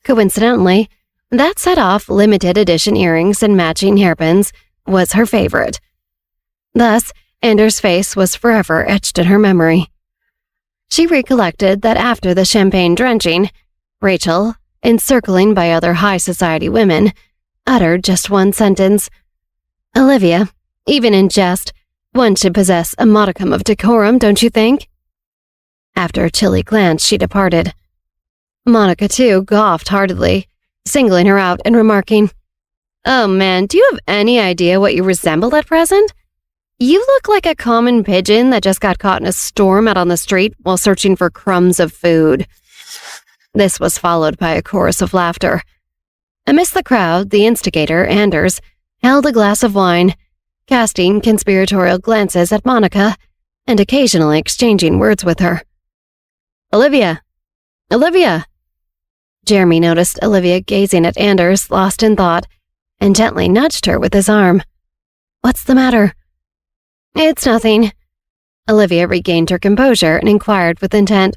Coincidentally, that set off limited edition earrings and matching hairpins was her favorite. Thus, Anders' face was forever etched in her memory. She recollected that after the champagne drenching, Rachel, encircling by other high society women, uttered just one sentence. Olivia, even in jest, one should possess a modicum of decorum, don't you think? After a chilly glance, she departed. Monica, too, gawked heartily, singling her out and remarking, "Oh man, do you have any idea what you resemble at present? You look like a common pigeon that just got caught in a storm out on the street while searching for crumbs of food." This was followed by a chorus of laughter. Amidst the crowd, the instigator, Anders, held a glass of wine, casting conspiratorial glances at Monica and occasionally exchanging words with her. "Olivia! Olivia!" Jeremy noticed Olivia gazing at Anders, lost in thought, and gently nudged her with his arm. "What's the matter?" "It's nothing." Olivia regained her composure and inquired with intent,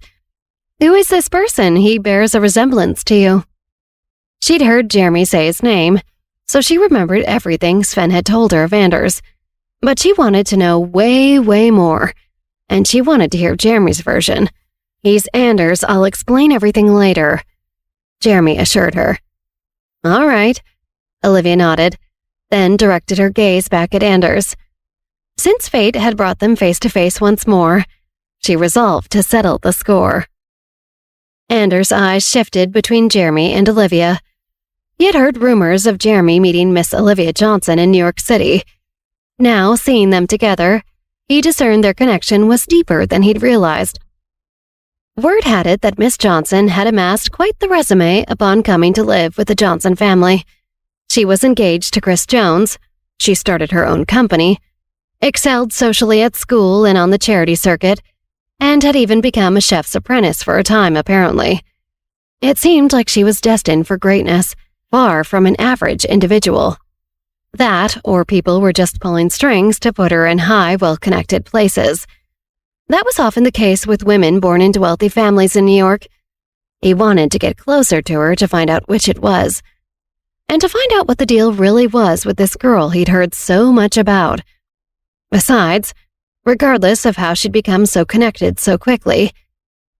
"Who is this person? He bears a resemblance to you." She'd heard Jeremy say his name, so she remembered everything Sven had told her of Anders. But she wanted to know way, way more, and she wanted to hear Jeremy's version. "He's Anders, I'll explain everything later," Jeremy assured her. "All right," Olivia nodded, then directed her gaze back at Anders. Since fate had brought them face to face once more, she resolved to settle the score. Anders' eyes shifted between Jeremy and Olivia. He had heard rumors of Jeremy meeting Miss Olivia Johnson in New York City. Now, seeing them together, he discerned their connection was deeper than he'd realized. Word had it that Miss Johnson had amassed quite the resume upon coming to live with the Johnson family. She was engaged to Chris Jones, she started her own company, excelled socially at school and on the charity circuit, and had even become a chef's apprentice for a time, apparently. It seemed like she was destined for greatness, far from an average individual. That, or people were just pulling strings to put her in high, well-connected places. That was often the case with women born into wealthy families in New York. He wanted to get closer to her to find out which it was, and to find out what the deal really was with this girl he'd heard so much about. Besides, regardless of how she'd become so connected so quickly,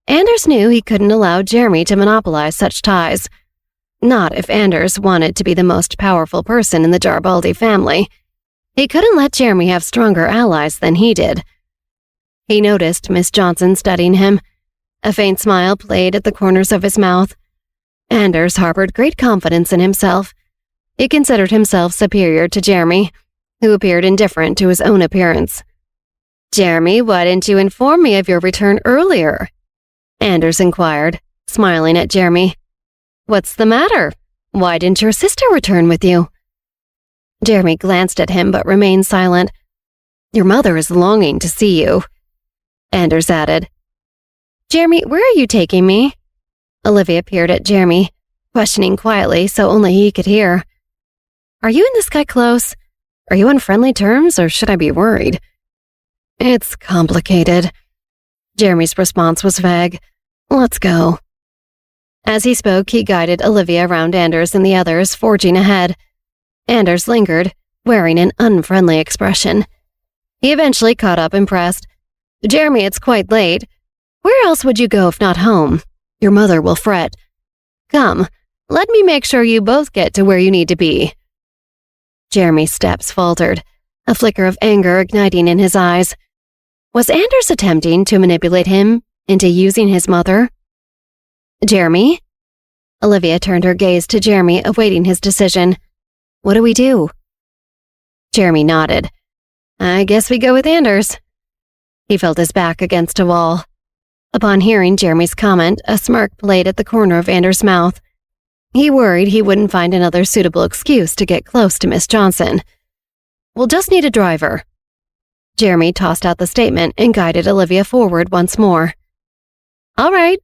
Anders knew he couldn't allow Jeremy to monopolize such ties. Not if Anders wanted to be the most powerful person in the Jarbaldi family. He couldn't let Jeremy have stronger allies than he did. He noticed Miss Johnson studying him. A faint smile played at the corners of his mouth. Anders harbored great confidence in himself. He considered himself superior to Jeremy, who appeared indifferent to his own appearance. "Jeremy, why didn't you inform me of your return earlier?" Anders inquired, smiling at Jeremy. "What's the matter? Why didn't your sister return with you?" Jeremy glanced at him but remained silent. "Your mother is longing to see you," Anders added. "Jeremy, where are you taking me?" Olivia peered at Jeremy, questioning quietly so only he could hear. "Are you and this guy close? Are you on friendly terms, or should I be worried?" "It's complicated." Jeremy's response was vague. "Let's go." As he spoke, he guided Olivia around Anders and the others, forging ahead. Anders lingered, wearing an unfriendly expression. He eventually caught up, impressed. "Jeremy, it's quite late. Where else would you go if not home? Your mother will fret. Come, let me make sure you both get to where you need to be." Jeremy's steps faltered, a flicker of anger igniting in his eyes. Was Anders attempting to manipulate him into using his mother? "Jeremy?" Olivia turned her gaze to Jeremy, awaiting his decision. "What do we do?" Jeremy nodded. "I guess we go with Anders." He felt his back against a wall. Upon hearing Jeremy's comment, a smirk played at the corner of Anders' mouth. He worried he wouldn't find another suitable excuse to get close to Miss Johnson. "We'll just need a driver." Jeremy tossed out the statement and guided Olivia forward once more. "All right,"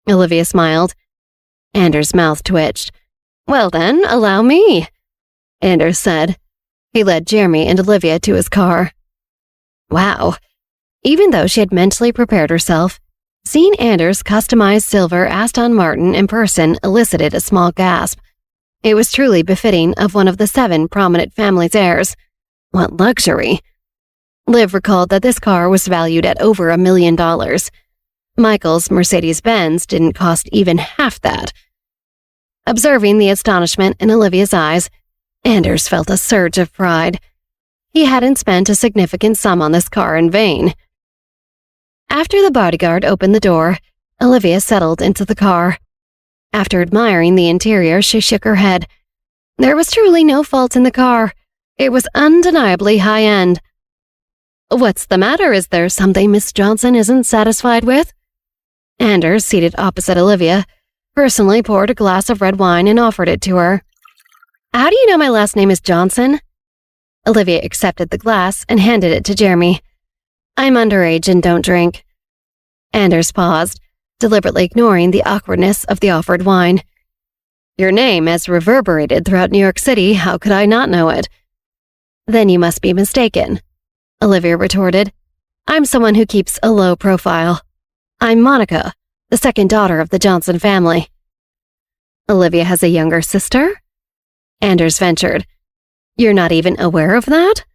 Olivia smiled. Anders' mouth twitched. "Well then, allow me," Anders said. He led Jeremy and Olivia to his car. Wow. Even though she had mentally prepared herself, seeing Anders' customized silver Aston Martin in person elicited a small gasp. It was truly befitting of one of the 7 prominent family's heirs. What luxury! Liv recalled that this car was valued at over $1 million. Michael's Mercedes-Benz didn't cost even half that. Observing the astonishment in Olivia's eyes, Anders felt a surge of pride. He hadn't spent a significant sum on this car in vain. After the bodyguard opened the door, Olivia settled into the car. After admiring the interior, she shook her head. There was truly no fault in the car. It was undeniably high-end. "What's the matter? Is there something Miss Johnson isn't satisfied with?" Anders, seated opposite Olivia, personally poured a glass of red wine and offered it to her. "How do you know my last name is Johnson?" Olivia accepted the glass and handed it to Jeremy. "I'm underage and don't drink." Anders paused, deliberately ignoring the awkwardness of the offered wine. "Your name has reverberated throughout New York City. How could I not know it?" "Then you must be mistaken," Olivia retorted. "I'm someone who keeps a low profile. I'm Monica, the second daughter of the Johnson family." "Olivia has a younger sister?" Anders ventured. "You're not even aware of that?"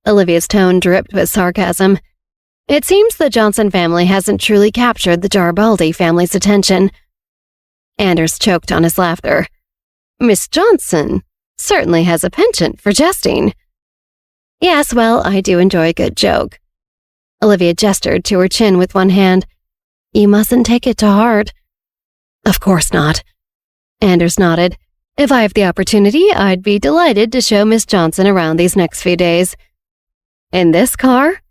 Olivia's tone dripped with sarcasm. "It seems the Johnson family hasn't truly captured the Garibaldi family's attention." Anders choked on his laughter. "Miss Johnson certainly has a penchant for jesting." "Yes, well, I do enjoy a good joke." Olivia gestured to her chin with one hand. "You mustn't take it to heart." "Of course not." Anders nodded. "If I have the opportunity, I'd be delighted to show Miss Johnson around these next few days." "In this car?"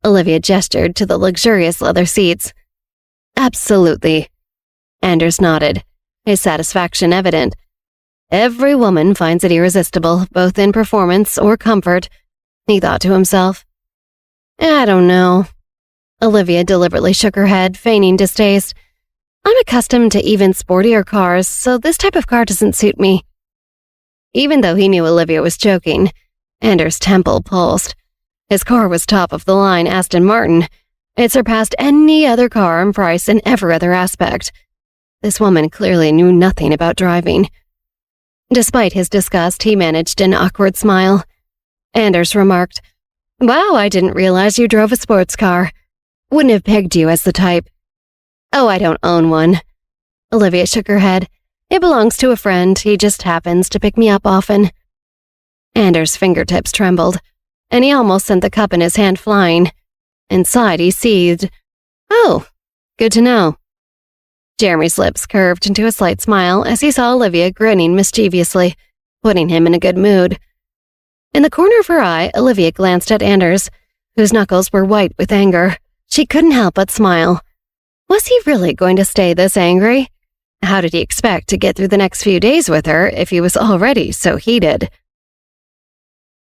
Olivia gestured to the luxurious leather seats. "Absolutely." Anders nodded, his satisfaction evident. "Every woman finds it irresistible, both in performance or comfort," he thought to himself. "I don't know." Olivia deliberately shook her head, feigning distaste. "I'm accustomed to even sportier cars, so this type of car doesn't suit me." Even though he knew Olivia was joking, Anders' temple pulsed. His car was top of the line Aston Martin. It surpassed any other car in price in every other aspect. This woman clearly knew nothing about driving. Despite his disgust, he managed an awkward smile. Anders remarked, "Wow, I didn't realize you drove a sports car. Wouldn't have pegged you as the type." "Oh, I don't own one." Olivia shook her head. "It belongs to a friend. He just happens to pick me up often." Anders' fingertips trembled, and he almost sent the cup in his hand flying. Inside, he seethed. "Oh, good to know." Jeremy's lips curved into a slight smile as he saw Olivia grinning mischievously, putting him in a good mood. In the corner of her eye, Olivia glanced at Anders, whose knuckles were white with anger. She couldn't help but smile. Was he really going to stay this angry? How did he expect to get through the next few days with her if he was already so heated?